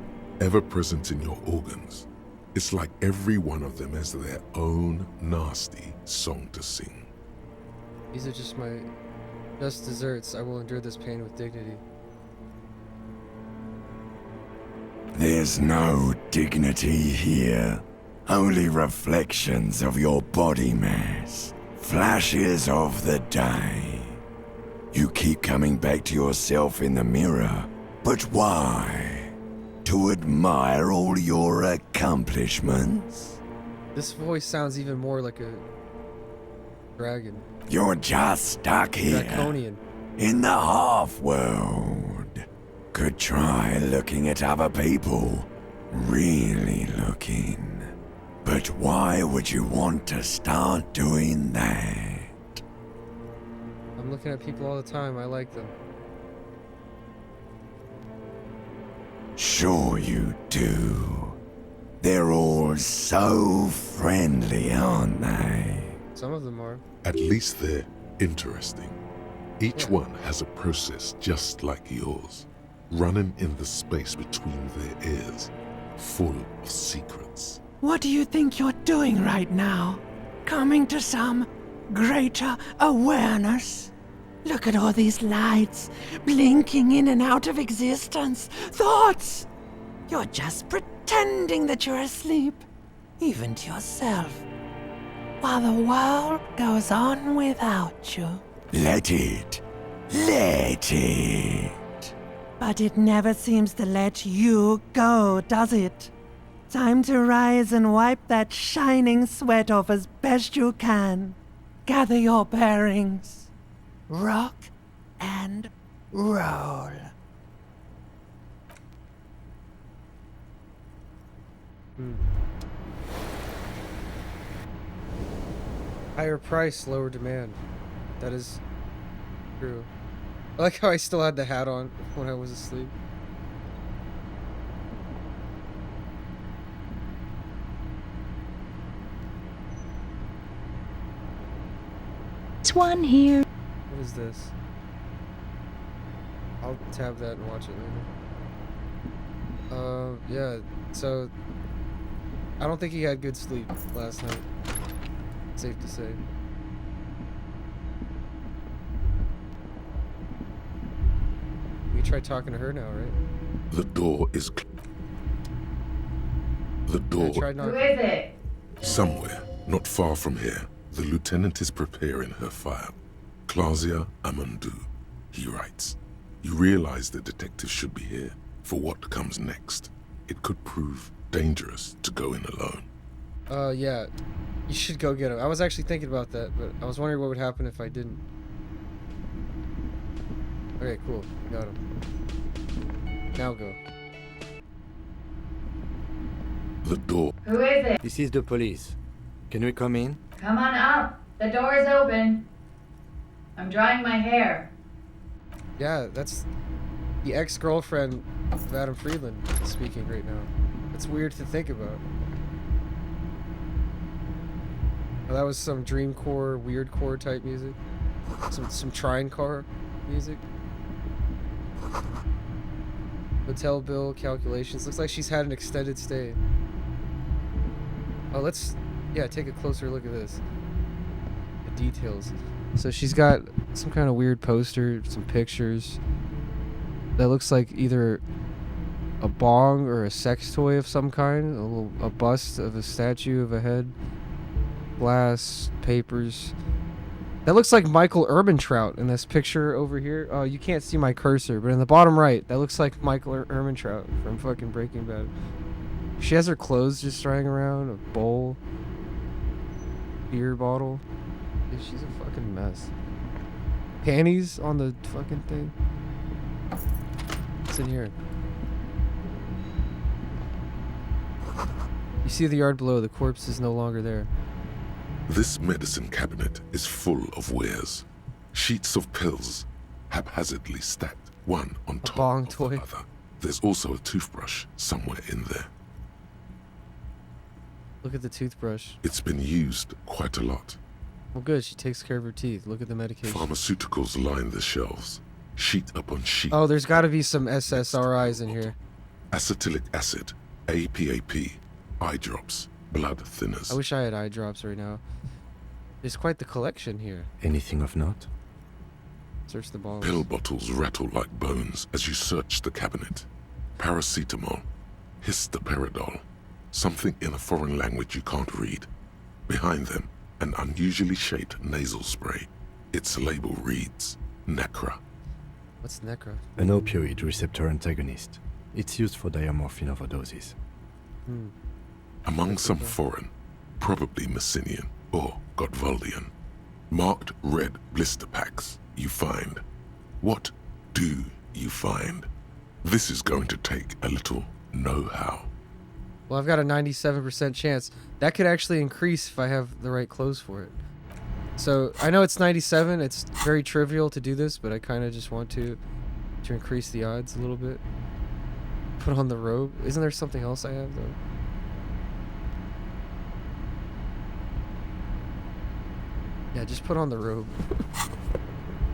ever present in your organs. It's like every one of them has their own nasty song to sing.
These are just my best desserts. I will endure this pain with dignity.
There's no dignity here. Only reflections of your body mass. Flashes of the day. You keep coming back to yourself in the mirror. But why? To admire all your accomplishments?
This voice sounds even more like a dragon.
You're just stuck here.
Draconian.
In the half-world. Could try looking at other people. Really looking. But why would you want to start doing that?
I'm looking at people all the time. I like them.
Sure you do. They're all so friendly, aren't they?
Some of them are.
At least they're interesting. Each one has a process just like yours. running in the space between their ears, full of secrets.
What do you think you're doing right now? Coming to some greater awareness? Look at all these lights, blinking in and out of existence. Thoughts! You're just pretending that you're asleep, even to yourself, while the world goes on without you.
Let it. Let it.
But it never seems to let you go, does it? Time to rise and wipe that shining sweat off as best you can. Gather your bearings. Rock and roll.
Higher price, lower demand. That is true. I like how I still had the hat on when I was asleep.
It's one here.
What is this? I'll tab that and watch it later. Yeah, so I don't think he had good sleep last night. Safe to say. We try talking to her now, right?
The door is the door.
Who is it?
Somewhere, not far from here, the lieutenant is preparing her file. Claudia Amandu, he writes. You realize the detective should be here for what comes next. It could prove dangerous to go in alone.
Yeah. You should go get him. I was actually thinking about that, but I was wondering what would happen if I didn't. Okay, cool. Got him. Now go.
The door.
Who is it?
This is the police. Can we come in?
Come on up. The door is open. I'm drying my hair.
Yeah, that's the ex-girlfriend of Adam Friedland speaking right now. It's weird to think about. Oh, that was some dreamcore, weirdcore type music. Some trinecore music. Hotel bill calculations. Looks like she's had an extended stay. Oh, let's take a closer look at this. The details. So she's got some kind of weird poster, some pictures. That looks like either a bong or a sex toy of some kind. A bust of a statue of a head. Glass, papers. That looks like Michael Ehrmantraut in this picture over here. Oh, you can't see my cursor, but in the bottom right, that looks like Michael Ehrmantraut from fucking Breaking Bad. She has her clothes just drying around, a bowl, beer bottle. Yeah, she's a fucking mess. Panties on the fucking thing. What's in here? You see the yard below, the corpse is no longer there.
This medicine cabinet is full of wares. Sheets of pills, haphazardly stacked, one on top of the other. There's also a toothbrush somewhere in there.
Look at the toothbrush.
It's been used quite a lot.
Well, good. She takes care of her teeth. Look at the medication.
Pharmaceuticals line the shelves, sheet upon sheet.
Oh, there's got to be some SSRIs in here.
Acetylic acid, APAP, eye drops, blood thinners.
I wish I had eye drops right now. There's quite the collection here.
Anything of note?
Search the bottles.
Pill bottles rattle like bones as you search the cabinet. Paracetamol, histoperidol, something in a foreign language you can't read. Behind them, an unusually shaped nasal spray. Its label reads, Necra.
What's Necra?
An opioid receptor antagonist. It's used for diamorphine overdoses.
Among some foreign, probably Messinian or Godvaldian, marked red blister packs you find. What do you find? This is going to take a little know-how.
Well, I've got a 97% chance. That could actually increase if I have the right clothes for it. So, I know it's 97. It's very trivial to do this, but I kind of just want to increase the odds a little bit. Put on the robe. Isn't there something else I have, though? Yeah, just put on the robe.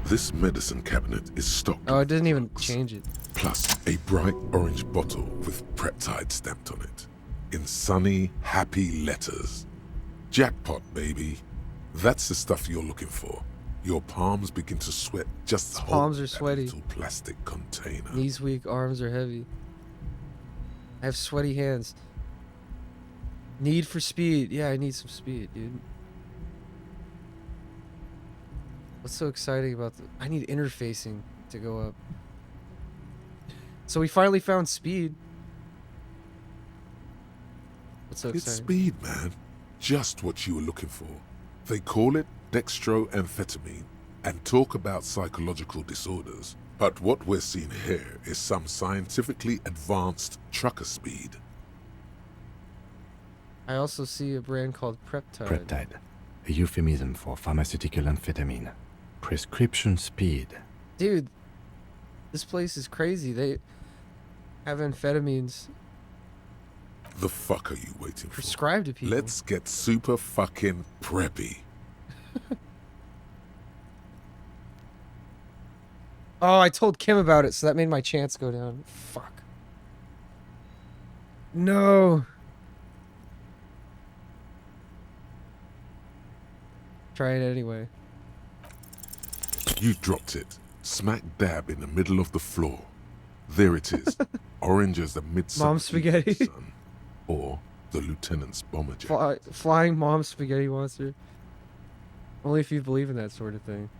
This medicine cabinet is stocked.
Oh, it didn't even change it.
Plus a bright orange bottle with Preptide stamped on it. In sunny, happy letters. Jackpot, baby. That's the stuff you're looking for. Your palms begin to sweat just to hold
palms are
that
sweaty.
little plastic container.
Knees weak, arms are heavy. I have sweaty hands. Need for speed. Yeah, I need some speed, dude. What's so exciting about the... I need interfacing to go up. So we finally found speed. What's so
It's
exciting?
speed, man. Just what you were looking for. They call it dextroamphetamine and talk about psychological disorders. But what we're seeing here is some scientifically advanced trucker speed.
I also see a brand called Preptide.
Preptide, a euphemism for pharmaceutical amphetamine. Prescription speed.
Dude, this place is crazy. They have amphetamines
The fuck are you waiting for?
prescribed to people.
Let's get super fucking preppy.
Oh, I told Kim about it, so that made my chance go down. Fuck. No. Try it anyway.
You dropped it, smack dab in the middle of the floor. There it is, orange as the midsummer
Mom spaghetti.
sun, or the lieutenant's bomber jacket.
Flying mom spaghetti monster. Only if you believe in that sort of thing.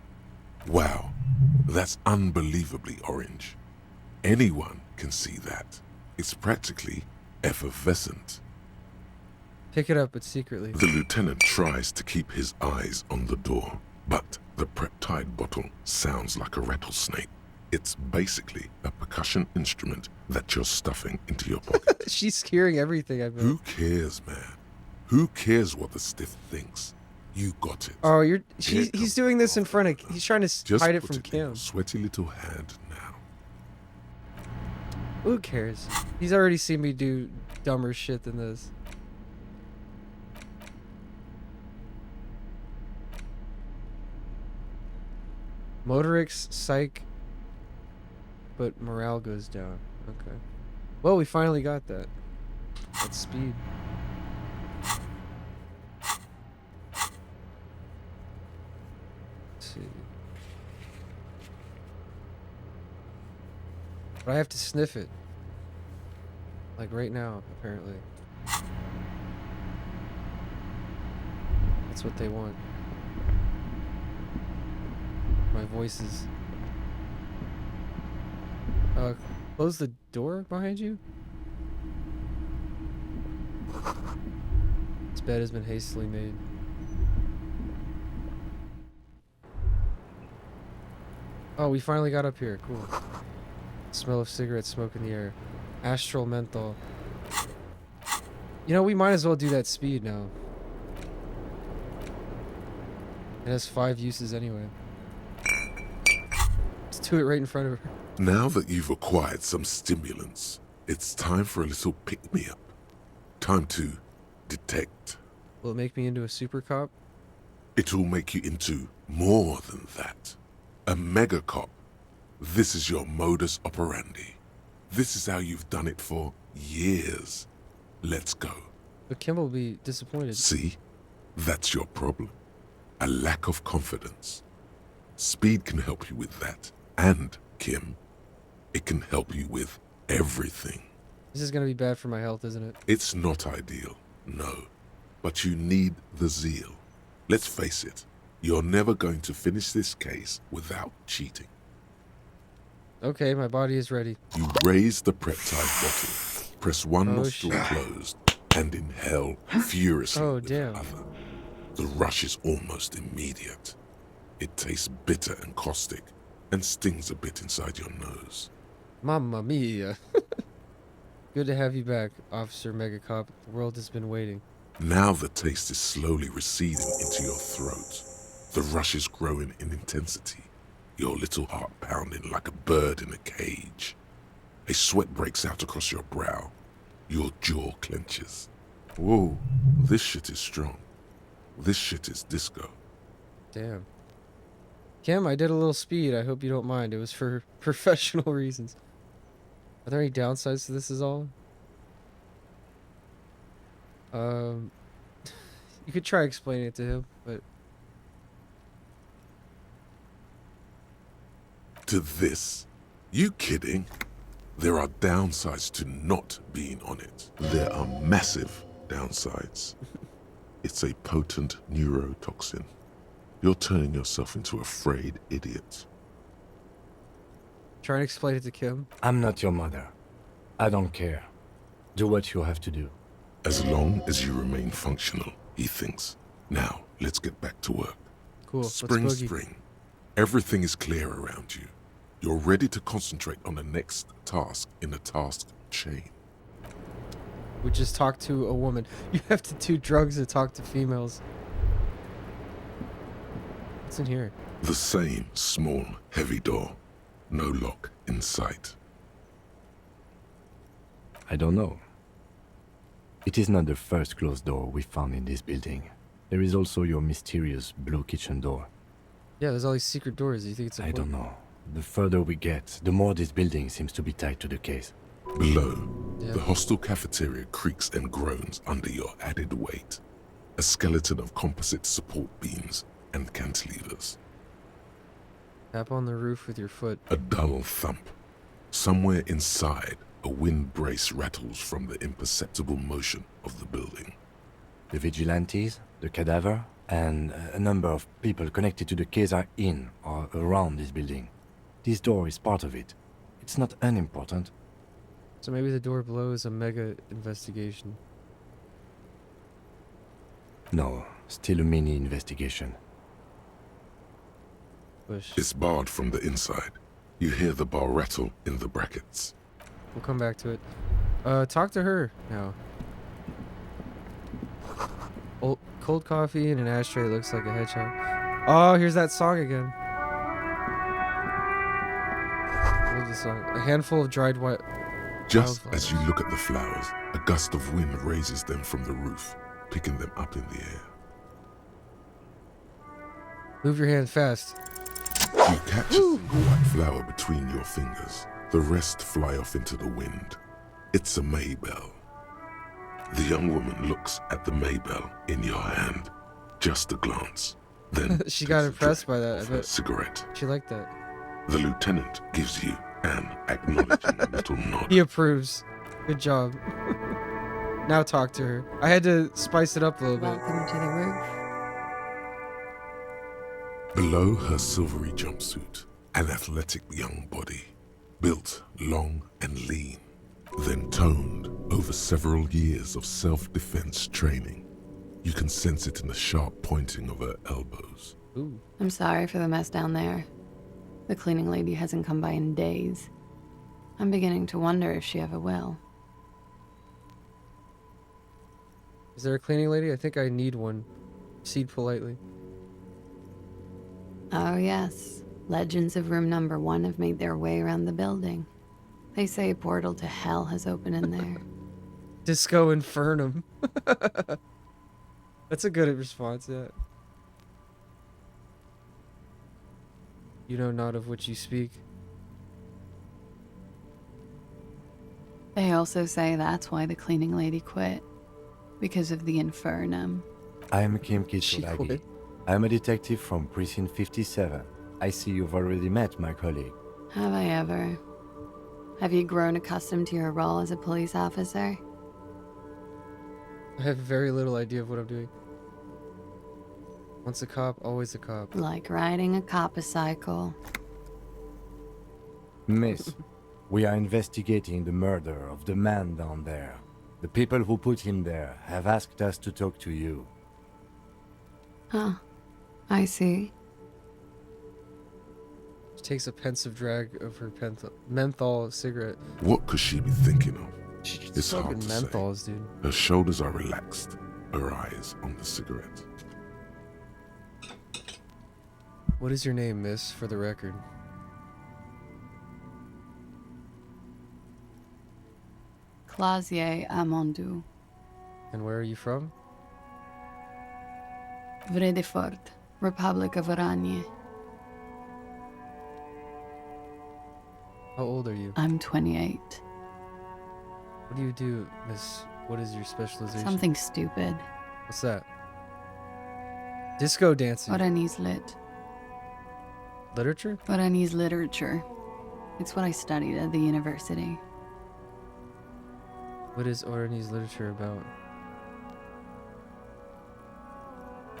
Wow, that's unbelievably orange. Anyone can see that. It's practically effervescent.
Pick it up, but secretly.
The lieutenant tries to keep his eyes on the door, but the Preptide bottle sounds like a rattlesnake. It's basically a percussion instrument that you're stuffing into your pocket.
She's hearing everything, I bet.
Who cares, man? Who cares what the stiff thinks? You got it.
Oh, he's doing this in front of... He's trying to
Just
hide it
put
from
it in your
Kim.
sweaty little hand now.
Who cares? He's already seen me do dumber shit than this. Motorix, psych, but morale goes down. Okay. Well, we finally got that. That's speed. Let's see. But I have to sniff it. Like right now, apparently. That's what they want. My voice is... close the door behind you? This bed has been hastily made. Oh, we finally got up here. Cool. Smell of cigarette smoke in the air. Astral menthol. You know, we might as well do that speed now. It has 5 uses anyway. Let's do it right in front of her.
Now that you've acquired some stimulants, it's time for a little pick-me-up. Time to detect.
Will it make me into a super cop?
It'll make you into more than that. A mega cop. This is your modus operandi. This is how you've done it for years. Let's go.
But Kim will be disappointed.
See? That's your problem. A lack of confidence. Speed can help you with that. And, Kim, it can help you with everything.
This is gonna be bad for my health, isn't it?
It's not ideal, no. But you need the zeal. Let's face it, you're never going to finish this case without cheating.
Okay, my body is ready.
You raise the Preptide bottle, press one
Oh,
nostril
shit.
closed, and inhale furiously
Oh,
with
damn.
the other. The rush is almost immediate. It tastes bitter and caustic, and stings a bit inside your nose.
Mamma mia. Good to have you back, Officer Megacop. The world has been waiting.
Now the taste is slowly receding into your throat. The rush is growing in intensity, your little heart pounding like a bird in a cage. A sweat breaks out across your brow. Your jaw clenches. Whoa, this shit is strong. This shit is disco.
Damn. Kim, I did a little speed. I hope you don't mind. It was for professional reasons. Are there any downsides to this? Is all. You could try explaining it to him, but
To this? You kidding? There are downsides to not being on it. There are massive downsides. It's a potent neurotoxin. You're turning yourself into a frayed idiot.
try and explain it to Kim.
I'm not your mother. I don't care. Do what you have to do.
As long as you remain functional, he thinks. Now, let's get back to work.
Cool. Let's
Spring,
boogie.
spring. Everything is clear around you. You're ready to concentrate on the next task in the task chain.
We just talked to a woman. You have to do drugs to talk to females. What's in here?
The same small, heavy door. No lock in sight.
I don't know. It is not the first closed door we found in this building. There is also your mysterious blue kitchen door.
Yeah, there's all these secret doors. Do you think it's
I
important?
don't know. The further we get, the more this building seems to be tied to the case.
Below,
Yeah.
the hostel cafeteria creaks and groans under your added weight. A skeleton of composite support beams and cantilevers.
Tap on the roof with your foot.
A dull thump. Somewhere inside, a wind brace rattles from the imperceptible motion of the building.
The vigilantes, the cadaver, and a number of people connected to the case are in or around this building. This door is part of it. It's not unimportant.
So maybe the door below is a mega investigation.
No, still a mini investigation.
Push.
It's barred from the inside. You hear the bar rattle in the brackets.
We'll come back to it. Talk to her now. Cold coffee and an ashtray that looks like a hedgehog. Oh, here's that song again. I love this song. A handful of dried white.
Just as you look at the flowers, a gust of wind raises them from the roof, picking them up in the air.
Move your hand fast.
You catch a single white flower between your fingers. The rest fly off into the wind. It's a Maybell. The young woman looks at the Maybell in your hand. Just a glance. Then
She got impressed by that. I
a
bet
cigarette.
she liked that.
The lieutenant gives you an acknowledging little nod.
He approves. Good job. Now talk to her. I had to spice it up a little bit.
Welcome to the roof.
Below her silvery jumpsuit, an athletic young body, built long and lean, then toned over several years of self-defense training. You can sense it in the sharp pointing of her elbows.
Ooh.
I'm sorry for the mess down there. The cleaning lady hasn't come by in days. I'm beginning to wonder if she ever will.
Is there a cleaning lady? I think I need one. Proceed politely.
Oh yes, legends of room number 1 have made their way around the building. They say a portal to hell has opened in there.
Disco Infernum. That's a good response, yeah. You know not of which you speak.
They also say that's why the cleaning lady quit. Because of the infernum.
I am Kim
She
Kitsuragi.
quit.
I am a detective from Precinct 57. I see you've already met my colleague.
Have I ever? Have you grown accustomed to your role as a police officer?
I have very little idea of what I'm doing. Once a cop, always a cop.
Like riding a coppicycle.
Miss, we are investigating the murder of the man down there. The people who put him there have asked us to talk to you.
Huh. I see.
She takes a pensive drag of her menthol cigarette.
What could she be thinking of?
She's
It's hard
smoking
to
menthols,
say.
dude.
Her shoulders are relaxed, her eyes on the cigarette.
What is your name, miss, for the record?
Clausier Amondou.
And where are you from?
Vredefort, Republic of Oranje.
How old are you?
I'm 28.
What do you do, Miss? What is your specialization?
Something stupid.
What's that? Disco dancing.
Oranese lit.
Literature?
Oranese literature. It's what I studied at the university.
What is Oranese literature about?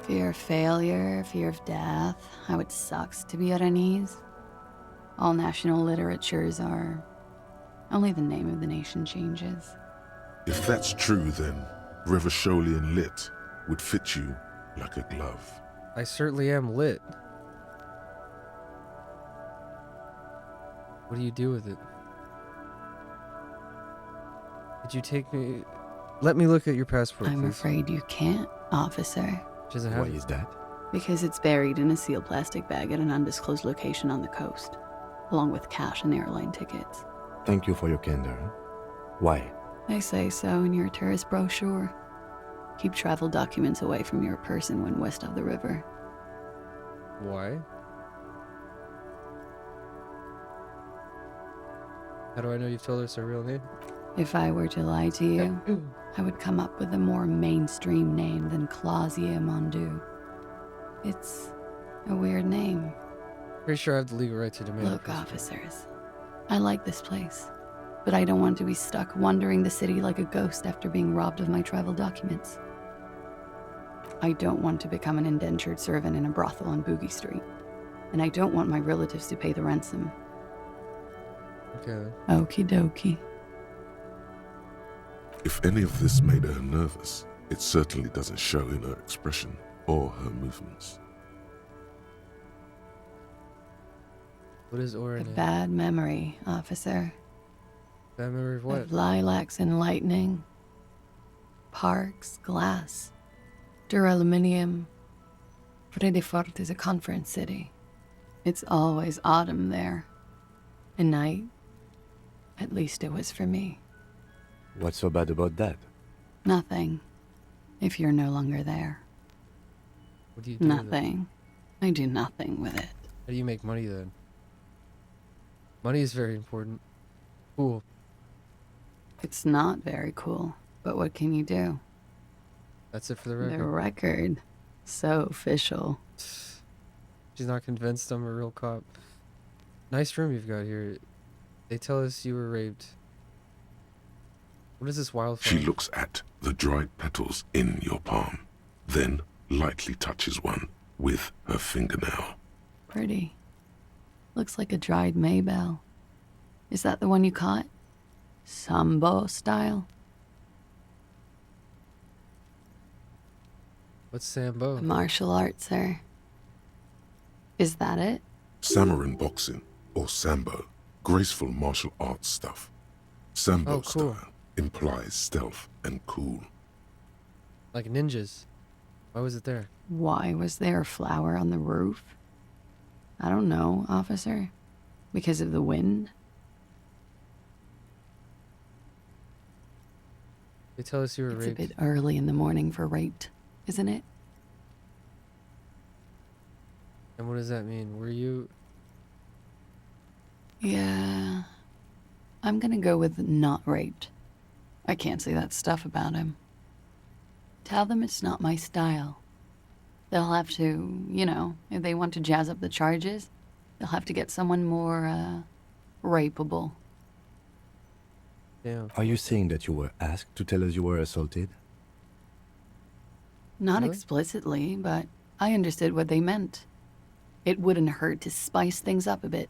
Fear of failure, fear of death, how it sucks to be Oranese. All national literatures are. Only the name of the nation changes.
If that's true, then Revacholian lit would fit you like a glove.
I certainly am lit. What do you do with it? Did you take me... Let me look at your passport,
I'm
please.
afraid you can't, officer.
Doesn't have
Why is that?
Because it's buried in a sealed plastic bag at an undisclosed location on the coast, along with cash and airline tickets.
Thank you for your candor. Why?
They say so in your tourist brochure. Keep travel documents away from your person when west of the river.
Why? How do I know you've told us our real name?
If I were to lie to you, I would come up with a more mainstream name than Clausia Mondu. It's a weird name.
Pretty sure I have the legal right to demand.
Look, officers, I like this place, but I don't want to be stuck wandering the city like a ghost after being robbed of my travel documents. I don't want to become an indentured servant in a brothel on Boogie Street, and I don't want my relatives to pay the ransom.
Okay then.
Okie dokie.
If any of this made her nervous, it certainly doesn't show in her expression or her movements.
What is
A
Orange?
bad memory, officer.
Bad memory of what?
Of lilacs and lightning. Parks, glass. Duraluminium. Fredefort is a conference city. It's always autumn there. A night. At least it was for me.
What's so bad about that?
Nothing. If you're no longer there.
What do you do with it?
Nothing. I do nothing with it.
How do you make money then? Money is very important. Cool.
It's not very cool, but what can you do?
That's it for the record.
The record. So official.
She's not convinced I'm a real cop. Nice room you've got here. They tell us you were raped. What is this wildfire?
She looks at the dried petals in your palm, then lightly touches one with her fingernail.
Pretty. Looks like a dried Maybell. Is that the one you caught? Sambo style?
What's Sambo?
Martial arts, sir. Is that it?
Samurai boxing, or Sambo, graceful martial arts stuff. Sambo
Oh, cool.
style implies stealth and cool.
Like ninjas. Why was it there?
Why was there a flower on the roof? I don't know, officer. Because of the wind?
They tell us you were
It's a
raped.
bit early in the morning for rape, isn't it?
And what does that mean? Were you...
Yeah. I'm gonna go with not raped. I can't say that stuff about him. Tell them it's not my style. They'll have to, you know, if they want to jazz up the charges, they'll have to get someone more, rapeable.
Damn.
Are you saying that you were asked to tell us you were assaulted?
Not
Really?
explicitly, but I understood what they meant. It wouldn't hurt to spice things up a bit.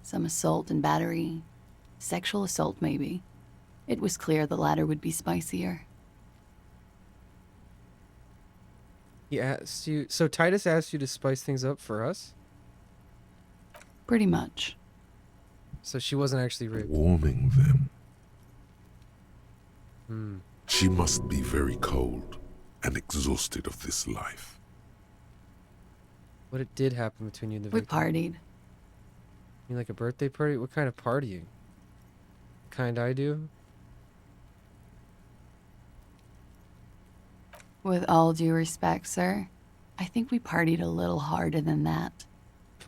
Some assault and battery. Sexual assault, maybe. It was clear the latter would be spicier.
He asked you... So Titus asked you to spice things up for us?
Pretty much.
So she wasn't actually raped.
Warming them.
Hmm.
She must be very cold and exhausted of this life.
What it did happen between you and the
We
victim?
partied.
You mean like a birthday party? What kind of partying? Kind I do?
With all due respect, sir, I think we partied a little harder than that.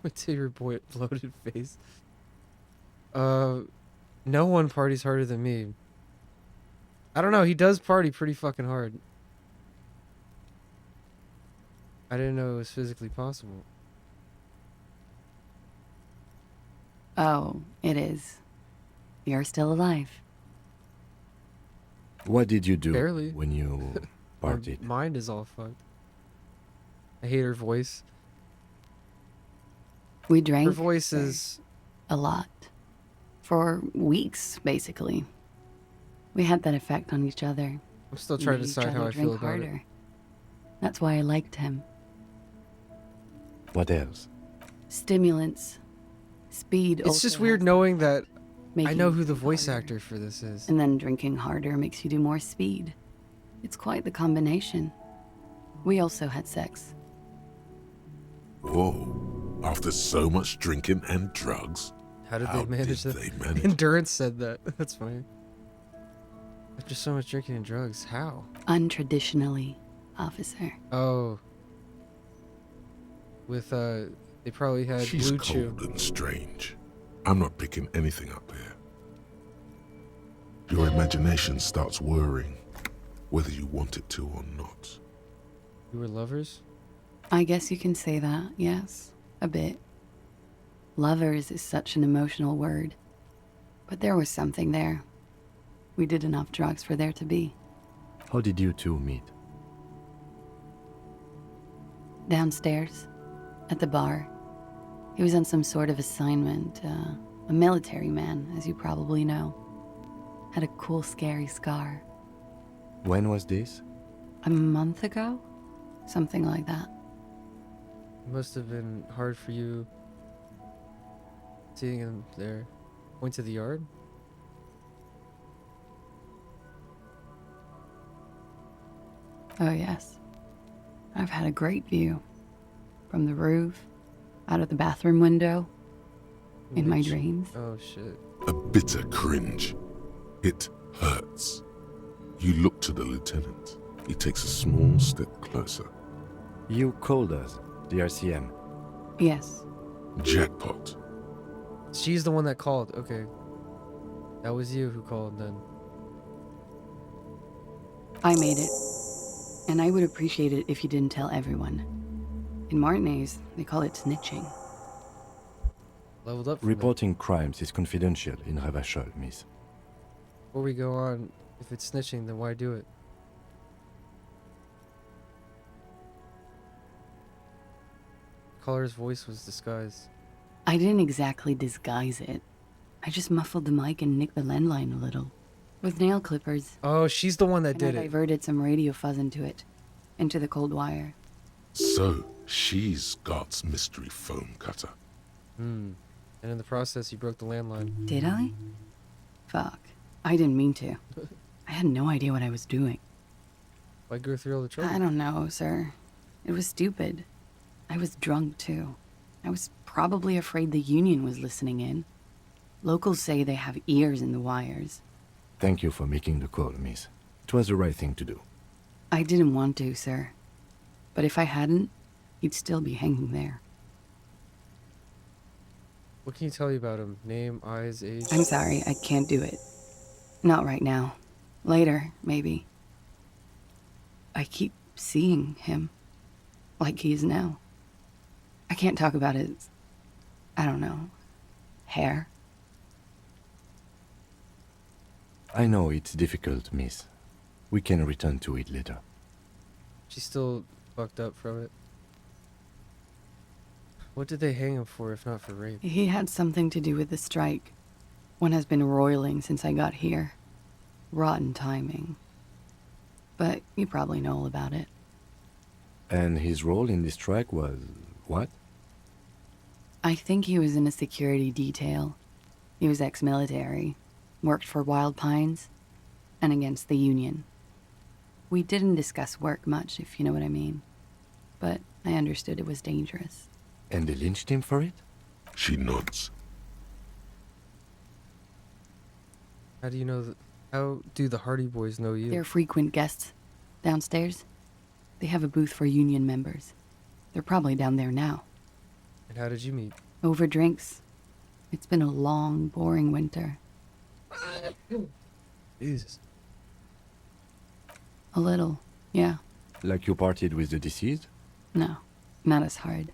Point to your bloated face. No one parties harder than me. I don't know. He does party pretty fucking hard. I didn't know it was physically possible.
Oh, it is. You're still alive.
What did you do
Barely.
when you partied?
My mind is all fucked. I hate her voice.
We drank.
Her voice is
a lot. For weeks, basically. We had that effect on each other.
I'm still trying to
Made each
decide how
other
I
drink
feel about
harder.
it.
That's why I liked him.
What else?
Stimulants. Speed.
It's just
also
weird
has
knowing that I
making
know
you
who the
drink
voice
harder.
actor for this is.
And then drinking harder makes you do more speed. It's quite the combination. We also had sex.
Whoa. After so much drinking and drugs,
How did
how
they manage
did
that?
they manage?
Endurance said that. That's funny. After so much drinking and drugs, how?
Untraditionally, officer.
Oh. With, they probably had
She's
Blue
cold
Chew.
and strange. I'm not picking anything up here. Your imagination starts whirring, whether you want it to or not.
You were lovers?
I guess you can say that, yes. A bit. Lovers is such an emotional word. But there was something there. We did enough drugs for there to be.
How did you two meet?
Downstairs, at the bar. He was on some sort of assignment. A military man, as you probably know. Had a cool, scary scar.
When was this?
A month ago? Something like that.
It must have been hard for you seeing him there. Point to the yard?
Oh, yes. I've had a great view. From the roof, out of the bathroom window, in my dreams.
Oh, shit.
A bitter cringe. It hurts. You look to the lieutenant. He takes a small step closer.
You called us, the RCM.
Yes.
Jackpot.
She's the one that called. Okay. That was you who called then.
I made it. And I would appreciate it if you didn't tell everyone. In Martinez, they call it snitching.
Leveled up from
Reporting crimes is confidential in Revachol, miss.
that. Before we go on, if it's snitching, then why do it? Caller's voice was disguised.
I didn't exactly disguise it. I just muffled the mic and nicked the landline a little. With nail clippers.
Oh, she's the one that
And
did
I
it.
diverted some radio fuzz into it. Into the cold wire.
So, she's God's mystery foam cutter.
Hmm. And in the process, you broke the landline.
Did I? Fuck. I didn't mean to. I had no idea what I was doing.
Why go through all the trouble?
I don't know, sir. It was stupid. I was drunk, too. I was probably afraid the Union was listening in. Locals say they have ears in the wires.
Thank you for making the call, miss. It was the right thing to do.
I didn't want to, sir. But if I hadn't, he'd still be hanging there.
What can you tell me about him? Name, eyes, age?
I'm sorry, I can't do it. Not right now. Later, maybe. I keep seeing him. Like he is now. I can't talk about his... I don't know. Hair.
I know it's difficult, miss. We can return to it later.
She's still fucked up from it. What did they hang him for if not for rape?
He had something to do with the strike. One has been roiling since I got here. Rotten timing. But you probably know all about it.
And his role in this strike was what?
I think he was in a security detail. He was ex-military, worked for Wild Pines, and against the Union. We didn't discuss work much, if you know what I mean. But I understood it was dangerous.
And they lynched him for it?
She nods.
How do you know that? How do the Hardy Boys know you?
They're frequent guests. Downstairs, they have a booth for Union members. They're probably down there now.
And how did you meet?
Over drinks. It's been a long, boring winter.
Jesus.
A little, yeah.
Like you partied with the deceased?
No, not as hard.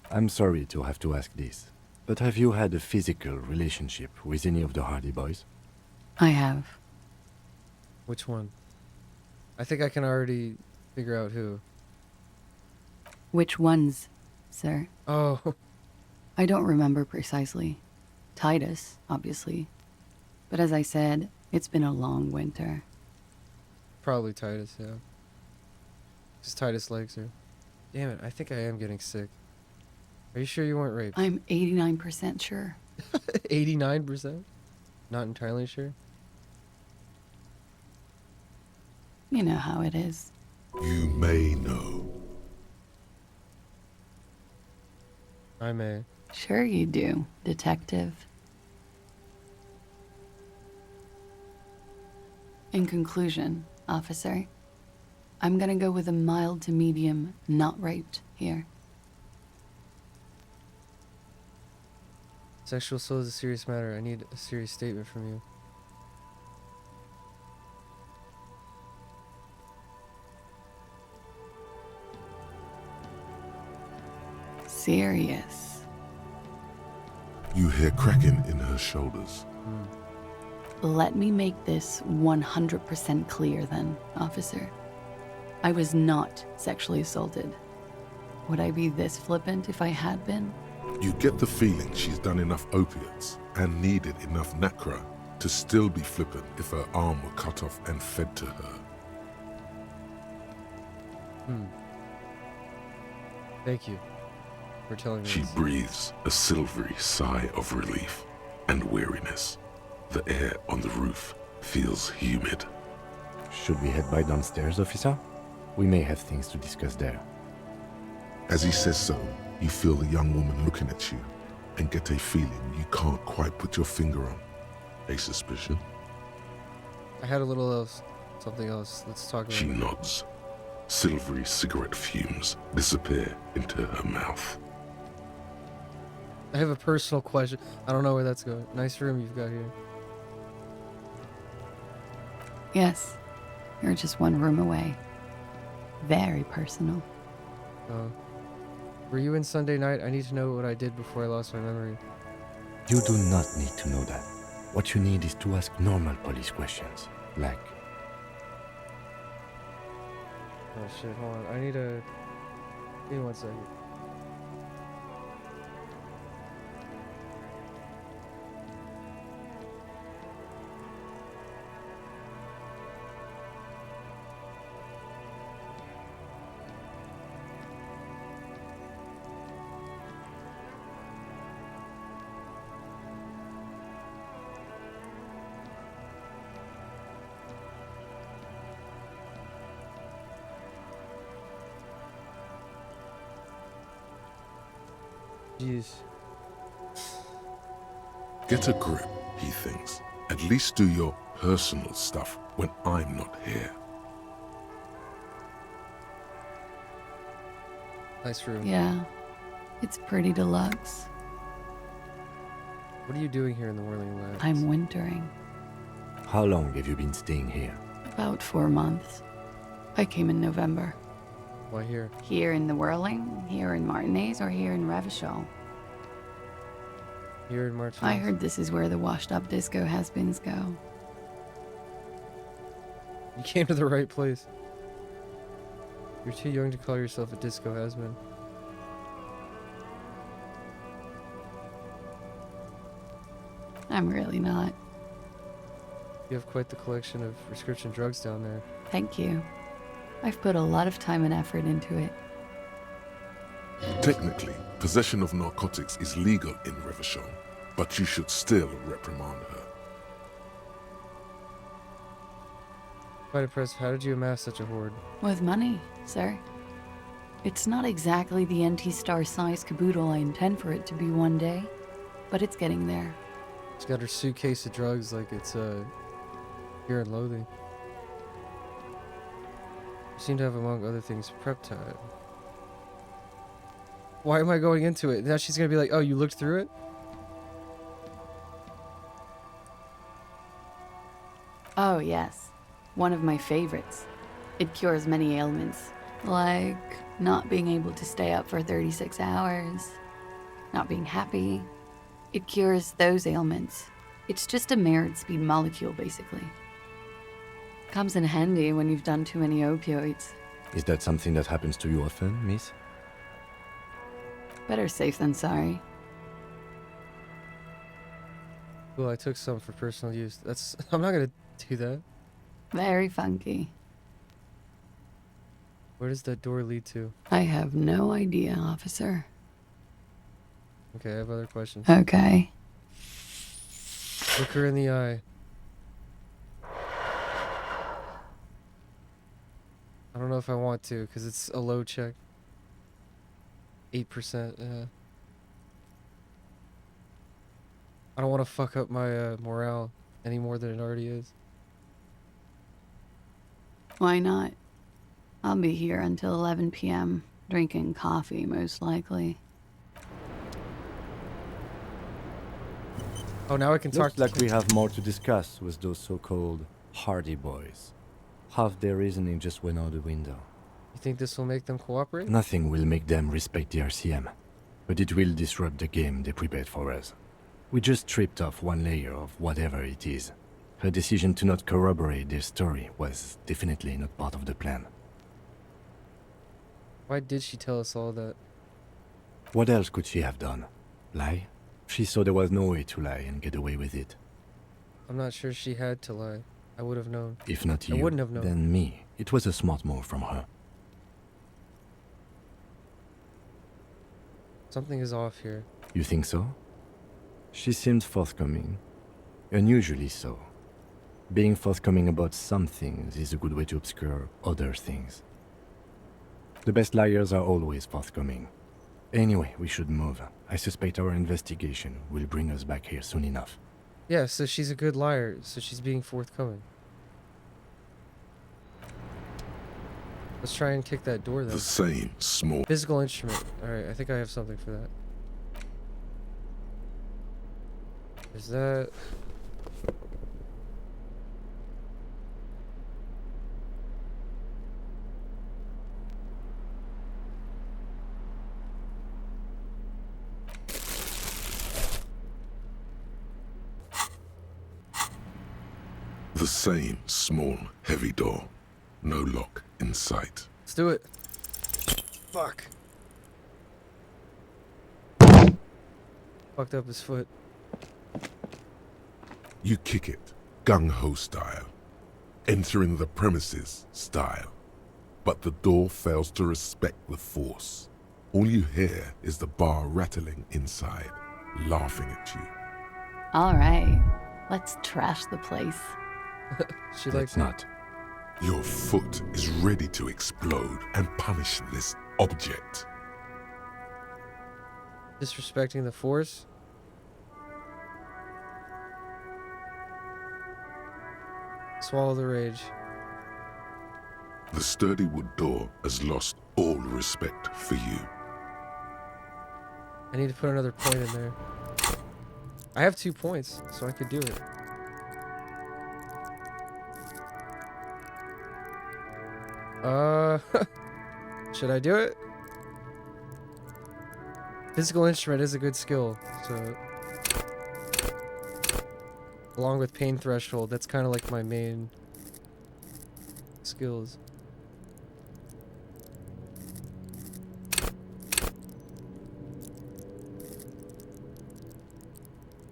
I'm sorry to have to ask this, but have you had a physical relationship with any of the Hardy Boys?
I have.
Which one? I think I can already figure out who.
Which ones, sir?
Oh.
I don't remember precisely. Titus, obviously. But as I said, it's been a long winter.
Probably Titus, yeah. Because Titus likes her. Damn it, I think I am getting sick. Are you sure you weren't raped?
I'm 89% sure.
89%? Not entirely sure?
You know how it is.
You may know.
I may.
Sure you do, detective. In conclusion, officer, I'm gonna go with a mild to medium not raped here.
Sexual assault is a serious matter. I need a serious statement from you.
Serious.
You hear cracking in her shoulders.
Let me make this 100% clear then, officer. I was not sexually assaulted. Would I be this flippant if I had been?
You get the feeling she's done enough opiates and needed enough nacra to still be flippant if her arm were cut off and fed to her.
Thank you for telling me
She
this.
breathes a silvery sigh of relief and weariness. The air on the roof feels humid.
Should we head by downstairs, officer? We may have things to discuss there.
As he says so, you feel the young woman looking at you and get a feeling you can't quite put your finger on. A suspicion?
I had a little else, something else. Let's talk about
She
it.
nods. Silvery cigarette fumes disappear into her mouth.
I have a personal question. I don't know where that's going. Nice room you've got here.
Yes, you're just one room away. Very personal.
Were you in Sunday night? I need to know what I did before I lost my memory.
You do not need to know that. What you need is to ask normal police questions, like...
Oh shit, hold on. I need a... Give me 1 second. Jeez.
Get a grip, he thinks. At least do your personal stuff when I'm not here.
Nice room.
Yeah, it's pretty deluxe.
What are you doing here in the Whirling Lands?
I'm wintering.
How long have you been staying here?
About 4 months. I came in November.
Why here?
Here in the Whirling, here in Martinez, or here in Revachol.
Here in Martinez?
I heard this is where the washed-up disco has-beens go.
You came to the right place. You're too young to call yourself a disco has-been.
I'm really not.
You have quite the collection of prescription drugs down there.
Thank you. I've put a lot of time and effort into it.
Technically, possession of narcotics is legal in Revachol, but you should still reprimand her.
Quite impressive. How did you amass such a hoard?
With money, sir. It's not exactly the NT-star size caboodle I intend for it to be one day, but it's getting there.
She's got her suitcase of drugs like it's Fear and Loathing. You seem to have, among other things, Preptide. Why am I going into it? Now she's gonna be like, oh, you looked through it?
Oh, yes. One of my favorites. It cures many ailments, like not being able to stay up for 36 hours, not being happy. It cures those ailments. It's just a merit speed molecule, basically. Comes in handy when you've done too many opioids.
Is that something that happens to you often, miss?
Better safe than sorry.
Well, I took some for personal use. That's... I'm not gonna do that.
Very funky.
Where does that door lead to?
I have no idea, officer.
Okay, I have other questions.
Okay.
Look her in the eye. I don't know if I want to, because it's a low check. 8%, yeah. I don't want to fuck up my morale any more than it already is.
Why not? I'll be here until 11 p.m., drinking coffee, most likely.
Oh, now I can talk.
Looks like we have more to discuss with those so-called Hardy Boys. Half their reasoning just went out the window.
You think this will make them cooperate?
Nothing will make them respect the RCM, but it will disrupt the game they prepared for us. We just stripped off one layer of whatever it is. Her decision to not corroborate their story was definitely not part of the plan.
Why did she tell us all that?
What else could she have done? Lie? She saw there was no way to lie and get away with it.
I'm not sure she had to lie. I would have known.
If not you,
I wouldn't have known.
then me. It was a smart move from her.
Something is off here.
You think so? She seemed forthcoming. Unusually so. Being forthcoming about some things is a good way to obscure other things. The best liars are always forthcoming. Anyway, we should move. I suspect our investigation will bring us back here soon enough.
Yeah, so she's a good liar, so she's being forthcoming. Let's try and kick that door then.
The same small...
Physical instrument. Alright, I think I have something for that. Is that...
The same small, heavy door. No lock in sight.
Let's do it. Fuck. Fucked up his foot.
You kick it, gung-ho style. Entering the premises style. But the door fails to respect the force. All you hear is the bar rattling inside, laughing at you.
All right. Let's trash the place.
She
likes not.
Your foot is ready to explode and punish this object.
Disrespecting the force? Swallow the rage.
The sturdy wood door has lost all respect for you.
I need to put another point in there. I have 2 points, so I could do it. Should I do it? Physical instrument is a good skill, so... Along with pain threshold, that's kind of like my main skills.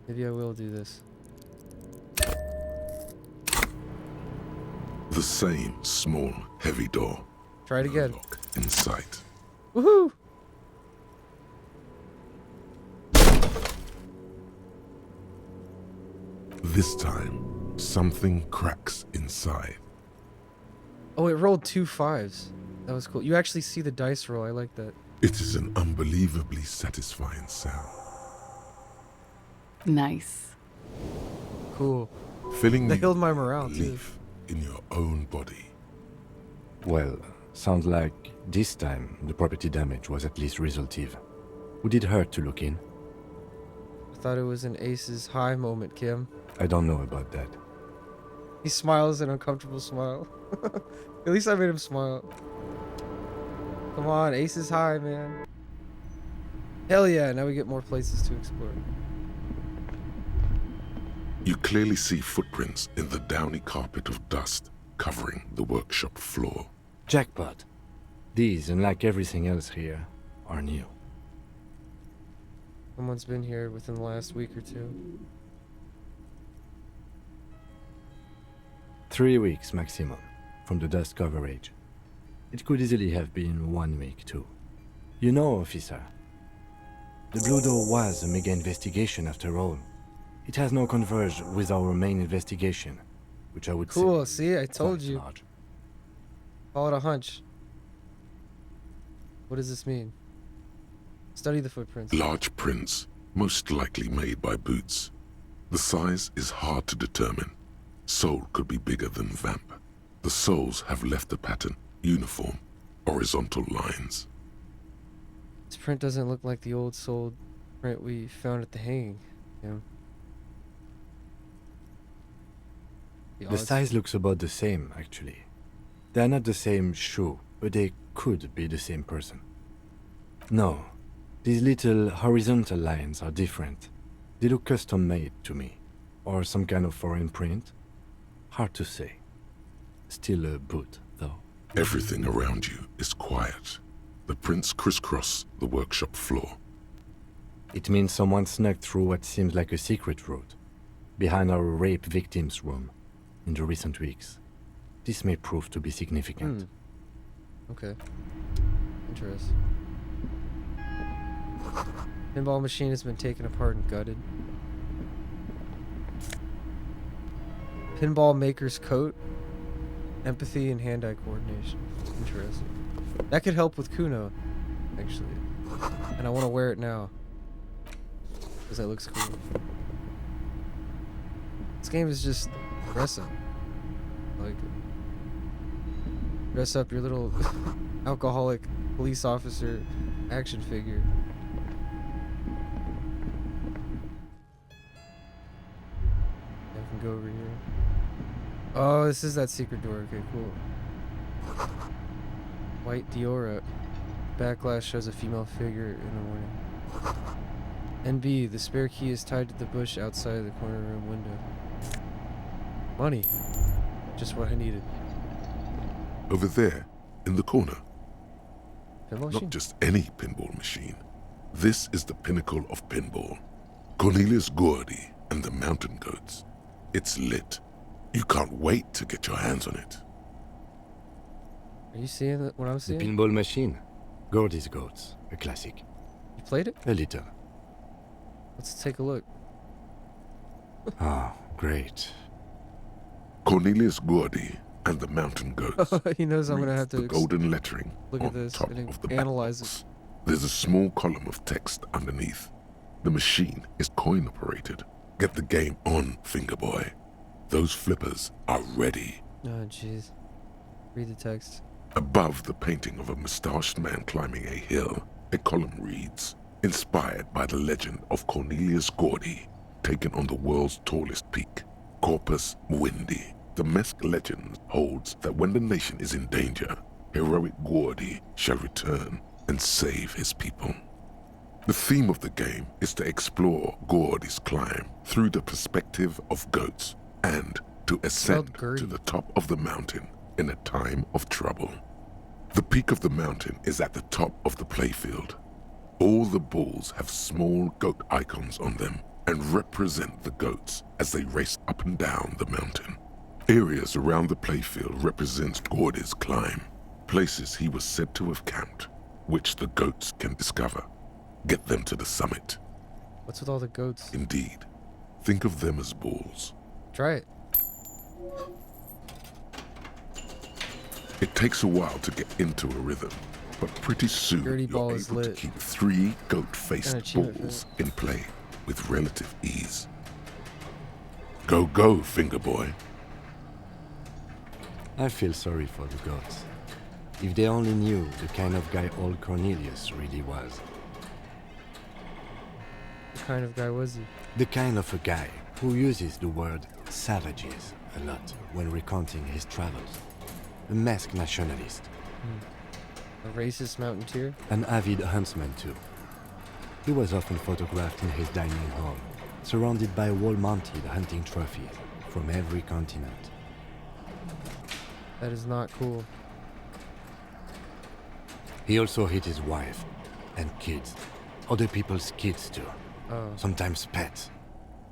Maybe I will do this.
The same small, heavy door.
Try it again.
Lock in sight.
Woohoo!
This time, something cracks inside.
Oh, it rolled 2 5s. That was cool. You actually see the dice roll. I like that.
It is an unbelievably satisfying sound.
Nice.
Cool.
Filling
They
you
healed my morale,
with
too.
belief in your own body.
Well, sounds like this time the property damage was at least resolutive. Would it hurt to look in?
I thought it was an Ace's high moment, Kim.
I don't know about that.
He smiles an uncomfortable smile. At least I made him smile. Come on, ace is high, man. Hell yeah, now we get more places to explore.
You clearly see footprints in the downy carpet of dust covering the workshop floor.
Jackpot. These, unlike everything else here, are new.
Someone's been here within the last week or two.
3 weeks maximum from the dust coverage. It could easily have been 1 week too. You know, officer, the Blue Door was a mega investigation after all. It has now converged with our main investigation, which I would say...
Cool, see, I told
quite
you.
large.
Call it a hunch. What does this mean? Study the footprints.
Large prints, most likely made by boots. The size is hard to determine. Sole could be bigger than vamp. The soles have left a pattern, uniform, horizontal lines.
This print doesn't look like the old sold print we found at the hanging. Yeah.
The size looks about the same, actually. They're not the same shoe, but they could be the same person. No, these little horizontal lines are different. They look custom-made to me. Or some kind of foreign print. Hard to say. Still a boot, though.
Everything around you is quiet. The prints crisscross the workshop floor.
It means someone snuck through what seems like a secret route, behind our rape victim's room, in the recent weeks. This may prove to be significant.
Okay. Interesting. Pinball machine has been taken apart and gutted. Pinball maker's coat. Empathy and hand-eye coordination. Interesting. That could help with Kuno, actually. And I want to wear it now. Because that looks cool. This game is just dressing. Like, dress up your little alcoholic police officer action figure. I can go over here. Oh, this is that secret door. Okay, cool. White Diora. Backlash shows a female figure in the morning. NB, the spare key is tied to the bush outside the corner room window. Money. Just what I needed.
Over there, in the corner.
Pinball machine?
Not just any pinball machine. This is the pinnacle of pinball. Cornelius Gordy and the Mountain Goats. It's lit. You can't wait to get your hands on it.
Are you seeing what I'm
The
seeing?
pinball machine. Gordy's Goats. A classic.
You played it?
A little.
Let's take a look.
Oh, great.
Cornelius Gordy and the Mountain Goats.
He knows I'm gonna have to
The golden lettering
look
on
at this
top
and
of the
analyze
box.
it.
There's a small column of text underneath. The machine is coin operated. Get the game on, Fingerboy. Those flippers are ready.
Oh, jeez. Read the text.
Above the painting of a mustached man climbing a hill, a column reads, inspired by the legend of Cornelius Gordy, taken on the world's tallest peak, Corpus Muindi. The Mesk legend holds that when the nation is in danger, heroic Gordy shall return and save his people. The theme of the game is to explore Gordy's climb through the perspective of goats and to ascend to the top of the mountain in a time of trouble. The peak of the mountain is at the top of the playfield. All the balls have small goat icons on them and represent the goats as they race up and down the mountain. Areas around the playfield represent Gordy's climb, places he was said to have camped, which the goats can discover. Get them to the summit.
What's with all the goats?
Indeed. Think of them as balls.
Try it.
It takes a while to get into a rhythm, but pretty soon you're able to keep 3 goat-faced balls in play with relative ease. Go, go, Fingerboy.
I feel sorry for the gods. If they only knew the kind of guy old Cornelius really was.
What kind of guy was he?
The kind of a guy who uses the word savages a lot when recounting his travels. a masked nationalist.
A racist mountaineer?
An avid huntsman too. He was often photographed in his dining hall, surrounded by wall-mounted hunting trophies from every continent.
That is not cool.
He also hit his wife and kids. Other people's kids too.
Oh.
Sometimes pets.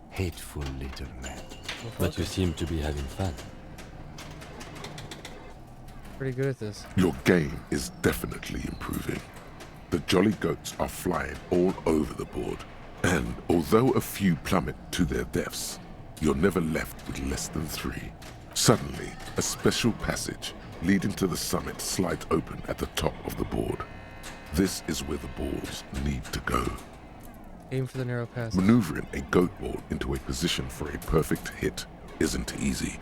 Hateful little man.
Well,
But you seem to be having fun.
Pretty good at this.
Your game is definitely improving. The jolly goats are flying all over the board, and although a few plummet to their deaths, you're never left with less than 3. Suddenly, a special passage leading to the summit slides open at the top of the board. This is where the balls need to go.
Aim for the narrow pass.
Maneuvering a goat ball into a position for a perfect hit isn't easy.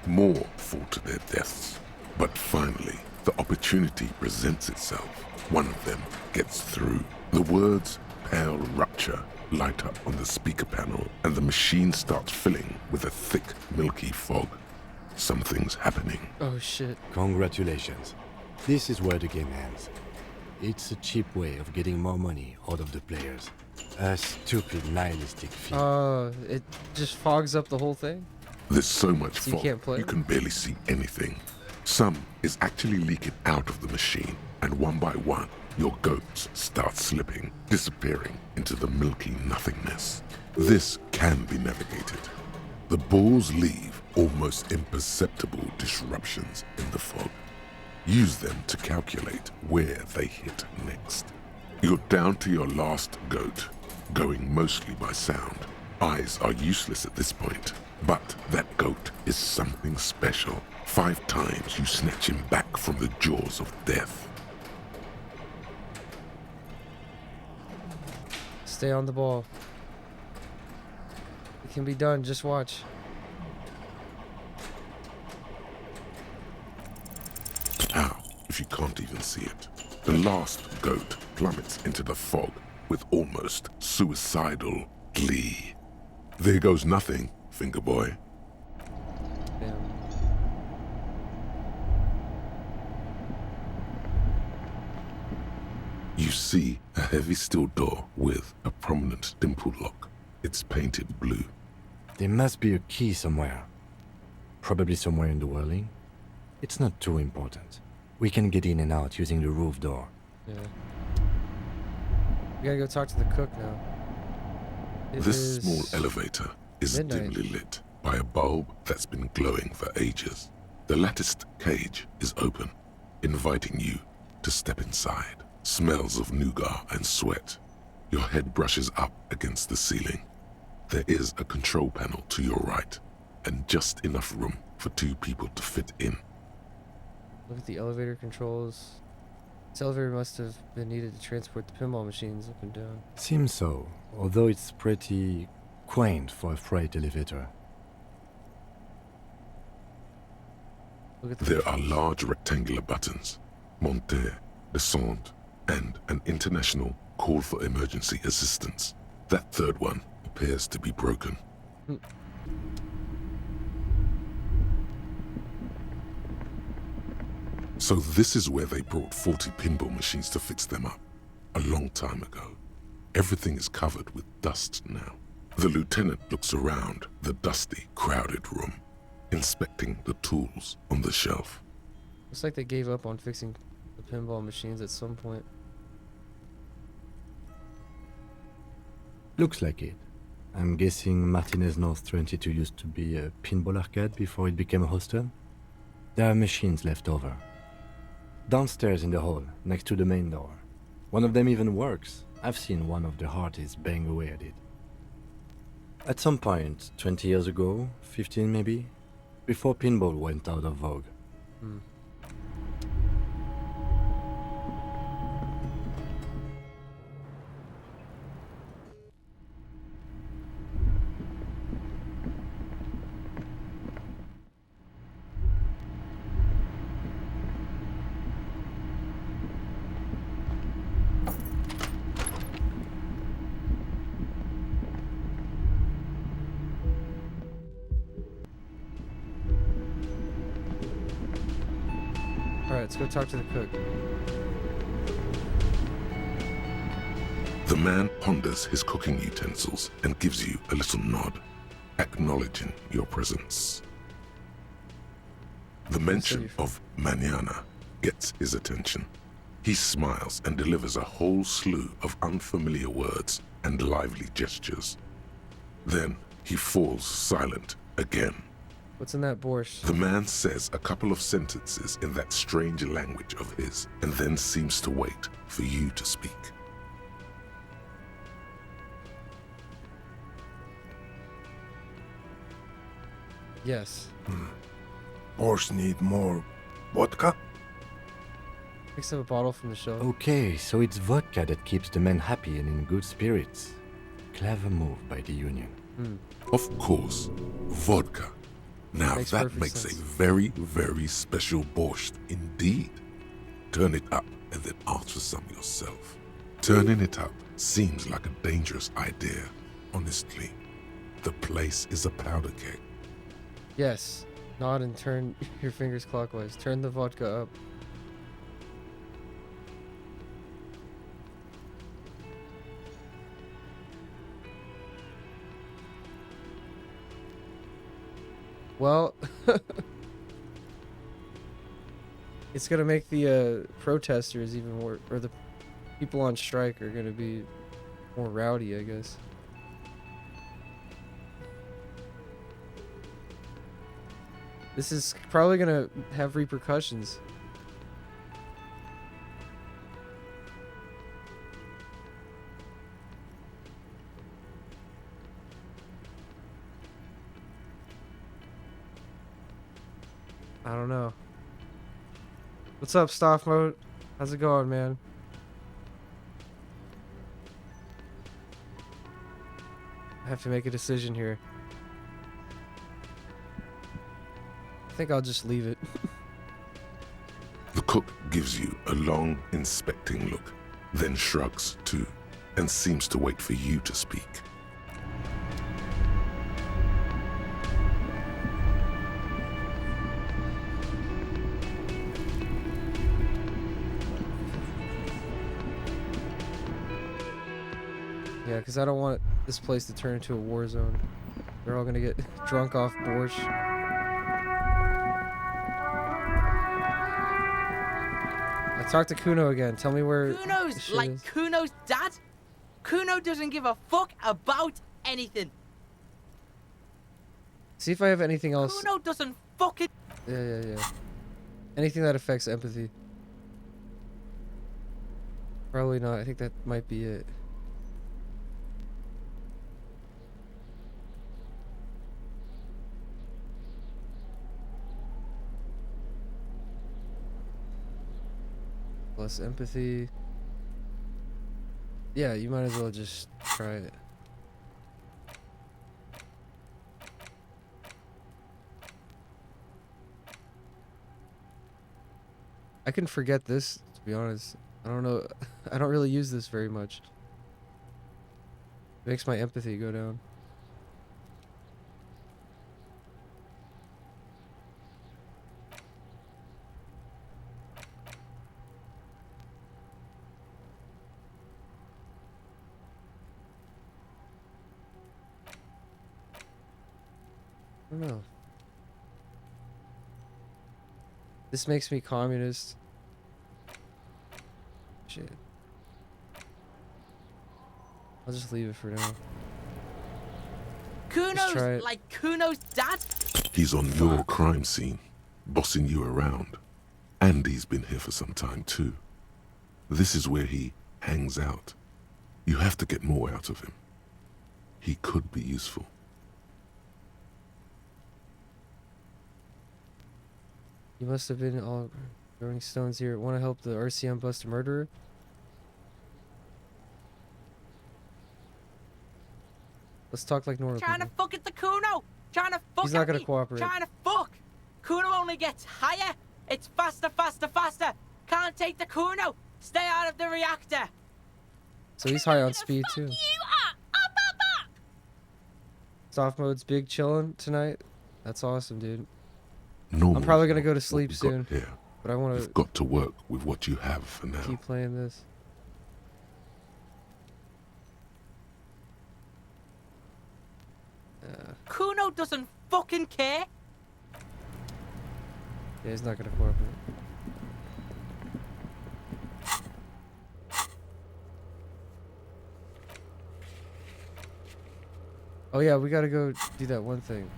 More fall to their deaths. But finally, the opportunity presents itself. One of them gets through. The words "Pale Rupture" light up on the speaker panel, and the machine starts filling with a thick, milky fog. Something's happening.
Oh shit.
Congratulations. This is where the game ends. It's a cheap way of getting more money out of the players. A stupid nihilistic fee.
It just fogs up the whole thing?
There's so much
So you
fog,
can't play?
you can barely see anything. Some is actually leaking out of the machine, and one by one, your goats start slipping, disappearing into the milky nothingness. This can be navigated. The balls leave almost imperceptible disruptions in the fog. Use them to calculate where they hit next. You're down to your last goat, going mostly by sound. Eyes are useless at this point, but that goat is something special. 5 times you snatch him back from the jaws of death.
Stay on the ball. It can be done, just watch.
How if you can't even see it? The last goat plummets into the fog with almost suicidal glee. There goes nothing, finger boy.
Damn.
You see a heavy steel door with a prominent dimple lock. It's painted blue.
There must be a key somewhere. Probably somewhere in the whirling. It's not too important. We can get in and out using the roof door.
Yeah. We gotta go talk to the cook now. It
This
is
small elevator is
midnight.
dimly lit by a bulb that's been glowing for ages. The latticed cage is open, inviting you to step inside. Smells of nougat and sweat. Your head brushes up against the ceiling. There is a control panel to your right, and just enough room for 2 people to fit in.
Look at the elevator controls. This elevator must have been needed to transport the pinball machines up and down.
Seems so, although it's pretty quaint for a freight elevator.
Look at the
There are large rectangular buttons, monter, descend, and an international call for emergency assistance. That third one appears to be broken. So this is where they brought 40 pinball machines to fix them up, a long time ago. Everything is covered with dust now. The lieutenant looks around the dusty, crowded room, inspecting the tools on the shelf.
Looks like they gave up on fixing the pinball machines at some point.
Looks like it. I'm guessing Martinez North 22 used to be a pinball arcade before it became a hostel. There are machines left over. Downstairs in the hall, next to the main door. One of them even works. I've seen one of the artists bang away at it. At some point, 20 years ago, 15 maybe, before pinball went out of vogue.
let's go talk to the cook.
The man ponders his cooking utensils and gives you a little nod, acknowledging your presence. The mention of mañana gets his attention. He smiles and delivers a whole slew of unfamiliar words and lively gestures. Then he falls silent again.
What's in that borscht?
The man says a couple of sentences in that strange language of his and then seems to wait for you to speak.
Yes.
Borscht need more vodka?
Picks up a bottle from the shelf.
Okay, so it's vodka that keeps the men happy and in good spirits. Clever move by the Union.
Of course, vodka. Now that makes a very, very special borscht indeed. Turn it up and then ask for some yourself. Turning it up seems like a dangerous idea, honestly. The place is a powder keg.
Yes. Nod and turn your fingers clockwise. Turn the vodka up. Well, it's gonna make the protesters even more, or the people on strike are gonna be more rowdy, I guess. This is probably gonna have repercussions. I don't know. What's up, Staff Mode? How's it going, man? I have to make a decision here. I think I'll just leave it.
The cook gives you a long, inspecting look, then shrugs too, and seems to wait for you to speak.
Yeah, because I don't want this place to turn into a war zone. They're all gonna get drunk off borscht. I talked to Kuno again. Tell me where
Kuno's
the shit
like
is.
Kuno's dad? Kuno doesn't give a fuck about anything.
See if I have anything else.
Kuno doesn't fucking...
Yeah. Anything that affects empathy. Probably not. I think that might be it. Plus empathy. Yeah, you might as well just try it. I can forget this, to be honest. I don't know. I don't really use this very much. It makes my empathy go down. I don't know. This makes me communist. Shit. I'll just leave it for now.
Kuno's like Kuno's dad?
He's on your crime scene, bossing you around. And he's been here for some time too. This is where he hangs out. You have to get more out of him. He could be useful.
You must have been all throwing stones here. Want to help the RCM bust a murderer? Let's talk like normal
Trying to
people.
fuck at the Kuno! Trying to fuck
He's not
at
gonna
me.
cooperate.
Trying to fuck! Kuno only gets higher! It's faster, faster, faster! Can't take the Kuno! Stay out of the reactor!
So he's high on speed too.
You up!
Soft mode's big chillin' tonight. That's awesome, dude.
Normal
I'm probably gonna go to
what
sleep
we got
soon.
Here.
But I want
You've got to work with what you have for now.
keep playing this.
Kuno doesn't fucking care.
Yeah, he's not gonna cooperate. Oh yeah, we gotta go do that one thing.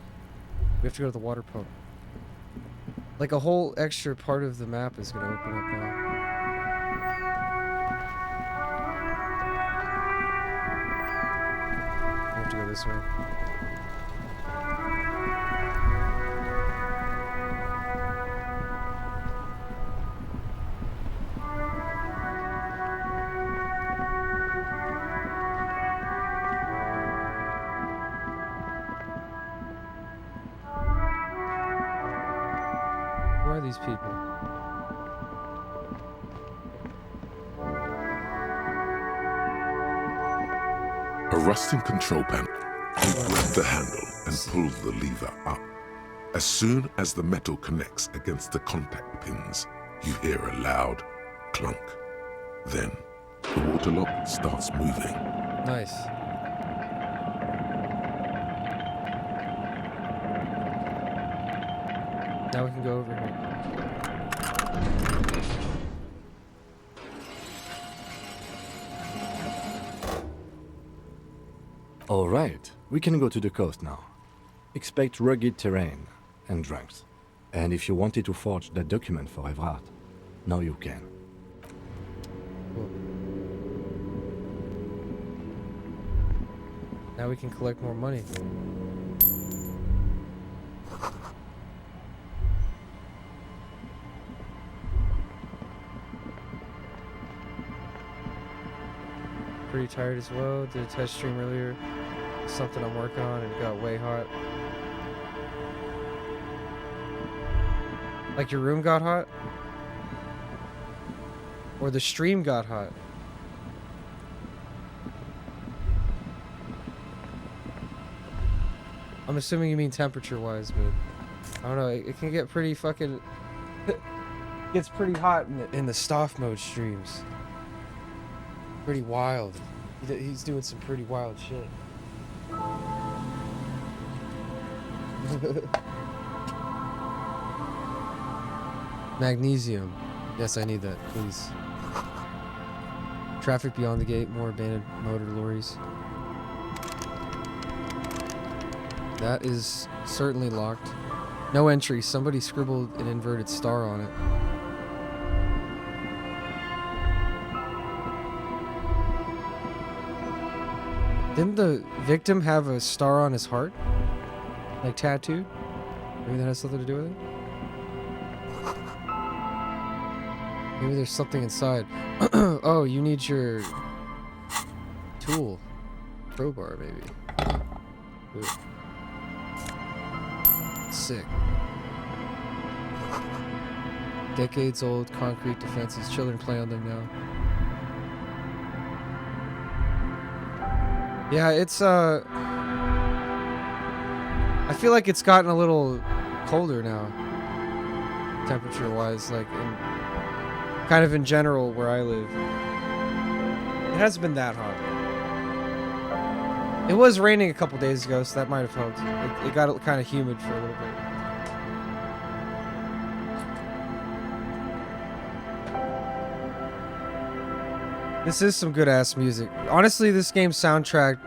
We have to go to the water pump. Like a whole extra part of the map is gonna open up now. We have to go this way. Who are these people?
A rusting control panel. You grab the handle and pull the lever up. As soon as the metal connects against the contact pins, you hear a loud clunk. Then, the water lock starts moving.
Nice. Now we can go over here.
All right, we can go to the coast now. Expect rugged terrain and drunks. And if you wanted to forge that document for Everard, now you can.
Cool. Now we can collect more money. Pretty tired as well. Did a test stream earlier. Something I'm working on and it got way hot. Like your room got hot? Or the stream got hot? I'm assuming you mean temperature-wise, but I don't know. It can get pretty fucking. Gets pretty hot in the soft mode streams. Pretty wild. He's doing some pretty wild shit. Magnesium. Yes, I need that, please. Traffic beyond the gate, more abandoned motor lorries. That is certainly locked. No entry. Somebody scribbled an inverted star on it. Didn't the victim have a star on his heart? Like tattooed? Maybe that has something to do with it? Maybe there's something inside. Oh, you need your tool. Crowbar, maybe. Ooh. Sick. Decades old concrete defenses. Children play on them now. Yeah, it's I feel like it's gotten a little colder now. Temperature wise, like kind of in general where I live. It hasn't been that hot. It was raining a couple days ago, so that might have helped. It got kind of humid for a little bit. This is some good ass music. Honestly, this game's soundtrack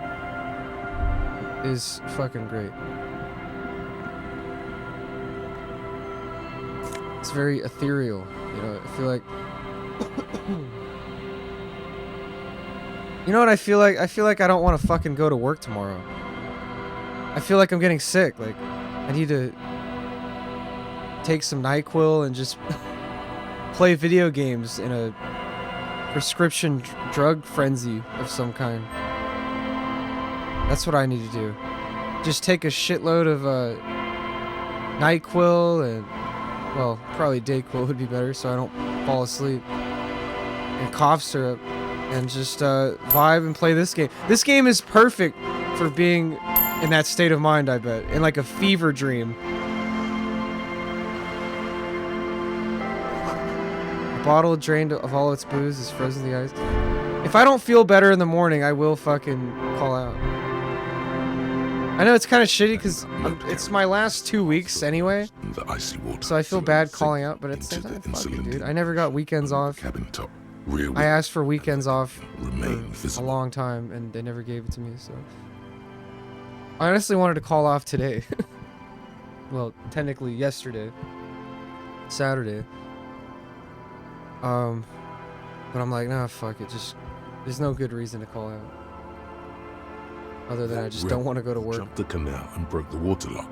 is fucking great. It's very ethereal, you know. I feel like you know what I feel like? I feel like I don't want to fucking go to work tomorrow. I feel like I'm getting sick. Like, I need to take some NyQuil and just play video games in a prescription drug frenzy of some kind. That's what I need to do. Just take a shitload of NyQuil and, well, probably Dayquil would be better so I don't fall asleep. And cough syrup. And just vibe and play this game. This game is perfect for being in that state of mind, I bet. In like a fever dream. bottle drained of all its booze is frozen the ice. If I don't feel better in the morning, I will fucking call out. I know it's kind of shitty because it's my last 2 weeks anyway.
The icy water.
So I feel bad calling out, but at the same time, fuck it, dude. I never got weekends off.
Cabin top. Rear
I asked for weekends off
remain
for a
visible.
long time, and they never gave it to me, so... I honestly wanted to call off today. Well, technically yesterday. Saturday. But I'm like, nah, fuck it. Just, there's no good reason to call out. Other than I just don't want to go to work.
Jumped the canal and broke the waterlock.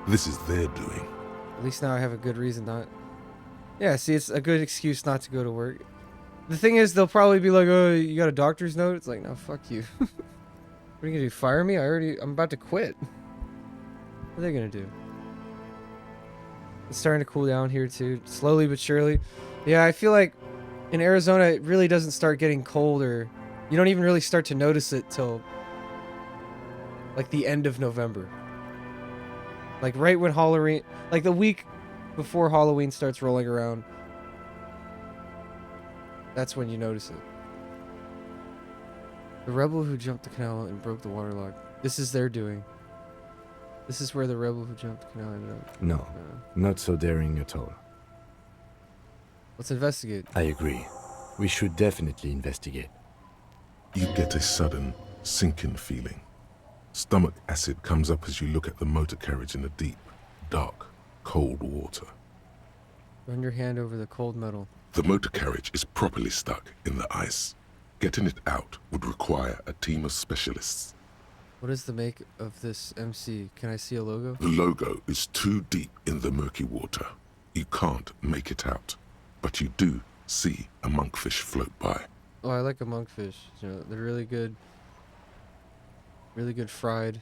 This is their doing.
At least now I have a good reason not... Yeah, see, it's a good excuse not to go to work. The thing is, they'll probably be like, oh, you got a doctor's note? It's like, no, fuck you. What are you gonna do, fire me? I'm about to quit. What are they gonna do? It's starting to cool down here too, slowly but surely. Yeah, I feel like in Arizona, it really doesn't start getting colder. You don't even really start to notice it till like the end of November. Like right when Halloween, like the week before Halloween starts rolling around. That's when you notice it. The rebel who jumped the canal and broke the waterlock. This is their doing. This is where the rebel who jumped the canal ended up.
No, not so daring at all.
Let's investigate.
I agree. We should definitely investigate.
You get a sudden sinking feeling. Stomach acid comes up as you look at the motor carriage in the deep, dark, cold water.
Run your hand over the cold metal.
The motor carriage is properly stuck in the ice. Getting it out would require a team of specialists.
What is the make of this MC? Can I see a logo?
The logo is too deep in the murky water. You can't make it out, but you do see a monkfish float by.
Oh, I like a monkfish. You know, they're really good. Really good fried.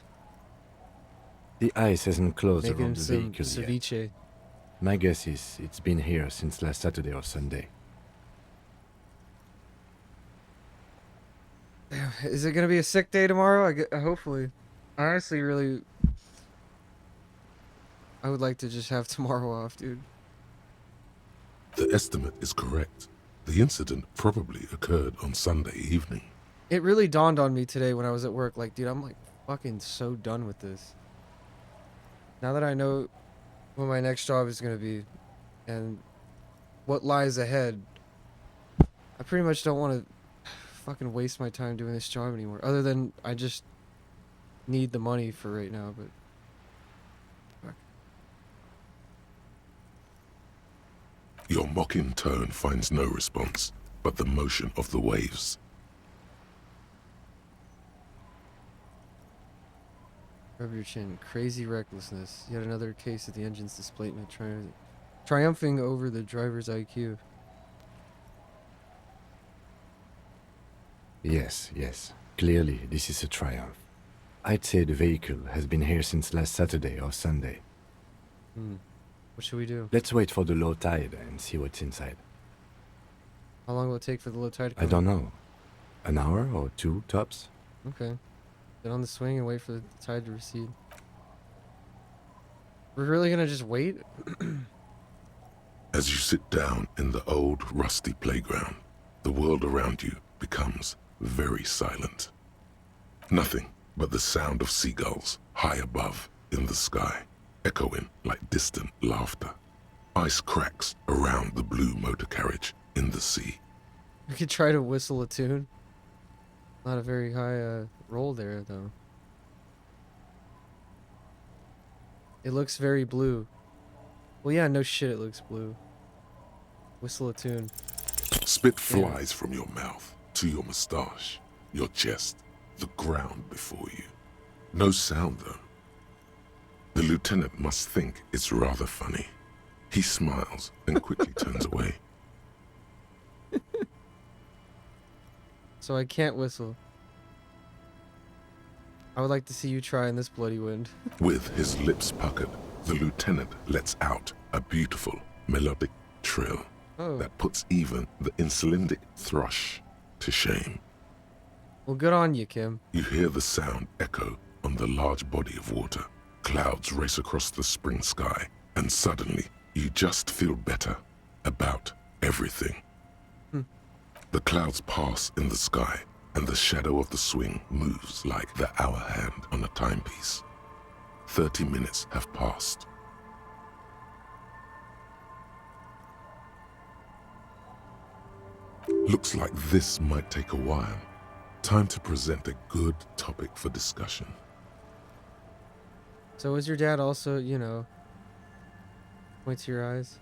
The ice hasn't closed
Making
around the
some
vehicle yet.
ceviche.
My guess is it's been here since last Saturday or Sunday.
Is it gonna be a sick day tomorrow? Hopefully. I honestly really... I would like to just have tomorrow off, dude.
The estimate is correct. The incident probably occurred on Sunday evening.
It really dawned on me today when I was at work. Like, dude, I'm like fucking so done with this. Now that I know what my next job is gonna be and what lies ahead, I pretty much don't want to fucking waste my time doing this job anymore. Other than I just need the money for right now, but fuck.
Your mocking tone finds no response, but the motion of the waves.
Rub your chin. Crazy recklessness. Yet another case of the engine's displacement triumphing over the driver's IQ.
Yes, yes. Clearly, this is a triumph. I'd say the vehicle has been here since last Saturday or Sunday.
What should we do?
Let's wait for the low tide and see what's inside.
How long will it take for the low tide to come?
I don't know. An hour or two, tops?
Okay. Get on the swing and wait for the tide to recede. We're really gonna just wait?
As you sit down in the old, rusty playground, the world around you becomes very silent. Nothing but the sound of seagulls high above in the sky, echoing like distant laughter. Ice cracks around the blue motor carriage in the sea.
We could try to whistle a tune. Not a very high roll there, though. It looks very blue. Well, yeah, no shit, it looks blue. Whistle a tune.
Spit flies from your mouth to your mustache, your chest, the ground before you. No sound, though. The lieutenant must think it's rather funny. He smiles and quickly turns away.
So I can't whistle. I would like to see you try in this bloody wind.
With his lips puckered, the lieutenant lets out a beautiful melodic trill that puts even the insulindic thrush to shame.
Well, good on you, Kim.
You hear the sound echo on the large body of water. Clouds race across the spring sky, and suddenly you just feel better about Everything. The clouds pass in the sky, and the shadow of the swing moves like the hour hand on a timepiece. 30 minutes have passed. Looks like this might take a while. Time to present a good topic for discussion.
So was your dad also, you know, point to your eyes?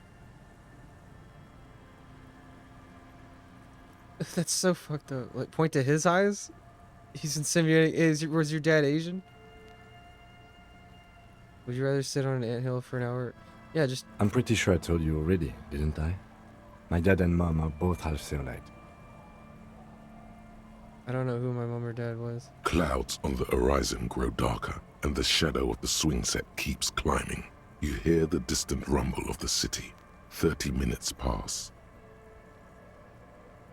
That's so fucked up. Like, point to his eyes? He's insinuating, was your dad Asian? Would you rather sit on an anthill for an hour? Yeah, just...
I'm pretty sure I told you already, didn't I? My dad and mom are both half Seolite.
I don't know who my mom or dad was.
Clouds on the horizon grow darker, and the shadow of the swing set keeps climbing. You hear the distant rumble of the city. 30 minutes pass.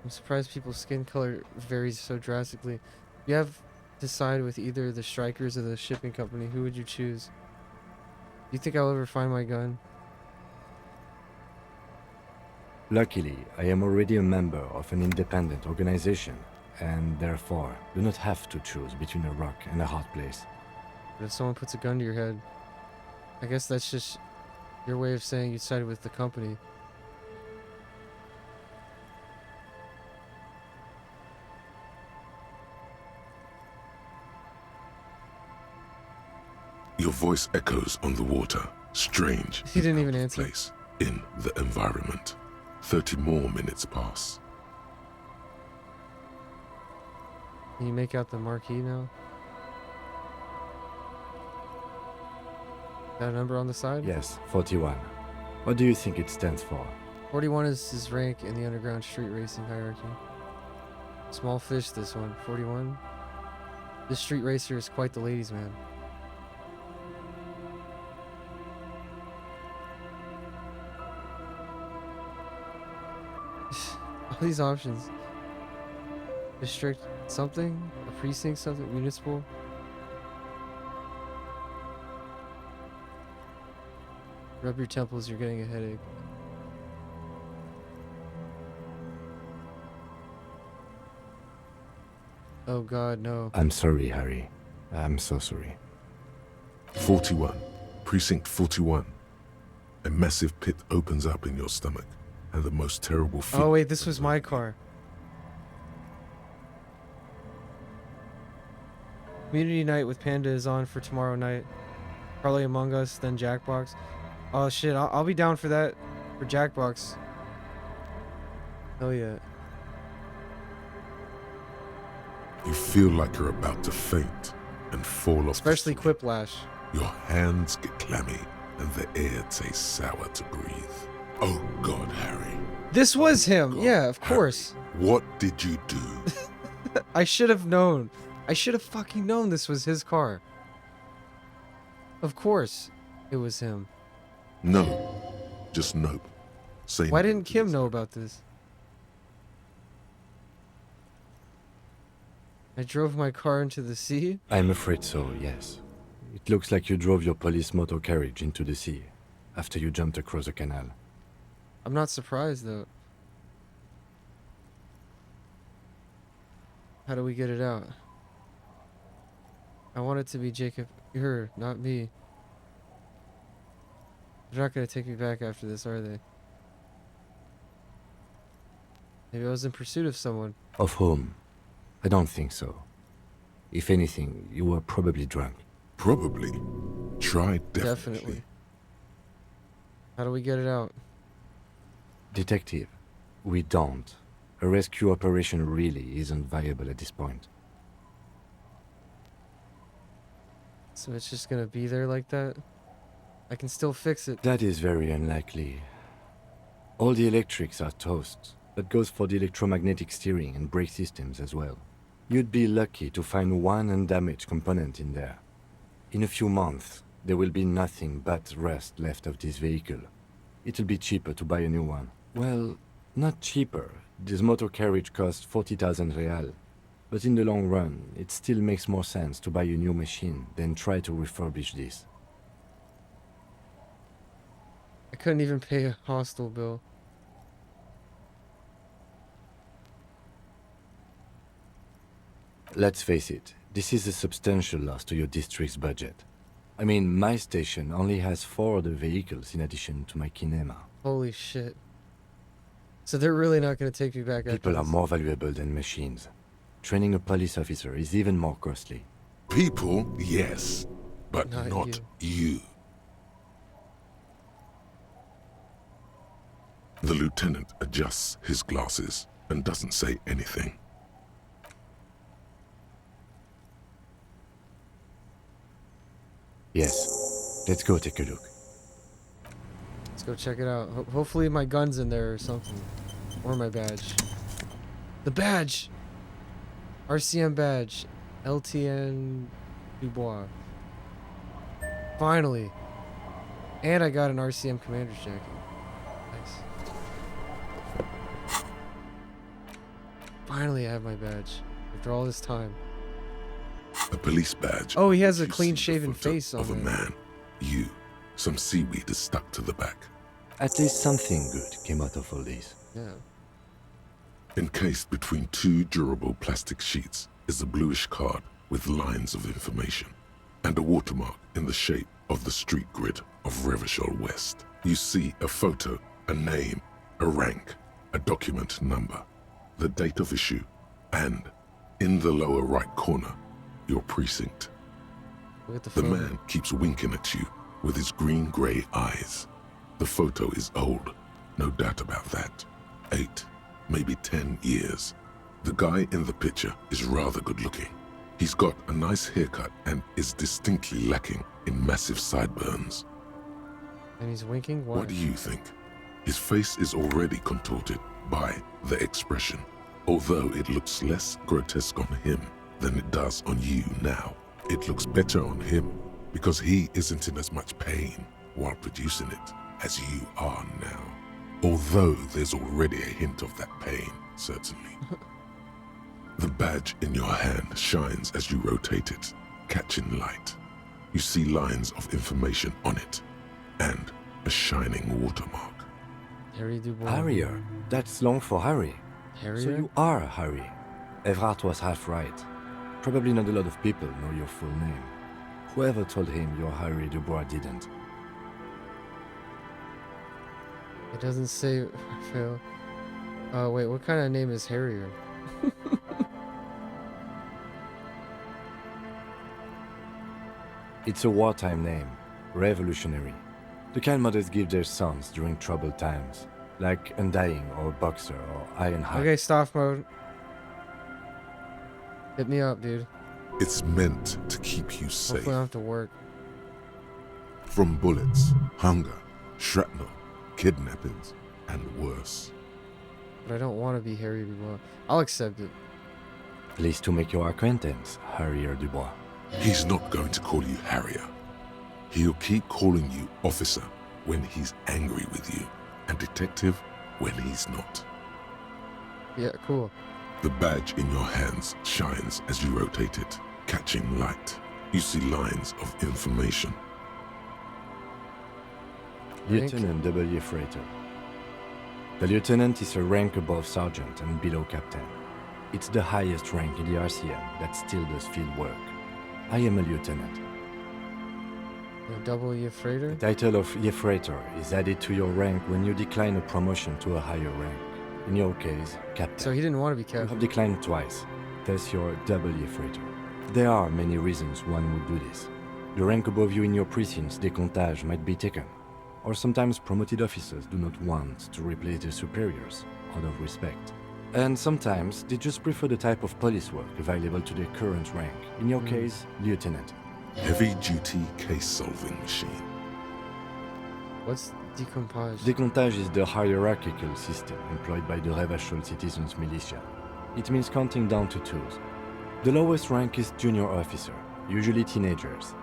I'm surprised people's skin color varies so drastically. You have to side with either the strikers or the shipping company. Who would you choose? Do you think I'll ever find my gun?
Luckily, I am already a member of an independent organization, and therefore do not have to choose between a rock and a hard place.
But if someone puts a gun to your head, I guess that's just your way of saying you sided with the company.
Your voice echoes on the water. Strange.
He didn't even answer.
Place in the environment. 30 more minutes pass.
Can you make out the marquee now? That a number on the side?
Yes, 41. What do you think it stands for?
41 is his rank in the underground street racing hierarchy. Small fish, this one. 41. This street racer is quite the ladies' man. All these options. District something? A precinct something? Municipal? Rub your temples, you're getting a headache. Oh god, no.
I'm sorry, Harry. I'm so sorry.
41. Precinct 41. A massive pit opens up in your stomach, and the most terrible feeling...
Oh wait, this was my car. Community night with Panda is on for tomorrow night. Probably Among Us, then Jackbox. Oh shit, I'll be down for that. For Jackbox. Hell yeah.
You feel like you're about to faint and fall off.
Especially Quiplash.
Your hands get clammy and the air tastes sour to breathe. Oh God, Harry.
This was him. Yeah, of course.
Harry, what did you do?
I should have known. I should have fucking known this was his car. Of course, it was him.
No. Just nope. Say
Why
no
didn't
to
Kim
this.
know about this? I drove my car into the sea?
I'm afraid so, yes. It looks like you drove your police motor carriage into the sea after you jumped across the canal.
I'm not surprised, though. How do we get it out? I want it to be Jacob, her, not me. They're not gonna take me back after this, are they? Maybe I was in pursuit of someone.
Of whom? I don't think so. If anything, you were probably drunk.
Probably. Try
Definitely. How do we get it out?
Detective, we don't. A rescue operation really isn't viable at this point.
So it's just gonna be there like that? I can still fix it.
That is very unlikely. All the electrics are toast. That goes for the electromagnetic steering and brake systems as well. You'd be lucky to find one undamaged component in there. In a few months, there will be nothing but rust left of this vehicle. It'll be cheaper to buy a new one. Well, not cheaper. This motor carriage costs 40,000 real. But in the long run, it still makes more sense to buy a new machine than try to refurbish this.
I couldn't even pay a hostel bill.
let's face it, this is a substantial loss to your district's budget. I mean, my station only has 4 other vehicles in addition to my kinema.
Holy shit. So they're really not going to take me back after
People are
this?
more valuable than machines. Training a police officer is even more costly.
People, yes, but not you. The lieutenant adjusts his glasses and doesn't say anything.
Yes, let's go take a look.
Let's go check it out. Hopefully my gun's in there or something. Or my badge. The badge! RCM badge. LTN Dubois. Finally. And I got an RCM commander's jacket. Nice. Finally I have my badge. After all this time.
A police badge.
Oh, he has a clean-shaven face on
of a
it.
man. You. Some seaweed is stuck to the back.
At least something good came out of all this.
Yeah.
Encased between 2 durable plastic sheets is a bluish card with lines of information and a watermark in the shape of the street grid of Revachol West. You see a photo, a name, a rank, a document number, the date of issue, and, in the lower right corner, your precinct. The man keeps winking at you with his green-gray eyes. The photo is old, no doubt about that. 8, maybe 10 years. The guy in the picture is rather good-looking. He's got a nice haircut and is distinctly lacking in massive sideburns.
And he's winking?
What do you think? His face is already contorted by the expression, although it looks less grotesque on him than it does on you now. It looks better on him because he isn't in as much pain while producing it as you are now. Although there's already a hint of that pain, certainly. The badge in your hand shines as you rotate it, catching light. You see lines of information on it, and a shining watermark.
Harry Dubois.
Harrier. That's long for Harry.
Harrier?
So you are Harry. Evrard was half right. Probably not a lot of people know your full name. Whoever told him you're Harry Dubois didn't.
It doesn't say... Phil. Oh, wait, what kind of name is Harrier?
It's a wartime name. Revolutionary. The kind mothers give their sons during troubled times. Like Undying or Boxer or Ironhide.
Okay, stop mode. Hit me up, dude.
It's meant to keep you safe.
Hopefully I don't have to work.
From bullets, hunger, shrapnel, kidnappings, and worse.
But I don't want to be Harry Dubois. I'll accept it.
Pleased to make your acquaintance, Harrier Dubois.
He's not going to call you Harrier. He'll keep calling you officer when he's angry with you, and detective when he's not.
Yeah, cool.
The badge in your hands shines as you rotate it, catching light. You see lines of information.
Lieutenant W. Freighter. The lieutenant is a rank above sergeant and below captain. It's the highest rank in the RCM that still does field work. I am a lieutenant.
The W. Freighter?
The title of Freighter is added to your rank when you decline a promotion to a higher rank. In your case, captain.
So he didn't want to be captain.
You have declined twice. Thus you're W. Freighter. There are many reasons one would do this. The rank above you in your precinct's decomptage might be taken. Or sometimes promoted officers do not want to replace their superiors, out of respect. And sometimes they just prefer the type of police work available to their current rank. In your case, lieutenant.
Heavy-duty case-solving machine.
What's decompage?
Decomptage is the hierarchical system employed by the Revachol Citizens Militia. It means counting down to 2s. The lowest rank is junior officer, usually teenagers.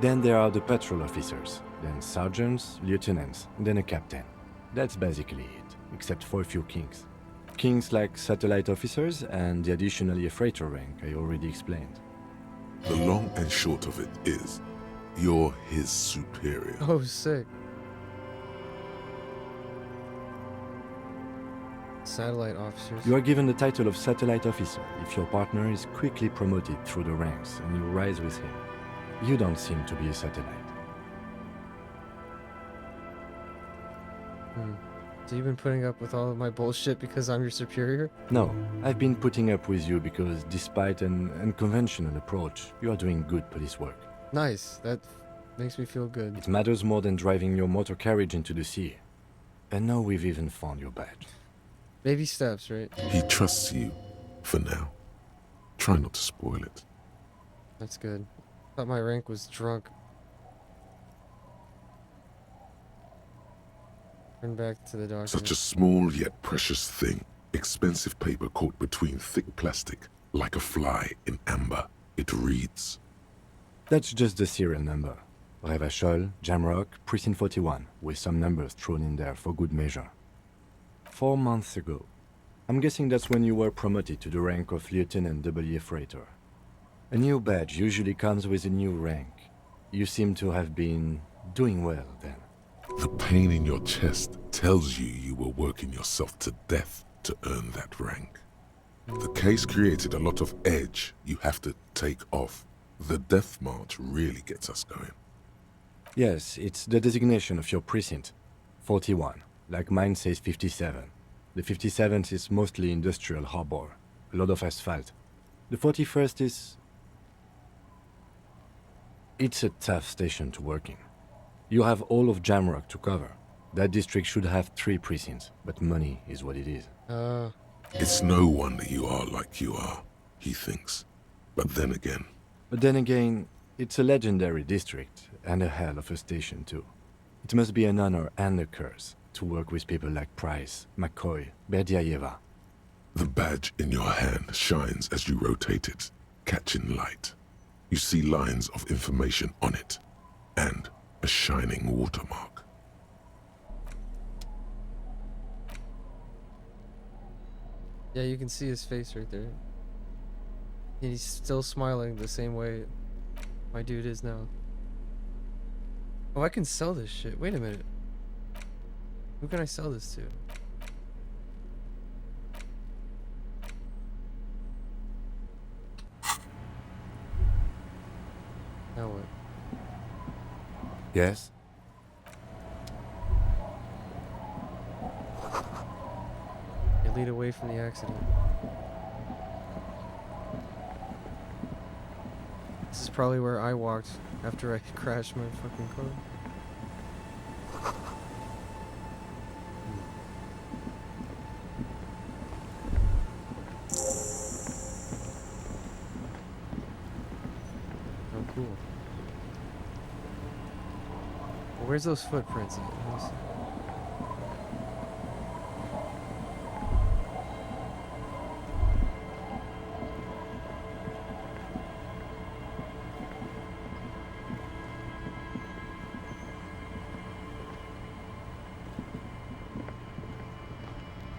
Then there are the patrol officers, then sergeants, lieutenants, then a captain. That's basically it, except for a few kings. Kings like satellite officers and the additional freighter rank I already explained.
The long and short of it is, you're his superior.
Oh, sick. satellite officers.
You are given the title of satellite officer if your partner is quickly promoted through the ranks and you rise with him. You don't seem to be a satellite.
So you've been putting up with all of my bullshit because I'm your superior?
No, I've been putting up with you because despite an unconventional approach, you are doing good police work.
Nice. That makes me feel good.
It matters more than driving your motor carriage into the sea. And now we've even found your badge.
Baby steps, right?
He trusts you, for now. Try not to spoil it.
That's good. Thought my rank was drunk. Turn back to the document.
Such a small yet precious thing. Expensive paper caught between thick plastic, like a fly in amber. It reads.
That's just the serial number. Revachol, Jamrock, Precinct 41, with some numbers thrown in there for good measure. 4 months ago. I'm guessing that's when you were promoted to the rank of Lieutenant W. Freighter. A new badge usually comes with a new rank. You seem to have been doing well then.
The pain in your chest tells you you were working yourself to death to earn that rank. The case created a lot of edge you have to take off. The death march really gets us going.
Yes, it's the designation of your precinct. 41, like mine says 57. The 57th is mostly industrial harbor, a lot of asphalt. The 41st is... It's a tough station to work in. You have all of Jamrock to cover. That district should have 3 precincts, but money is what it is.
It's no wonder you are like you are, he thinks. But then again, it's a legendary district, and a hell of a station too. It must be an honor and a curse to work with people like Price, McCoy, Berdiaeva. The badge in your hand shines as you rotate it, catching light. You see lines of information on it, and a shining watermark.
Yeah, you can see his face right there. And he's still smiling the same way my dude is now. Oh, I can sell this shit. Wait a minute. Who can I sell this to? Now what?
Yes?
You lead away from the accident. This is probably where I walked after I crashed my fucking car. Oh, cool. Well, where's those footprints at? Let me see.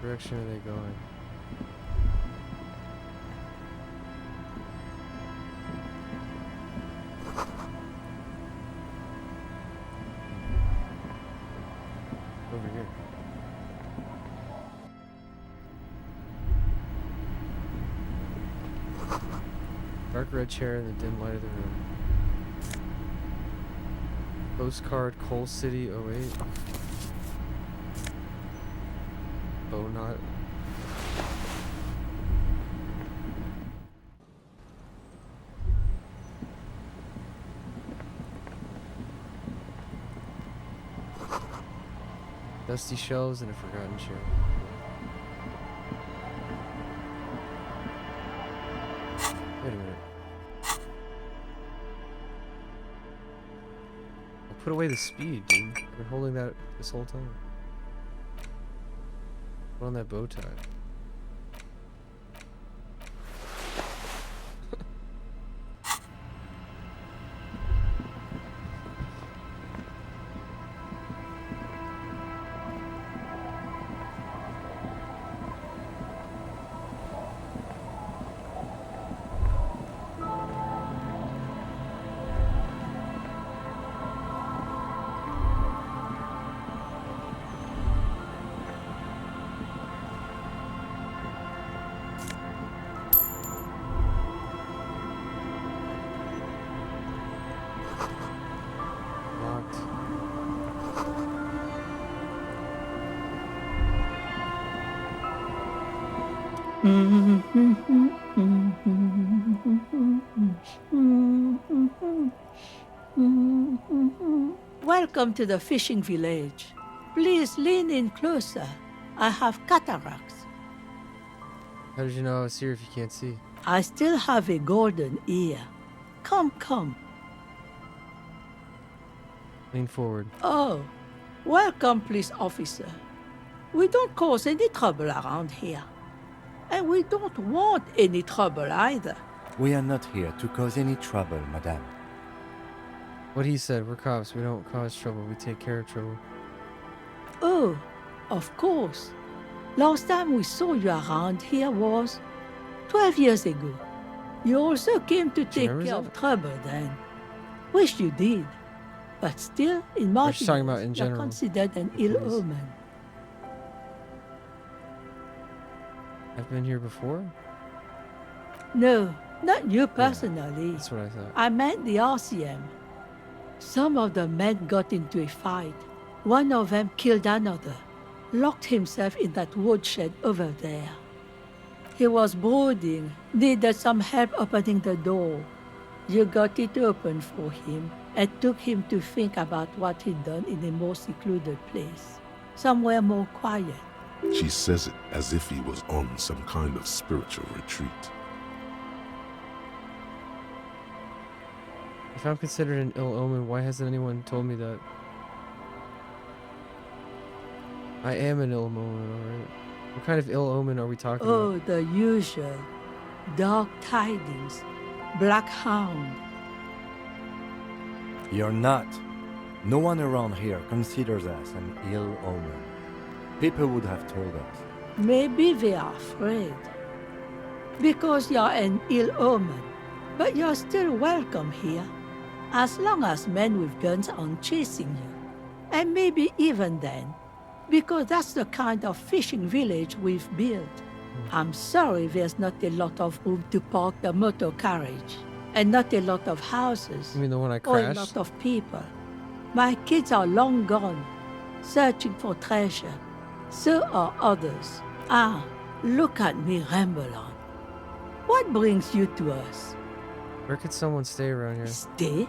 Direction are they going? Over here. Dark red chair in the dim light of the room. Postcard Coal City 08. Oh, not. Dusty shelves and a forgotten chair. Wait a minute. I'll put away the speed, dude. I've been holding that this whole time. Put on that bow tie.
Welcome to the fishing village. Please lean in closer. I have cataracts.
How did you know I was here if you can't see?
I still have a golden ear. Come, come.
Lean forward.
Oh, welcome, police officer. We don't cause any trouble around here. And we don't want any trouble either.
We are not here to cause any trouble, madame.
What he said, we're cops. We don't cause trouble. We take care of trouble.
Oh, of course. Last time we saw you around here was 12 years ago. You also came to take care of trouble then. Wish you did. But still, in my
just talking about in
you're
general,
considered an ill
please.
omen.
I've been here before?
No, not you personally.
That's what I thought.
I meant the RCM. Some of the men got into a fight. One of them killed another, locked himself in that woodshed over there. He was brooding, needed some help opening the door. You got it open for him and took him to think about what he'd done in a more secluded place, somewhere more quiet.
She says it as if he was on some kind of spiritual retreat.
If I'm considered an ill omen, why hasn't anyone told me that? I am an ill omen, alright? What kind of ill omen are we talking about?
Oh, the usual. Dark tidings. Black hound.
You're not. No one around here considers us an ill omen. People would have told us.
Maybe they are afraid. Because you're an ill omen. But you're still welcome here. As long as men with guns aren't chasing you. And maybe even then. Because that's the kind of fishing village we've built. I'm sorry there's not a lot of room to park the motor carriage. And not a lot of houses.
You mean the one I
Or a
crashed?
lot of people. My kids are long gone, searching for treasure. So are others. Ah, look at me ramble on. What brings you to us?
Where could someone stay around here?
Stay?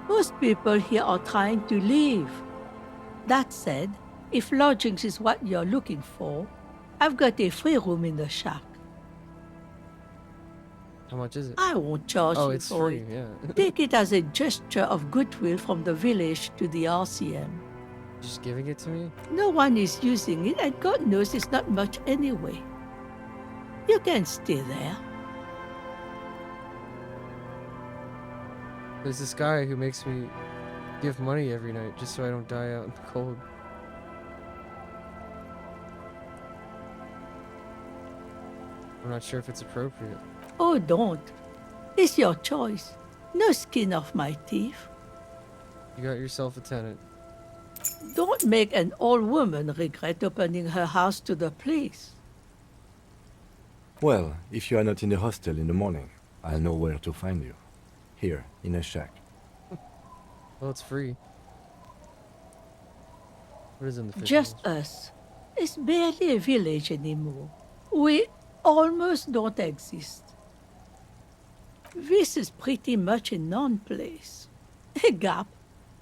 Most people here are trying to leave. That said, if lodgings is what you're looking for, I've got a free room in the shack.
How much is it?
I won't charge
Oh,
you
it's
for
free,
it.
yeah.
Take it as a gesture of goodwill from the village to the RCM.
Just giving it to me?
No one is using it, and God knows it's not much anyway. You can stay there.
There's this guy who makes me give money every night just so I don't die out in the cold. I'm not sure if it's appropriate.
Oh, don't. It's your choice. No skin off my teeth.
You got yourself a tenant.
Don't make an old woman regret opening her house to the police.
Well, if you are not in the hostel in the morning, I'll know where to find you. Here, in a shack.
Well, it's free. What is in the fish
Just
house?
us. It's barely a village anymore. We almost don't exist. This is pretty much a non-place. A gap.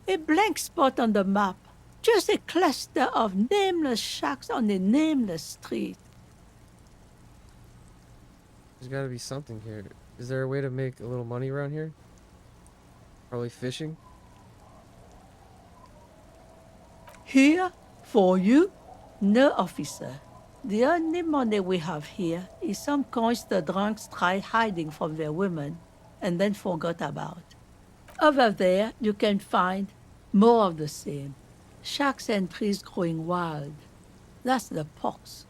A blank spot on the map. Just a cluster of nameless shacks on a nameless street.
There's gotta be something here. Is there a way to make a little money around here? Probably fishing?
Here? For you? No, officer. The only money we have here is some coins the drunks tried hiding from their women and then forgot about. Over there, you can find more of the same. Shacks and trees growing wild. That's the pox.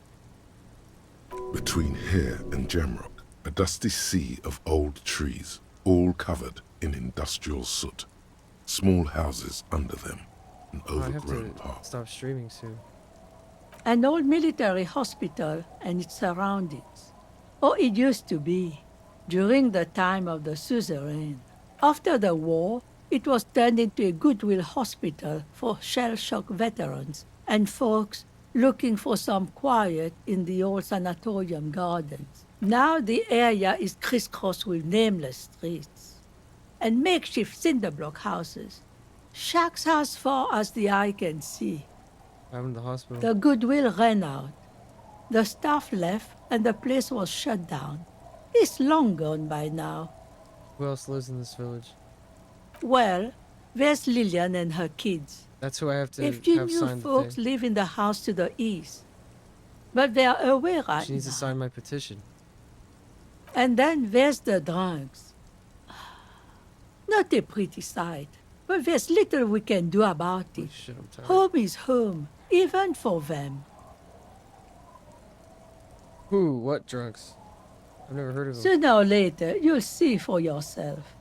Between here and Jamrock, a dusty sea of old trees, all covered in industrial soot. Small houses under them, an
Oh, I have
overgrown
to
park.
stop streaming soon.
An old military hospital and its surroundings. Or it used to be, during the time of the suzerain. After the war, it was turned into a goodwill hospital for shell-shock veterans and folks looking for some quiet in the old sanatorium gardens. Now the area is crisscrossed with nameless streets and makeshift cinder block houses. Shacks as far as the eye can see.
I'm in the hospital.
The goodwill ran out. The staff left and the place was shut down. It's long gone by now.
Who else lives in this village?
Well, there's Lillian and her kids.
That's who I have to
If you
have
new
sign the
folks
thing.
live in the house to the east, but they're away right
She needs
now.
to sign my petition.
And then there's the drunks. Not a pretty sight, but there's little we can do about it.
Shit, I'm tired.
Home is home, even for them.
Who? What drunks? I've never heard of them.
Sooner or later, you'll see for yourself.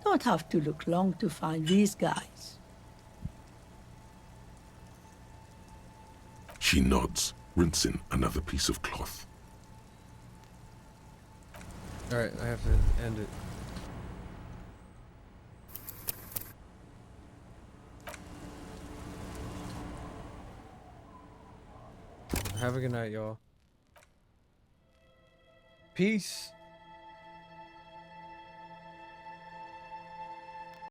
Don't have to look long to find these guys.
She nods, rinsing another piece of cloth.
Alright, I have to end it. Have a good night, y'all. Peace.